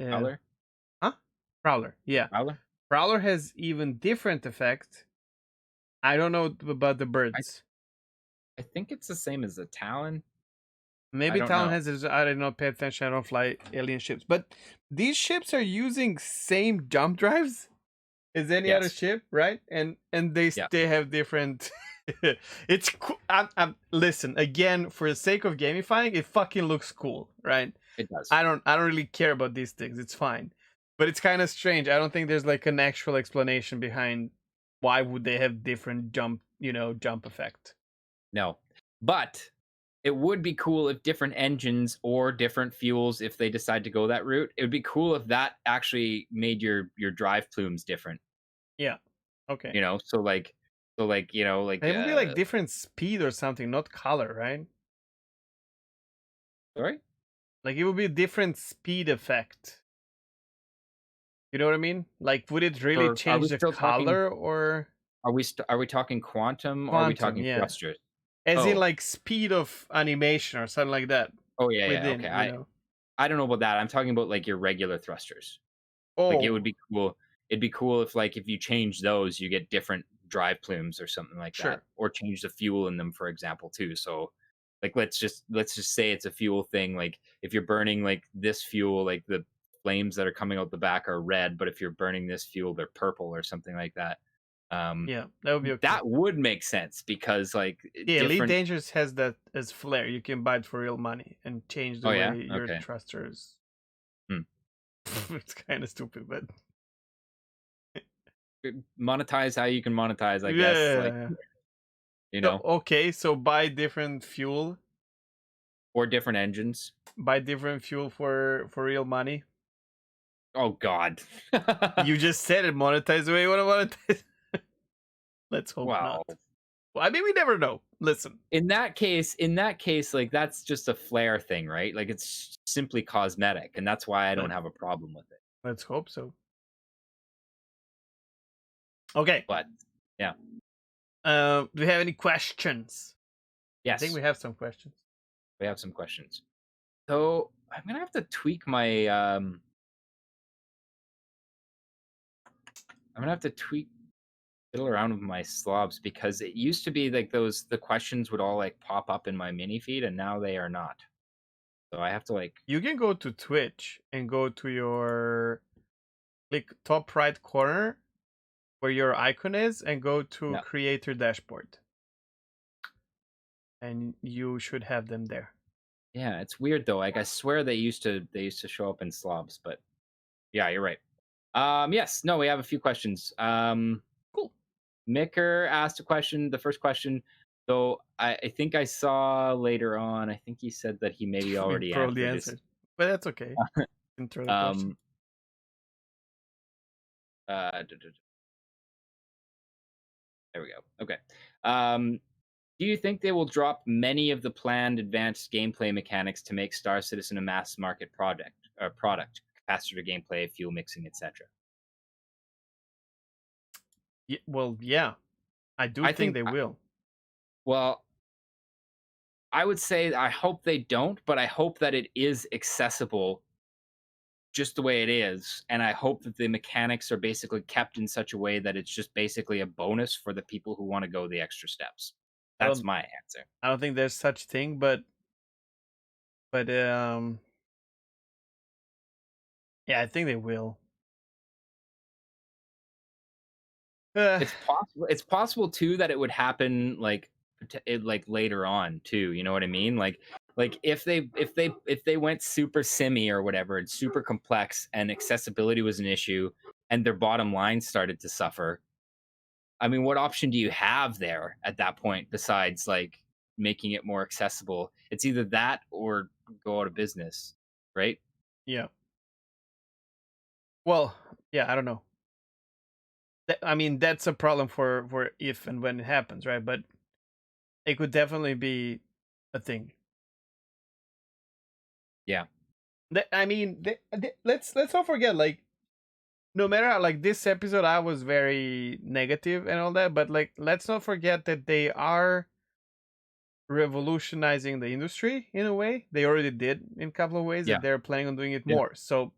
Uh, Prowler? huh? Prowler. Yeah. Prowler? Prowler has even different effect. I don't know about the I birds. I think it's the same as the Talon. I Maybe don't Talon know. has this. I did not pay attention. I don't fly alien ships. But these ships are using same jump drives? as any other Yes. ship, right? And they Yeah. they have different. It's cool. Listen again, for the sake of gamifying, it fucking looks cool, right? It does. I don't really care about these things. It's fine, but it's kind of strange. I don't think there's like an actual explanation behind why would they have different jump effect. No. But it would be cool if different engines or different fuels, if they decide to go that route, it would be cool if that actually made your drive plumes different. Yeah. Okay. You know, so like It would be like different speed or something, not color, right? sorry. Like it would be a different speed effect. You know what I mean? Like, would it really Or are change we the still talking? color or Are we talking quantum or are we quantum? talking Yeah, thrusters? as in Oh, like speed of animation or something like that oh yeah, yeah. Okay, within. I don't know about that. I'm talking about like your regular thrusters. Like it would Oh, be cool. It'd be cool if like if you change those, you get different drive plumes or something like that, sure. or change the fuel in them, for example, too. So, like let's just say it's a fuel thing. Like if you're burning like this fuel, like the flames that are coming out the back are red, but if you're burning this fuel, they're purple or something like that. Um, Yeah, that would be okay. that would make sense because like Yeah, Elite different. Dangerous has that as flair. You can buy it for real money and change the Oh yeah, way your okay. thrusters. Hmm. It's kind of stupid, but Monetize how you can monetize, I guess. Like yeah. you So know, okay, so buy different fuel, or different engines. for real money. Oh God. You just said it. Monetize the way you want to monetize. Let's hope Well, not. Well, I mean, we never know. Listen, in that case, like that's just a flair thing, right? Like it's simply cosmetic, and that's why I don't let, have a problem with it. let's hope so. Okay. But yeah, Do we have any questions? I think yes, we have some questions. we have some questions. So I'm gonna have to tweak my. I'm gonna have to tweak fiddle around with my slobs because it used to be like those the questions would all like pop up in my mini feed, and now they are not. So I have to like. You can go to Twitch and go to your click top right corner where your icon is and go to Yeah. creator dashboard. And you should have them there. Yeah, it's weird though. Like I swear they used to show up in slobs, but yeah, you're right. Yes, no, we have a few questions. Cool. Micker asked a question. The first question, though, I think I saw later on. I think he said that he maybe We already probably answered this. answered. But that's okay. Can throw the question. Um, duh, duh, duh. There we go. Okay. Do you think they will drop many of the planned advanced gameplay mechanics to make Star Citizen a mass market product, capacitor gameplay, fuel mixing, etc.? Well, yeah. I do I think think. they will. Well, I would say I hope they don't, but I hope that it is accessible just the way it is. And I hope that the mechanics are basically kept in such a way that it's just basically a bonus for the people who want to go the extra steps. I That's don't my answer. I don't think there's such thing, but yeah, I think they will. Uh, It's possible too that it would happen like like later on too. You know what I mean? Like if they went super simmy or whatever and super complex and accessibility was an issue and their bottom line started to suffer. I mean, what option do you have there at that point besides like making it more accessible? It's either that or go out of business, right? yeah. Well, yeah, I don't know. I mean, that's a problem for if and when it happens, right? But it could definitely be a thing. Yeah. I mean, let's not forget, like, no matter how, like, this episode, I was very negative and all that, but like, let's not forget that they are revolutionizing the industry in a way. They already did in a couple of ways, Yeah. and they're planning on doing it Yeah. more. So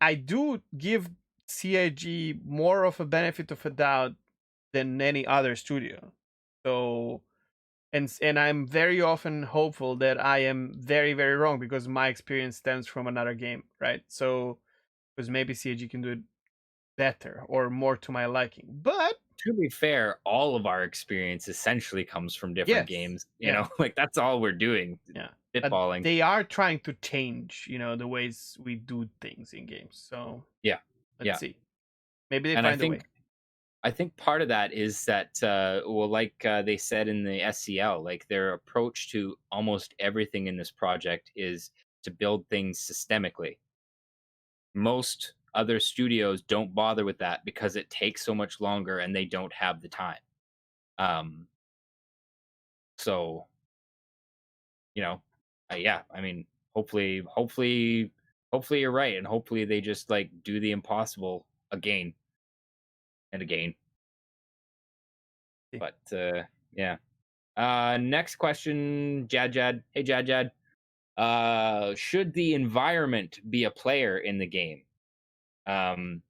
I do give CIG more of a benefit of a doubt than any other studio. So and I'm very often hopeful that I am very very wrong because my experience stems from another game, right? So because maybe CIG can do it better or more to my liking. But To be fair, all of our experience essentially comes from different yes, games. You yeah, know, like that's all we're doing, yeah. But spitballing. they are trying to change, the ways we do things in games. So Yeah, let's yeah. see. Maybe they And I find a think way. I think part of that is that, well, like they said in the SCL, like their approach to almost everything in this project is to build things systemically. Most other studios don't bother with that because it takes so much longer and they don't have the time. Um, so you know, yeah, I mean, hopefully you're right, and hopefully they just like do the impossible again and again. See. But yeah. Next question, Jad Jad. Hey Jad Jad. Should the environment be a player in the game? Um,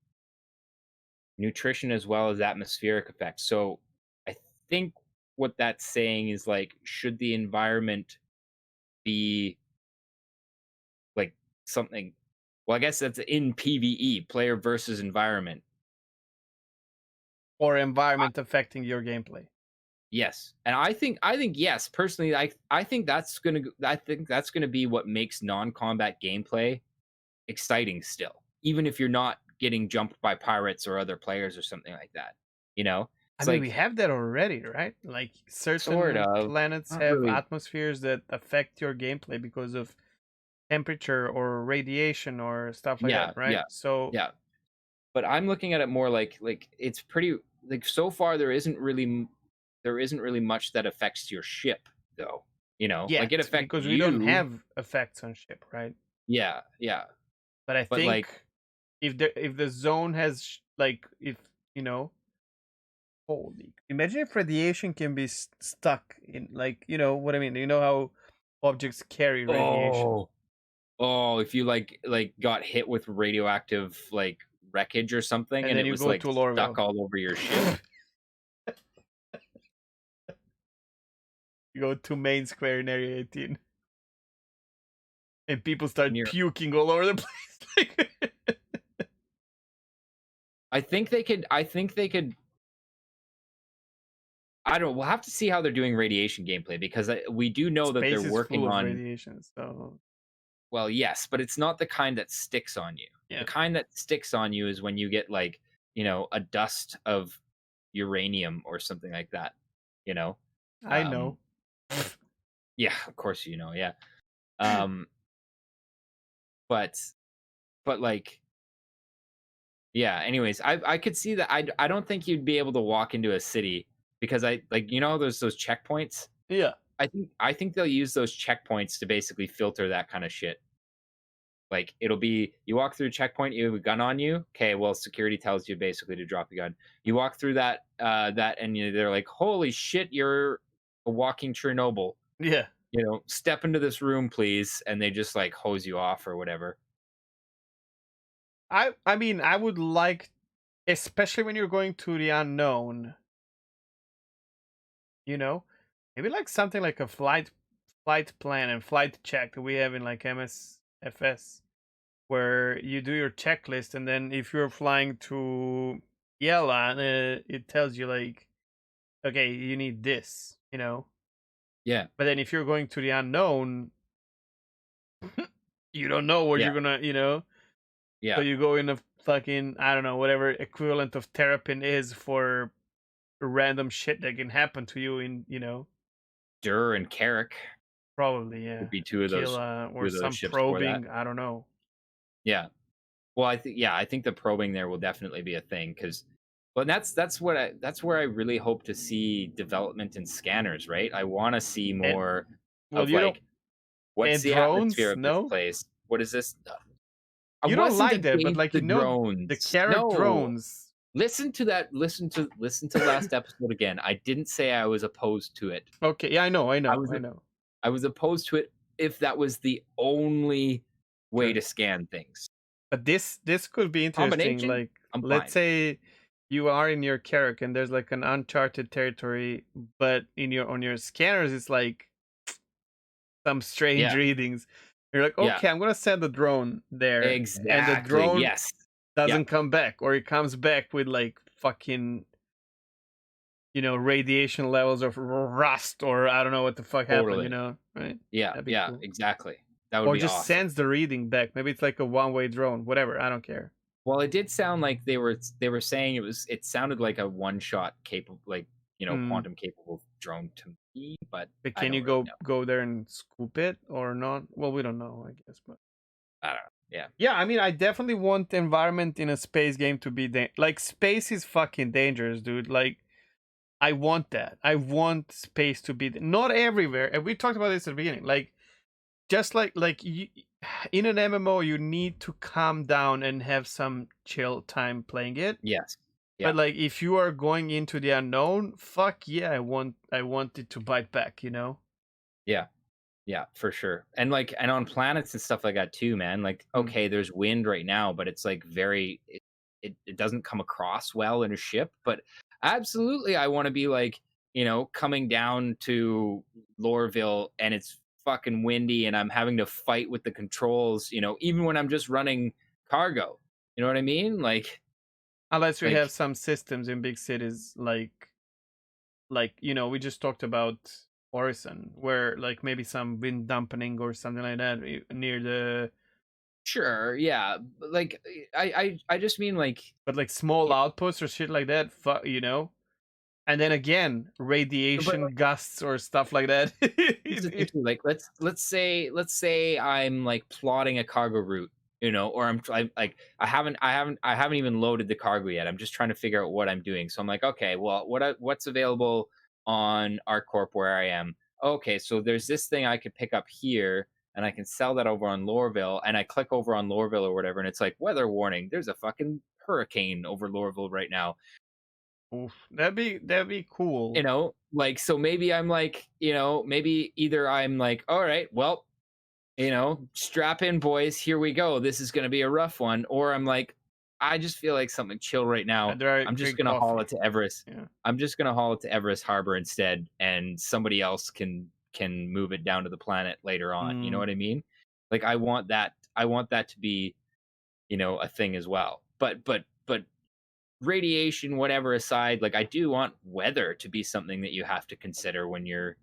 Nutrition as well as atmospheric effects. So I think what that's saying is like, should the environment be like something? Well, I guess that's in PvE, player versus environment. Or I, environment affecting your gameplay. yes, and I think yes. Personally, I think that's gonna be what makes non-combat gameplay exciting still, even if you're not getting jumped by pirates or other players or something like that. You know, I it's mean, we like have that already, right? Like sort certain of planets not have really. atmospheres that affect your gameplay because of temperature or radiation or stuff like that, Yeah, right? yeah, So yeah. But I'm looking at it more like it's pretty like so far there isn't really much that affects your ship though. You know, like it yet, affects because we don't you. have effects on ship, right? Yeah, yeah. But I But like, think if the zone has like if you know holy imagine if radiation can be stuck in like what I mean, how objects carry radiation, oh, oh, if you like got hit with radioactive like wreckage or something and and then it you was go like to stuck Lorville. all over your ship. You go to main square in area 18 and people start And you're puking all over the place. Like, I think they could I don't know, we'll have to see how they're doing radiation gameplay because we do know that they're space is working full of on. radiation, so Well, yes, but it's not the kind that sticks on you. The yeah, kind that sticks on you is when you get like, a dust of uranium or something like that, you know? I know. Um, yeah, of course yeah. Um, but like yeah, anyways, I could see that I don't think you'd be able to walk into a city because I like there's those checkpoints. Yeah, I think they'll use those checkpoints to basically filter that kind of shit. Like it'll be you walk through a checkpoint, you have a gun on you. Okay, well, security tells you basically to drop your gun. You walk through that, and they're like, "Holy shit, you're a walking Chernobyl." yeah. Step into this room, please, and they just like hose you off or whatever. I mean, I would like, especially when you're going to the unknown, you know, maybe like something like a flight plan and flight check that we have in like MSFS, where you do your checklist, and then if you're flying to Yella, it tells you like, okay, you need this. Yeah, But then if you're going to the unknown, you don't know where yeah, you're gonna. So yeah. you go in a fucking, I don't know, whatever equivalent of Terrapin is for random shit that can happen to you in. Dur and Carrick Probably, would yeah. be Aquila two or of those some ships for that. probing, I don't know. Yeah. Well, I think the probing there will definitely be a thing because, well, that's where I really hope to see development in scanners. Right, I want to see And more well, of you don't like what's and the atmosphere drones, of this no? place? What is this? I You don't wasn't like that, but against like the the drones. carrot No, drones. listen to that. Listen to last episode again. I didn't say I was opposed to it. Okay, yeah, I know, I I know, was I know. I was opposed to it if that was the only way Sure. to scan things. But this could be interesting. Combination, Like, I'm let's fine. say you are in your Carrack and there's like an uncharted territory, but in your on your scanners it's like some strange Yeah, readings. You're like, yeah, okay, I'm gonna send a drone there, and the exactly. drone Yes. Yeah, doesn't come back, or it comes back with like fucking, radiation levels of rust, or I don't know what the fuck happened, totally. right? Yeah, That'd be yeah, cool. exactly. That would Or be just awesome. sends the reading back. Maybe it's like a one-way drone, whatever. I don't care. Well, it did sound like they were saying it sounded like a one shot capable, like, Mm. quantum capable drone to me, but But I can don't you really go there and scoop it or not? Well, we don't know, I guess, but know. I don't know. Yeah. yeah, I mean, I definitely want the environment in a space game to be like space is fucking dangerous, dude. Like I want that. I want space to be not everywhere. And we talked about this at the beginning. Like just like you, in an MMO, you need to calm down and have some chill time playing it. Yes. But Yeah. like if you are going into the unknown, fuck yeah, I want it to bite back, you know? Yeah. Yeah, for sure. And on planets and stuff like that too, man. Like, Mm. okay, there's wind right now, but it's like it doesn't come across well in a ship. But absolutely, I want to be like, coming down to Lorville and it's fucking windy and I'm having to fight with the controls, even when I'm just running cargo. You know what I mean? Unless we have Like some systems in big cities like we just talked about Orison, where like maybe some wind dampening or something like that near the, sure, yeah. But like I just mean like but like small outposts or shit like that, and then again but radiation gusts or stuff like that. here's the thing too, like let's say I'm like plotting a cargo route, or like I haven't even loaded the cargo yet. I'm just trying to figure out what I'm doing. So I'm like, okay, well, what's available on ArcCorp where I am? Okay, so there's this thing I could pick up here, and I can sell that over on Lorville. And I click over on Lorville or whatever, and it's like weather warning. There's a fucking hurricane over Lorville right now. Oof, that'd be cool. Like, so maybe I'm like, maybe either I'm like, all right, well, strap in, boys, here we go, this is going to be a rough one, or I'm like, I just feel like something chill right now. There are I'm just drink going to haul coffee. it to Everest. Yeah. I'm just going to haul it to Everest Harbor instead, and somebody else can move it down to the planet later on. You know Mm. what I mean? Like, I want that to be, a thing as well. But radiation, whatever aside, like, I do want weather to be something that you have to consider when you're,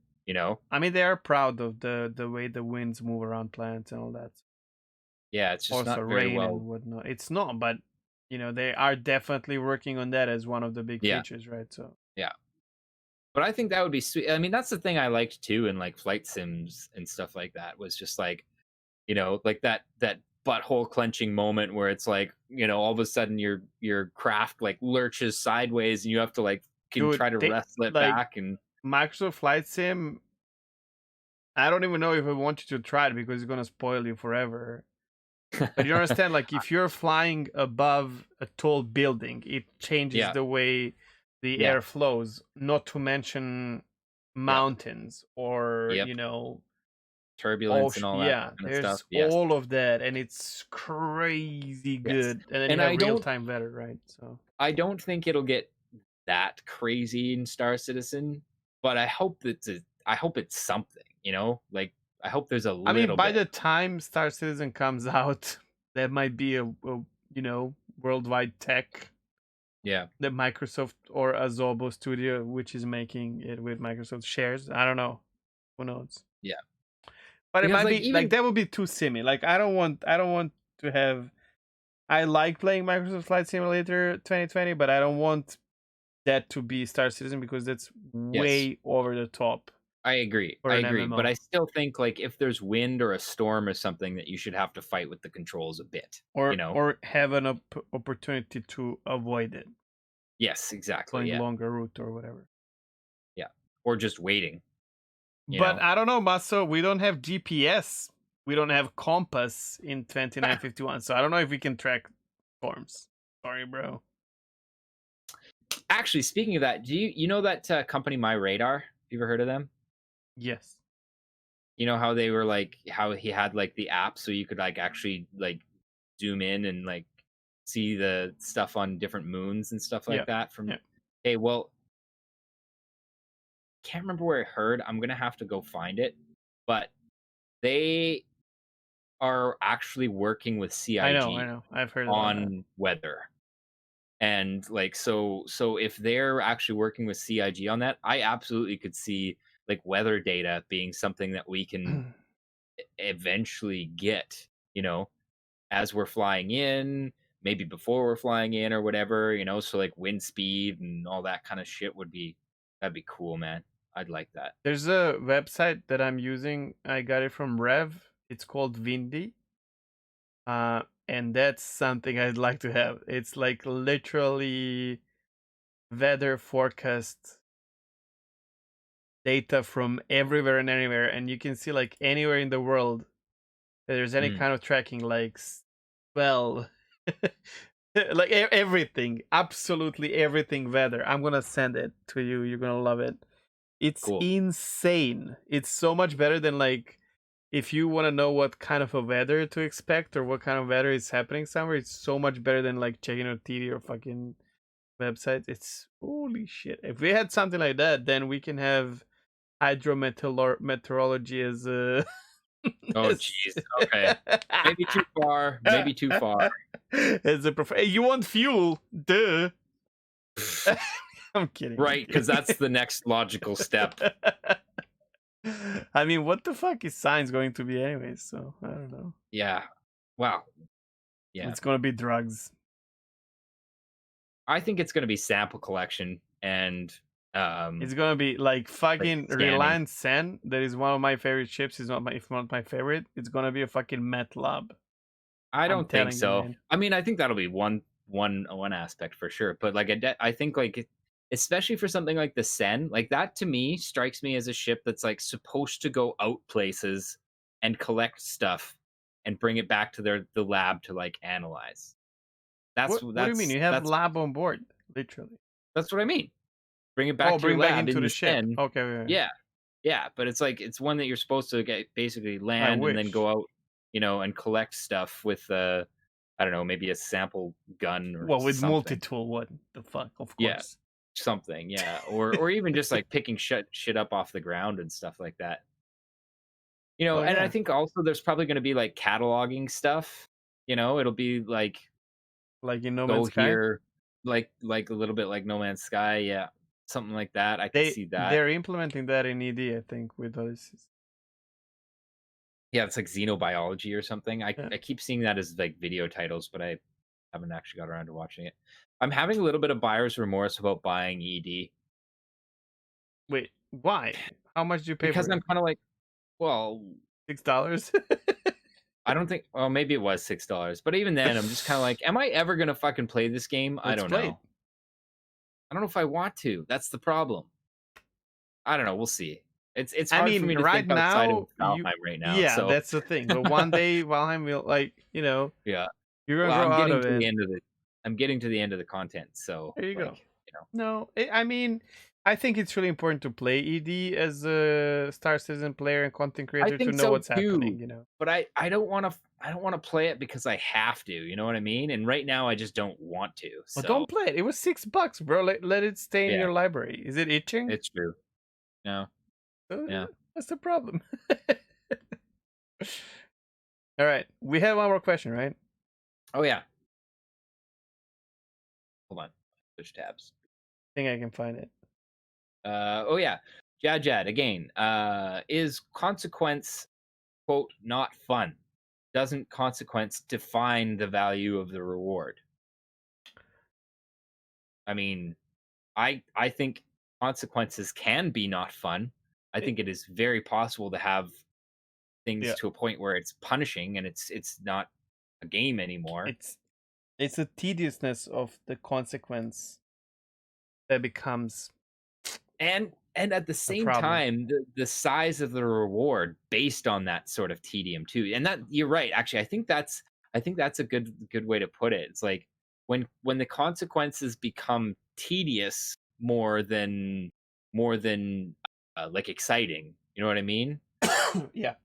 I mean, they are proud of the way the winds move around planets and all that. yeah, it's just Also not very rain well. and whatnot. It's not, but they are definitely working on that as one of the big Yeah, features, right? So yeah. But I think that would be sweet. I mean, that's the thing I liked too in like flight sims and stuff like that, was just like, like that butthole clenching moment where it's like, all of a sudden your craft like lurches sideways and you have to like can dude, try to they wrestle it like back. And Microsoft Flight Sim. I don't even know if I want you to try it because it's gonna spoil you forever. But you understand, like if you're flying above a tall building, it changes yeah, the way the yeah, air flows. Not to mention yep, mountains or yep. oh Turbulence and all that yeah, kind of stuff. there's Yes, all of that, and it's crazy yes. good. And then you And have real time weather, right? So I don't think it'll get that crazy in Star Citizen, but I hope it's something, Like, I hope there's a I mean, little by bit. the time Star Citizen comes out, that might be a worldwide tech Yeah. that Microsoft or Asobo Studio, which is making it with Microsoft shares. I don't know. Who knows? Yeah. But it Because might like be like even that would be too simmy. Like I don't want to have. I like playing Microsoft Flight Simulator 2020, but I don't want that to be Star Citizen because that's yes, way over the top I agree. for I an agree. But MMO. I still think like if there's wind or a storm or something that you should have to fight with the controls a bit, Or have an opportunity to avoid it, Yes, exactly. going Yeah. longer route or whatever. Yeah. Or just waiting, you But know. I don't know, Maso. We don't have GPS. We don't have compass in 2951. So I don't know if we can track storms. Sorry, bro. Actually, speaking of that, do you know that company My Radar? You ever heard of them? Yes. You know how they were like how he had like the app so you could like actually like zoom in and like see the stuff on different moons and stuff Yeah. like that from. Yeah. Hey, well, can't remember where I heard. I'm gonna have to go find it. But they are actually working with I know, CIG I've heard about that. on weather. And like so if they're actually working with CIG on that, I absolutely could see like weather data being something that we can eventually get, as we're flying in, maybe before we're flying in or whatever, so like wind speed and all that kind of shit that'd be cool, man. I'd like that. There's a website that I'm using. I got it from Rev. It's called Vindy. And that's something I'd like to have. It's like literally weather forecast data from everywhere and anywhere, and you can see like anywhere in the world that there's any Mm, kind of tracking, like, well, like everything, absolutely everything weather. I'm gonna send it to you. You're gonna love it. It's cool. insane. It's so much better than like if you want to know what kind of a weather to expect or what kind of weather is happening somewhere. It's so much better than like checking on TV or fucking websites. It's holy shit. If we had something like that, then we can have hydrometeorology as a Oh as, geez. Okay. Maybe too far. Maybe too far. as a hey, you want fuel? Duh. I'm kidding. I'm Right, because that's kidding. the next logical step. I mean, what the fuck is science going to be anyways? So I don't know. Yeah. Wow. Yeah. It's gonna be drugs. I think it's gonna be sample collection and It's gonna be like like fucking scanning. Reliant Sen. That is one of my favorite ships. Is not my, if not my favorite. It's gonna be a fucking meth lab. I I'm don't think telling you, so. man. I mean, I think that'll be one aspect for sure. But like I think like especially for something like the Sen, like that to me strikes me as a ship that's like supposed to go out places and collect stuff and bring it back to the lab to like analyze. That's What do you mean? that's You have that's lab on board, literally. that's what I mean. Bring it back Oh, to your bring back lab into in the the ship. Sen. Okay, wait, wait. Yeah. Yeah, but it's like it's one that you're supposed to get basically I land and then go wish. out, and collect stuff with I don't know, maybe a sample gun or Well, with something. multi-tool, what the fuck? Of Yeah, course. something, yeah. Or even just like picking shit up off the ground and stuff like that. Oh And I yeah, think also there's probably going to be like cataloging stuff. It'll be like like in No go Man's Sky. here like a little bit like No Man's Sky, yeah. Something like that. I could They see that. they're implementing that in ED, I think, with those. Yeah, it's like xenobiology or something. I Yeah. I keep seeing that as like video titles, but I haven't actually got around to watching it. I'm having a little bit of buyer's remorse about buying ED Wait, why? How much do you pay because for I'm it? kind of like, well, $6? I don't think. Well, maybe it was $6, but even then, I'm just kind of like, am I ever gonna fucking play this game? I Let's don't play it. know. I don't know if I want to. That's the problem. I don't know. We'll see. It's I hard for mean, me to right think outside of now, Valheim right now. yeah, So that's the thing. But one day, Valheim will, like, yeah. you're gonna Well, grow out of it. I'm getting to the end of the content. So There you go. like, No, I mean, I think it's really important to play ED as a Star Citizen player and content I creator to think know so what's happening. too. But I don't want to play it because I have to, you know what I mean? And right now I just don't want to. Well, So, don't play it. It was $6, bro. Let it stay in yeah, your library. Is it itching? it's true. No. Uh, Yeah. That's the problem. All right, we have one more question, right? Oh yeah. Hold on. Switch tabs. I think I can find it. Oh yeah. Jad again. Is consequence quote not fun? Doesn't consequence define the value of the reward? I mean, I think consequences can be not fun. I It, think it is very possible to have things yeah, to a point where it's punishing and it's not a game anymore. it's it's the tediousness of the consequence that becomes And at the a same problem. time, the size of the reward based on that sort of tedium too. And that you're right. Actually, I think that's a good way to put it. It's like when the consequences become tedious more than like exciting. You know what I mean? Yeah,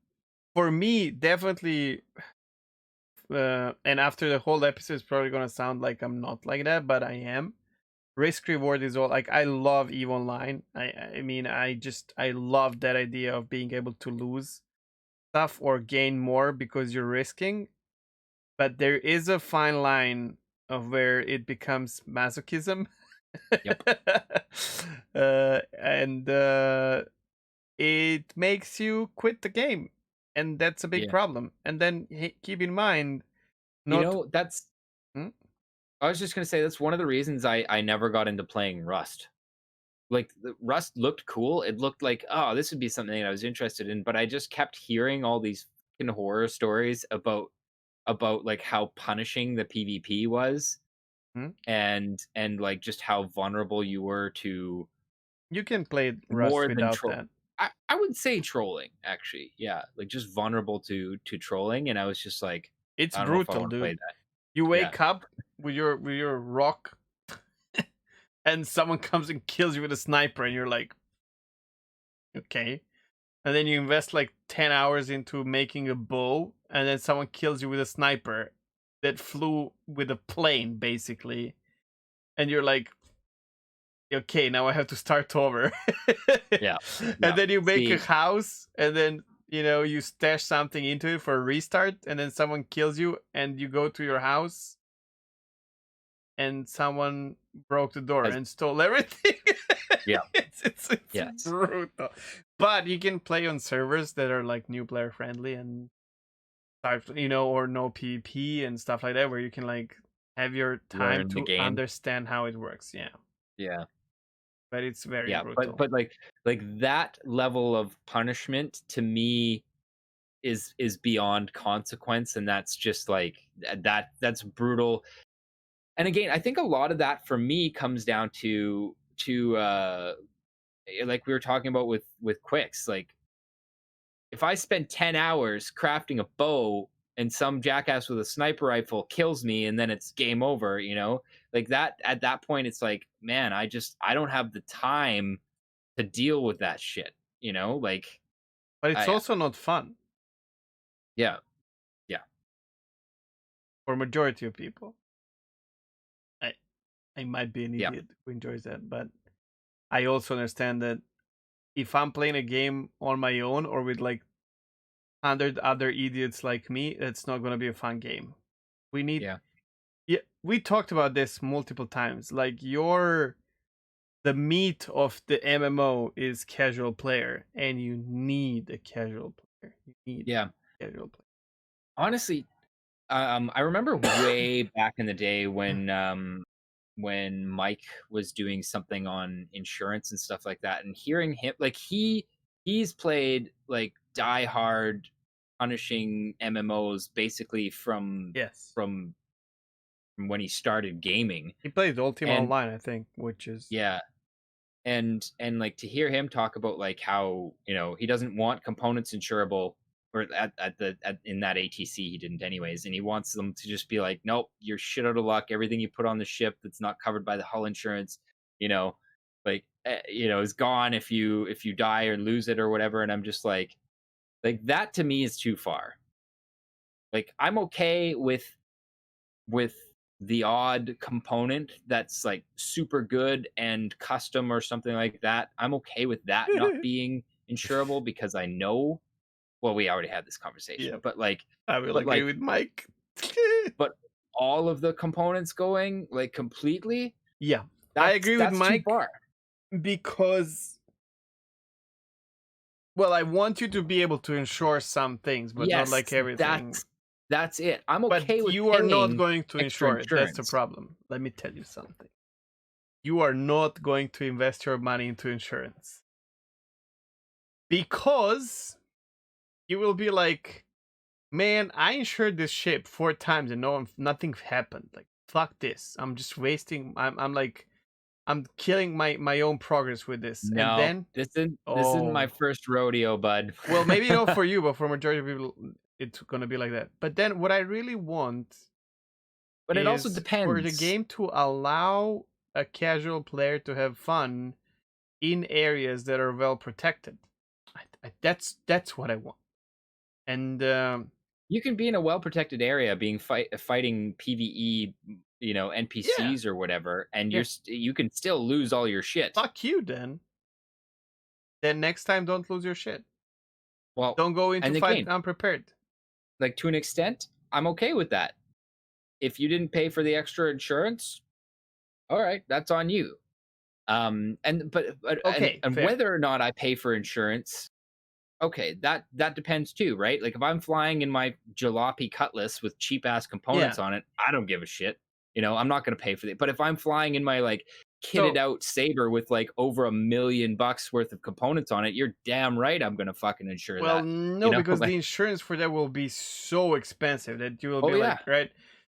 for me, definitely. And after the whole episode, it's probably gonna sound like I'm not like that, but I am. Risk reward is all, like, I love EVE Online. I mean, I love that idea of being able to lose stuff or gain more because you're risking, but there is a fine line of where it becomes masochism. Yep. And it makes you quit the game, and that's a big Yeah. problem. And then keep in mind, You not know, that's hmm? I was just gonna say that's one of the reasons I never got into playing Rust. Like the Rust looked cool. It looked like, oh, this would be something that I was interested in, but I just kept hearing all these fucking horror stories about like how punishing the PvP was Hmm? and like just how vulnerable you were to You can play Rust more than without troll. that. I would say trolling actually. Yeah, like just vulnerable to trolling and I was just like It's I don't know if I brutal, want to play dude. that. You Yeah. wake up with your rock, and someone comes and kills you with a sniper, and you're like, okay. And then you invest like 10 hours into making a bow, and then someone kills you with a sniper that flew with a plane, basically. And you're like, okay, now I have to start over. Yeah. And Yeah. then you make a See, house, and then you stash something into it for a restart, and then someone kills you, and you go to your house, and someone broke the door as and stole everything. yeah. It's Yes. brutal. But you can play on servers that are like new player friendly and start, or no PvP and stuff like that, where you can like have your time Learn the to game. understand how it works. Yeah, Yeah. but it's very Yeah, but brutal. but like that level of punishment to me is beyond consequence and that's just like that's brutal. And again, I think a lot of that for me comes down to like we were talking about with quicks. Like if I spend 10 hours crafting a bow and some jackass with a sniper rifle kills me and then it's game over, like that at that point it's like, man, I don't have the time to deal with that shit, like But it's I also not fun yeah, yeah, for majority of people. I I might be an yeah, idiot who enjoys that, but I also understand that if I'm playing a game on my own or with like 100 other idiots like me, it's not going to be a fun game. We need yeah, Yeah, we talked about this multiple times. Like the meat of the MMO is casual player, and you need a casual player. You need yeah. a casual Honestly, I remember way back in the day when Mike was doing something on insurance and stuff like that, and hearing him like he's played like die hard punishing MMOs basically Yes, from from when he started gaming. he plays Ultima And Online, I think, which is yeah, and like to hear him talk about like how he doesn't want components insurable or in that ATC he didn't anyways, and he wants them to just be like, nope, you're shit out of luck. Everything you put on the ship that's not covered by the hull insurance, you know, like is gone if you die or lose it or whatever. And I'm just like that to me is too far. Like I'm okay with the odd component that's like super good and custom or something like that. I'm okay with that not being insurable because I know, well, we already had this conversation, yeah. but like I will but agree like with Mike. but all of the components going like completely, Yeah, I that's agree with that's too Mike far. because, well, I want you to be able to ensure some things, but not Yes, like everything. that's it. I'm But okay with you are not paying going to extra insure it. That's the insurance. problem. Let me tell you something. You are not going to invest your money into insurance because you will be like, man, I insured this ship 4 times and nothing happened. Like, fuck this. I'm just wasting. I'm like, I'm killing my own progress with this. And No, then, this isn't my oh, first rodeo, bud. well, maybe not for you, but for majority of people, it's gonna be like that. But then, what I really want But it also is for the depends. game to allow a casual player to have fun in areas that are well protected. That's what I want. And You can be in a well-protected area being fighting PvE, yeah, NPCs or whatever, and yeah. you can still lose all your shit. Fuck you then. Then next time, don't lose your shit. Well, Don't go into and fight again, unprepared. like to an extent, I'm okay with that. If you didn't pay for the extra insurance, all right, that's on you. And but Okay, and fair. whether or not I pay for insurance, okay, that depends too, right? Like if I'm flying in my jalopy Cutlass with cheap ass Yeah. components on it, I don't give a shit. I'm not going to pay for it. But if I'm flying in my like kitted So, out Saber with like over $1 million worth of components on it, you're damn right I'm going to fucking insure well, that. no, because the Like, insurance for that will be so expensive that you will oh be yeah, like, right?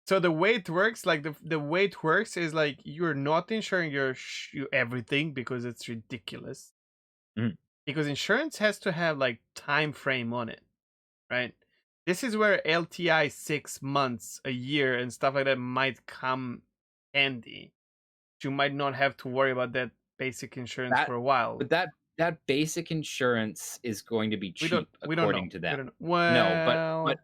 So the way it works, like the way it works is like you're not insuring everything because it's ridiculous. mhm. Because insurance has to have like time frame on it, right? This is where LTI 6 months, a year, and stuff like that might come handy. You might not have to worry about that basic insurance that for a while. but that basic insurance is going to be cheap We don't according know. to We them. don't know. No, but Well,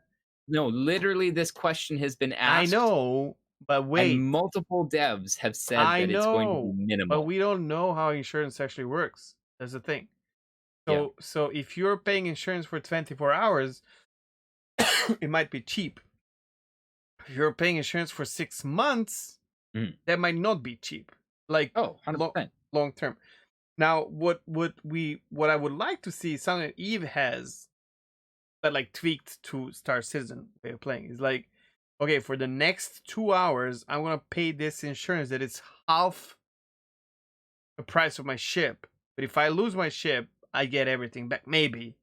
no, literally this question has been I asked know, but and wait. multiple devs have said I that it's going to be know, but minimal. we don't know how insurance actually works. That's the thing. Yeah. So if you're paying insurance for 24 hours, it might be cheap. If you're paying insurance for 6 months, Mhm. that might not be cheap. Like Oh, long 100%. long term. Now, what I would like to see something Eve has, but like tweaked to Star Citizen way of playing, is like, okay, for the next 2 hours, I'm gonna pay this insurance that it's half the price of my ship. But if I lose my ship, I get everything back. Maybe,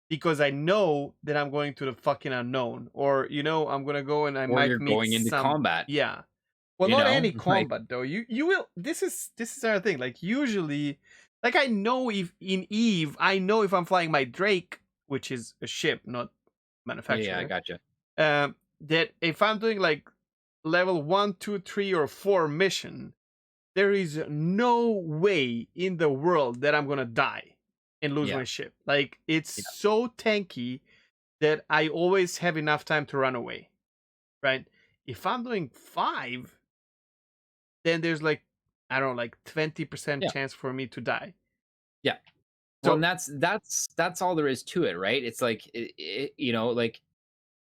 because I know that I'm going to the fucking unknown, or I'm gonna go and I Or might you're meet going into some. combat, Yeah. Well, not any like, combat though. You will. This is our thing. Like usually, like I know if in Eve, I know if I'm flying my Drake, which is a ship, not yeah, I manufacturer. gotcha. That if I'm doing like level 1, 2, 3, or 4 mission, there is no way in the world that I'm gonna die and lose Yeah, my ship. Like it's yeah, so tanky that I always have enough time to run away. Right? If I'm doing 5, then there's like I don't know, like 20% yeah, chance for me to die. yeah. Well, and So that's all there is to it, right? It's like, like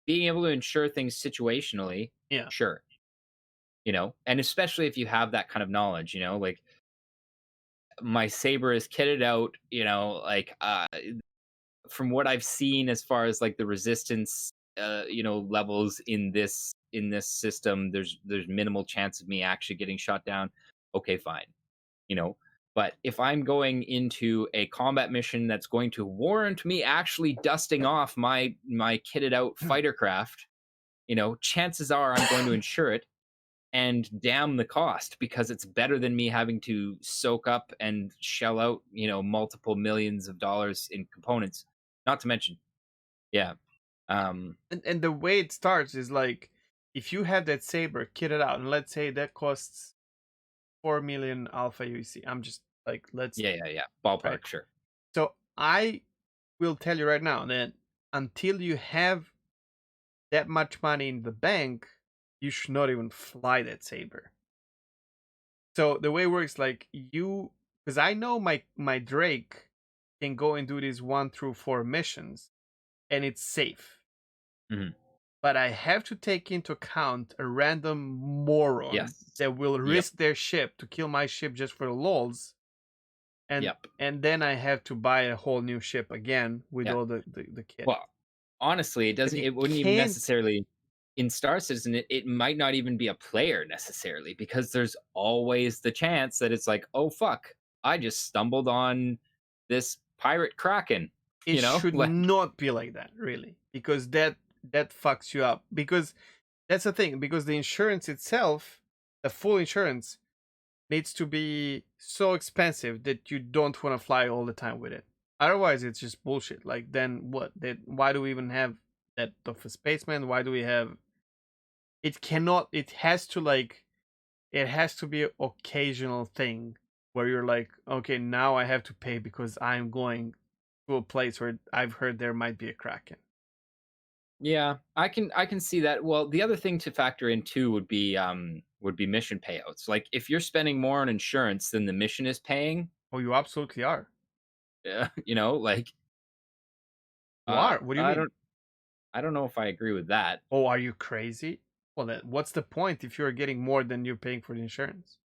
being able to ensure things situationally, yeah, sure, and especially if you have that kind of knowledge, like my Saber is kitted out, like from what I've seen as far as like the resistance levels in this system, there's minimal chance of me actually getting shot down. Okay, fine. You know, but if I'm going into a combat mission that's going to warrant me actually dusting off my kitted out fighter craft, chances are I'm going to insure it and damn the cost because it's better than me having to soak up and shell out, multiple millions of dollars in components. Not to mention, yeah. and the way it starts is like if you have that saber kitted out, and let's say that costs 4 million alpha UEC. I'm just like let's Yeah, yeah, yeah. right. Ballpark, sure. So I will tell you right now that until you have that much money in the bank, you should not even fly that saber. So the way it works, like because I know my Drake can go and do these 1 through 4 missions, and it's safe. Mhm. But I have to take into account a random moron Yes. that will Yep. risk their ship to kill my ship just for the lols, and Yep. and then I have to buy a whole new ship again with Yeah. all the kit. Well, honestly, But you it wouldn't even can't. necessarily in Star Citizen, it might not even be a player necessarily because there's always the chance that it's like, oh fuck, I just stumbled on this pirate kraken, It should like not be like that, really, because that fucks you up. Because that's the thing. Because the insurance itself, the full insurance, needs to be so expensive that you don't want to fly all the time with it. Otherwise, it's just bullshit. Like, then what? Then why do we even have that of a spaceman? Why do we have? It cannot. It has to like. It has to be an occasional thing where you're like, okay, now I have to pay because I'm going to a place where I've heard there might be a kraken. yeah, I can see that. Well, the other thing to factor in too would be mission payouts. Like if you're spending more on insurance than the mission is paying, Oh, you absolutely are. like What? What do you I mean? don't know if I agree with that. Oh, are you crazy? Well, then what's the point if you're getting more than you're paying for the insurance?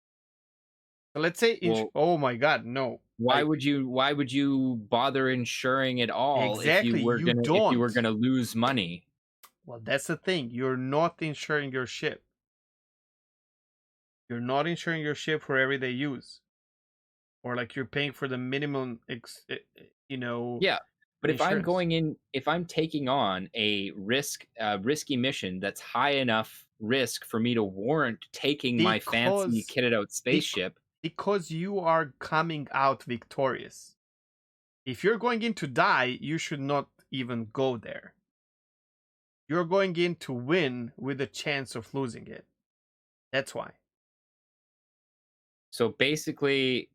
So let's say, Well, oh my God, no. why would you bother insuring at all Exactly, you if you were don't. gonna lose money? Well, that's the thing. You're not insuring your ship. You're not insuring your ship for everyday use, or like you're paying for the minimum, Yeah, but insurance. if I'm taking on a risky mission that's high enough risk for me to warrant taking my fancy Because, kitted out bec- spaceship. because you are coming out victorious. If you're going in to die, you should not even go there. You're going in to win with a chance of losing it. That's why. So basically,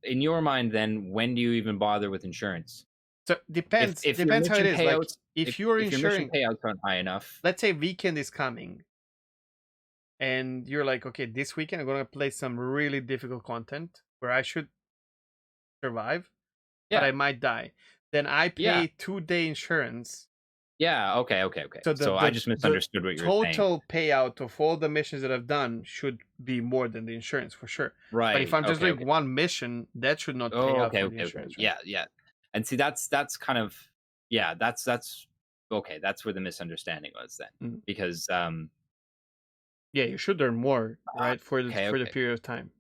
in your mind, then when do you even bother with insurance? So If your depends how it mission is. Like payouts if you're if your mission insuring, payouts aren't high enough, let's say weekend is coming, and you're like, okay, this weekend I'm gonna play some really difficult content where I should survive, but yeah, I might die. Then I yeah, pay 2 day insurance. yeah. Okay. So So I just the misunderstood what you were saying. total payout of all the missions that I've done should be more than the insurance for sure. But if Right. I'm just Okay. doing one mission, that should not pay Oh, out okay, for the okay, okay. insurance, right? Yeah. And see, that's kind of yeah, that's okay. That's where the misunderstanding was then, Mm. because Yeah, you should earn more, right, for the okay, period of time.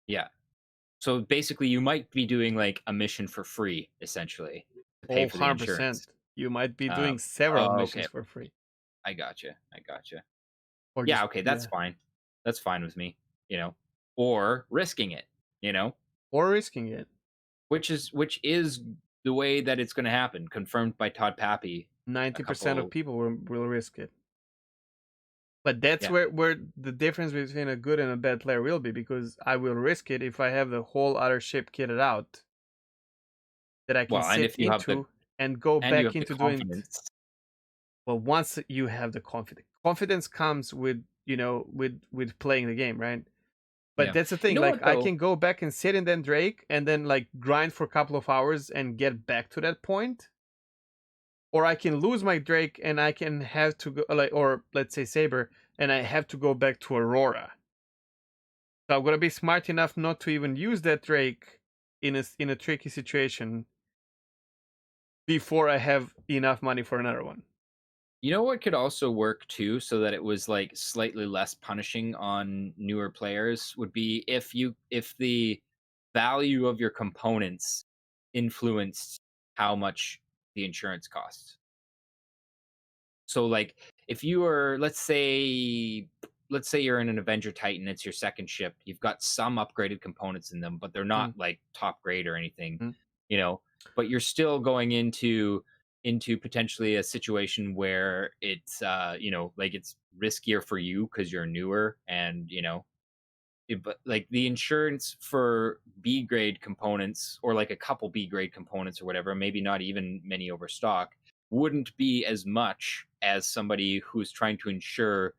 yeah. So basically, you might be doing like a mission for free, essentially, to Oh, pay for the 100%. insurance. You might be Um, doing several oh, missions okay, for free, I gotcha. or Yeah, just okay, that's yeah, fine. That's fine with me. You know, or risking it. You know, or risking it. which is the way that it's going to happen, confirmed by Todd Pappy a 90% of couple. people will risk it. But that's Yeah. where the difference between a good and a bad player will be, because I will risk it if I have the whole other ship kitted out that I can Well, and sit if you have the into and go and you back have the into doing. confidence. Well, once you have the confidence comes with, with playing the game, right? But Yeah. that's the You thing. know Like what I though? can go back and sit in that Drake and then like grind for a couple of hours and get back to that point, or I can lose my Drake and I can have to go like, or let's say Saber, and I have to go back to Aurora. So I'm gonna be smart enough not to even use that Drake in a tricky situation before I have enough money for another one. You know what could also work too, so that it was like slightly less punishing on newer players would be if the value of your components influenced how much the insurance costs. So like if you are let's say you're in an Avenger Titan, it's your second ship. You've got some upgraded components in them, but they're Mm, not like top grade or anything, mm. you know, but you're still going into potentially a situation where it's like it's riskier for you because you're newer and but like the insurance for B grade components or like a couple B grade components or whatever, maybe not even many overstock, wouldn't be as much as somebody who's trying to insure,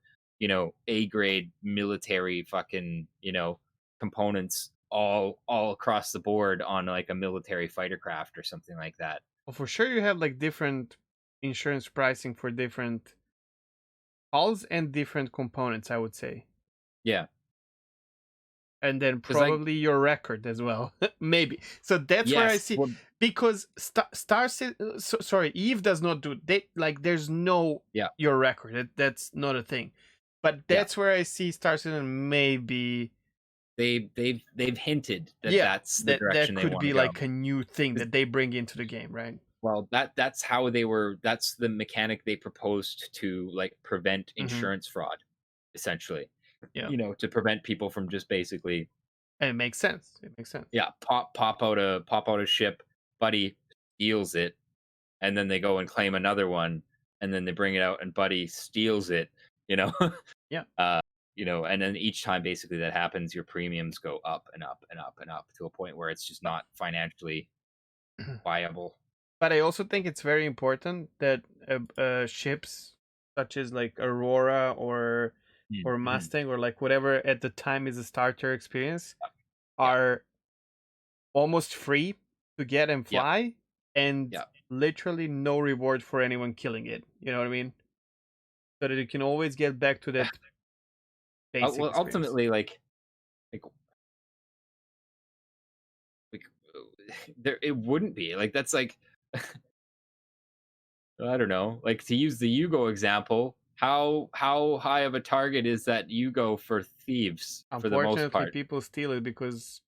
A grade military fucking, components all across the board on like a military fighter craft or something like that. Well, for sure you have like different insurance pricing for different hulls and different components, I would say. Yeah. And then Cause like, probably your record as well. Maybe. So that's where I yes, see, well, because sorry, Eve does not do they like there's no yeah, your record. That's not a thing. But yeah. that's where I see Star Citizen maybe, They've hinted that yeah, that's the that direction they could want to be go. like a new thing that they bring into the game, right? Well, that's how that's the mechanic they proposed to like prevent Mm-hmm. insurance fraud, essentially. Yeah. To prevent people from just basically, And it makes sense. It makes sense. yeah, pop out a ship, buddy steals it, and then they go and claim another one, and then they bring it out and buddy steals it, you know. Yeah. And then each time basically that happens, your premiums go up and up and up and up to a point where it's just not financially viable. But I also think it's very important that ships such as like Aurora or Mhm. Mustang or like whatever at the time is a starter experience Yeah, are almost free to get and yeah, fly, and Yeah. literally no reward for anyone killing it. You know what I mean? So that you can always get back to that basic Well, experience. ultimately, like like there it wouldn't be like that's like I don't know. Like to use the Yugo example, how high of a target is that Yugo for thieves for the most Unfortunately, part? people steal it because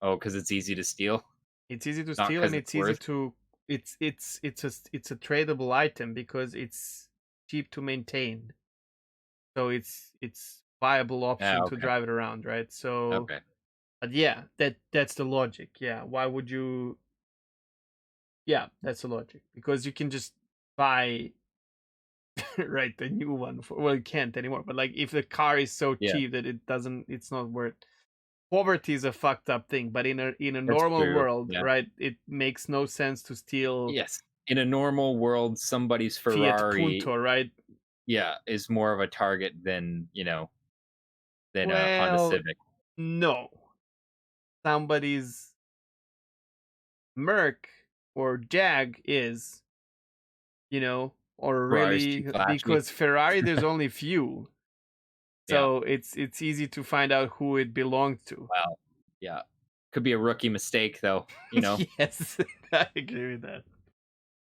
Oh, because it's easy to steal, it's easy to not steal because and it's it's easy worth. to it's a tradable item because it's cheap to maintain. So it's viable Yeah. option to Okay. drive it around, right? So Okay. but yeah, that's the logic. Yeah, why would you? Yeah, that's the logic because you can just buy right the new one for, well, you can't anymore. But like if the car is so Yeah, cheap that it's not worth. Poverty is a fucked up thing, but in a that's normal true. world, Yeah. right, it makes no sense to steal Yes. In a normal world, somebody's Fiat Ferrari, Punto, right? yeah, is more of a target than than a Honda Well, Civic. no, somebody's Merc or Jag is, or Ferrari's too really flashy. because Ferrari there's only few, Yeah. so it's easy to find out who it belonged to. Wow. Yeah. Could be a rookie mistake though. Yes, I agree with that.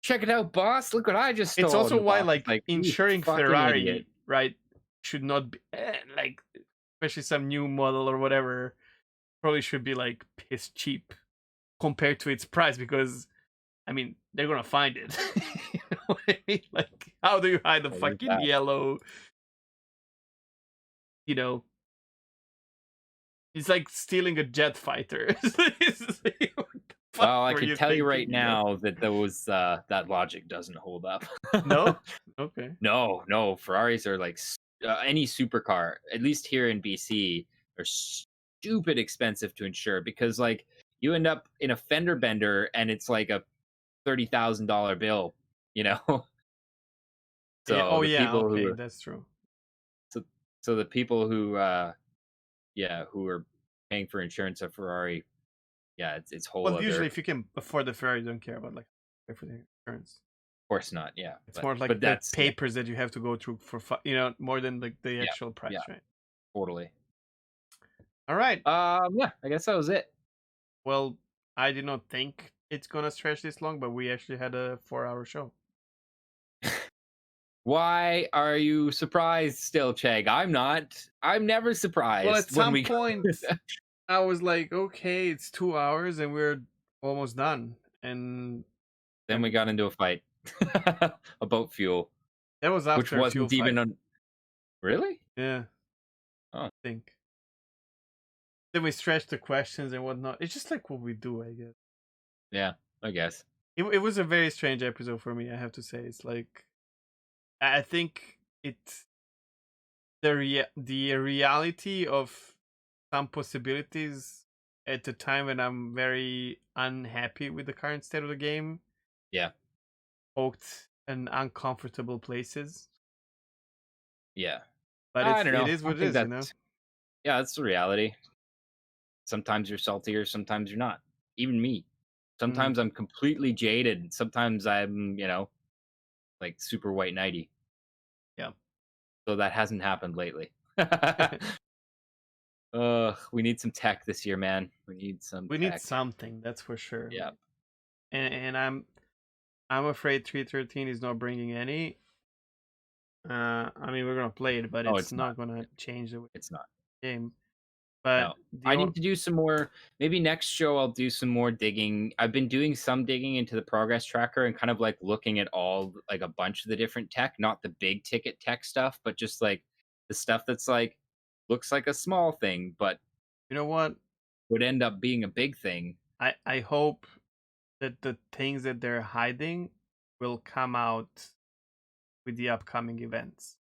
Check it out, boss. Look what I just It's stole. And also the why boss is like like, you insuring fucking idiot. Ferrari, right, should not be like especially some new model or whatever probably should be like piss cheap compared to its price because I mean they're gonna find it. You know what I mean? Like how do you hide a What is fucking that? yellow? You know, it's like stealing a jet fighter. It's like, what the fuck Well, I were can you tell you thinking? right now that that logic doesn't hold up. No, okay. No, no, Ferraris are like any supercar, at least here in BC, are stupid expensive to insure because like you end up in a fender bender and it's like a $30,000 bill, you know. Yeah. So Oh the yeah. people who Okay, are that's true. so, so the people who yeah who are paying for insurance of Ferrari, yeah, it's whole Well, other. usually if you can afford the Ferrari, you don't care about like everything insurance. Of course not, yeah, It's more but like the that's yeah, papers that you have to go through for more than like the yeah, actual yeah, price, right? totally. All right. Yeah, I guess that was it. Well, I did not think it's gonna stretch this long, but we actually had a 4-hour show. Why are you surprised still, Chegg? I'm not. I'm never Well, at surprised when some we point, I was like, okay, it's 2 hours and we're almost done, and then we and got into a fight about fuel, that was which after a fuel wasn't even fight. on. Really? Yeah, Oh, I think. Then we stretched the questions and whatnot. It's just like what we do, I guess. yeah, I guess. It was a very strange episode for me, I have to say. It's like I think the reality of some possibilities at the time when I'm very unhappy with the current state of the game Yeah, poked in uncomfortable places. yeah. But I don't it know. is I what it think is, you know. that's yeah, that's the reality. Sometimes you're saltier, sometimes you're not. Even me. Mm. Sometimes I'm completely jaded. Sometimes I'm, like super white knighty. Yeah. So that hasn't happened lately. We need some tech this year, man. We need some We need tech. something, that's for sure. Yeah. And I'm afraid 313 is not bringing any. I mean, we're gonna play it, but Oh, it's it's not. not gonna change the It's not. game. But No. I need to do some more. Maybe next show I'll do some more digging. I've been doing some digging into the progress tracker and kind of like looking at all like a bunch of the different tech, not the big ticket tech stuff, but just like the stuff that's like looks like a small thing, but you know what? would end up being a big thing. I hope that the things that they're hiding will come out with the upcoming events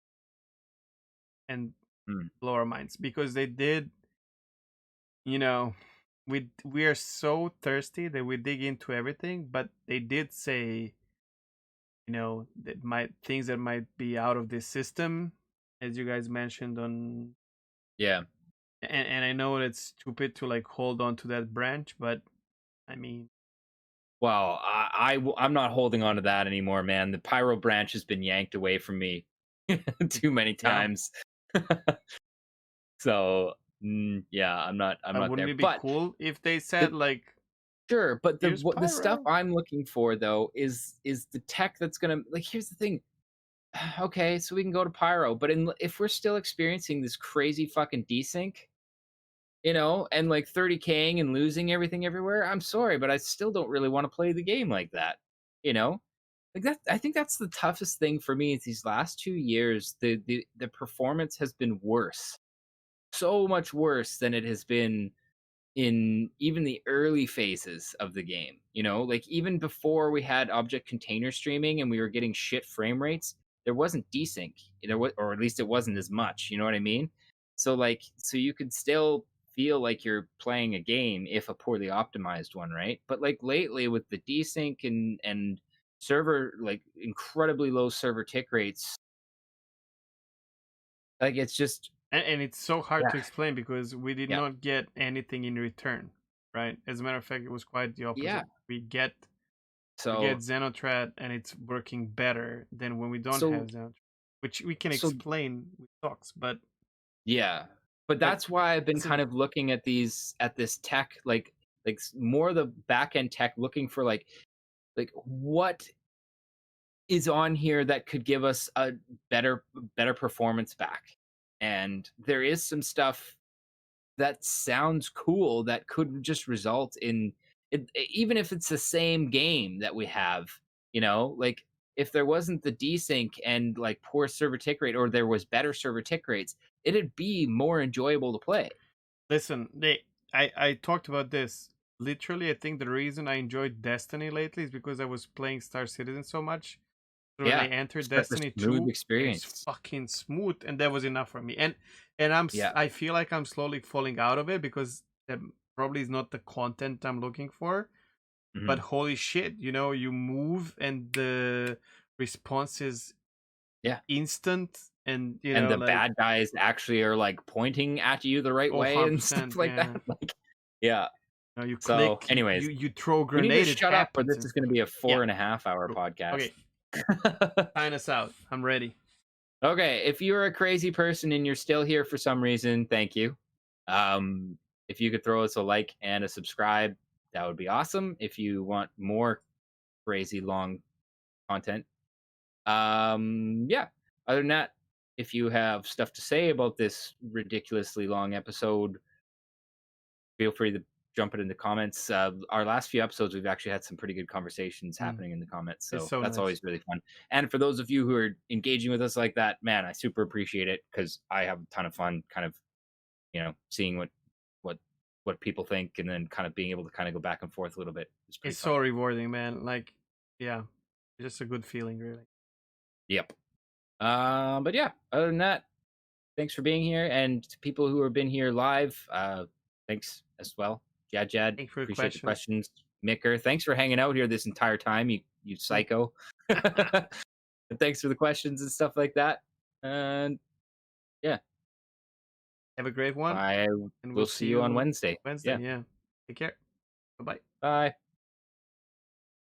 and Hmm. blow our minds because they did. You know, we are so thirsty that we dig into everything, but they did say, that might things that might be out of this system, as you guys mentioned on. Yeah. And I know it's stupid to like hold on to that branch, but I mean, Well, I'm not holding on to that anymore, man. The pyro branch has been yanked away from me too many Yeah. times. So, yeah, I'm not Wouldn't there. it be But cool if they the said like, sure, but "Here's the stuff pyro"? I'm looking for though is the tech that's gonna like. Here's the thing. Okay, so we can go to pyro, but if we're still experiencing this crazy fucking desync, and like 30K'ing and losing everything everywhere, I'm sorry, but I still don't really want to play the game like that. You know? Like that I think that's the toughest thing for me is these last 2 years, the performance has been worse. So much worse than it has been in even the early phases of the game. Like even before we had object container streaming and we were getting shit frame rates, there wasn't desync. Or at least it wasn't as much. You know what I mean? So you could still feel like you're playing a game if a poorly optimized one, right? But like lately with the desync and server like incredibly low server tick rates, like it's just And it's so hard yeah, to explain because we did yeah. not get anything in return, right? As a matter of fact, it was quite the Yeah. opposite. We get So Xenotrat and it's working better than when we don't have so Xenotrat, which we can so explain with talks, yeah. But but that's why I've been doesn't kind of looking at this tech, more of the back end tech, looking for like what is on here that could give us a better performance back. And there is some stuff that sounds cool that could just result in even if it's the same game that we have, like if there wasn't the desync and like poor server tick rate, or there was better server tick rates, it'd be more enjoyable to play. listen. I talked about this. Literally, I think the reason I enjoyed Destiny lately is because I was playing Star Citizen so much. So when I Yeah, entered such a Destiny smooth 2, it's experience. fucking smooth, and that was enough for me. And Yeah. I feel like I'm slowly falling out of it because probably is not the content I'm looking for. But Mhm. holy shit, you move and the response is Yeah, instant, and and the like, bad guys actually are like pointing at you the right oh, way and stuff 100%, like that. yeah. Like, yeah. You So, click, you anyways, you throw a we need to grenade, it shut up, or happens, this and is going to be a yeah, 4.5 hour cool. podcast. Okay, sign us out. I'm ready. Okay, if you're a crazy person and you're still here for some reason, thank you. If you could throw us a like and a subscribe, that would be awesome. If you want more crazy long content, yeah. Other than that, if you have stuff to say about this ridiculously long episode, feel free to jump it in the comments. Our last few episodes, we've actually had some pretty good conversations Mm, happening in the comments, it's so so that's nice. always really fun. And for those of you who are engaging with us like that, man, I super appreciate it because I have a ton of fun, kind of, seeing what what people think, and then kind of being able to kind of go back and forth a little bit. It's pretty It's fun. so rewarding, man. Like, yeah, it's just a good feeling, really. Yep. But yeah, other than that, thanks for being here, and to people who have been here live, thanks as well. Jad, Thanks for your appreciate the questions. questions. Micker, thanks for hanging out here this entire time, you psycho. And thanks for the questions and stuff like that. And yeah, Have a great one, I and we'll will see see you on you Wednesday. Wednesday. Yeah, Yeah. Take care. Bye bye. bye.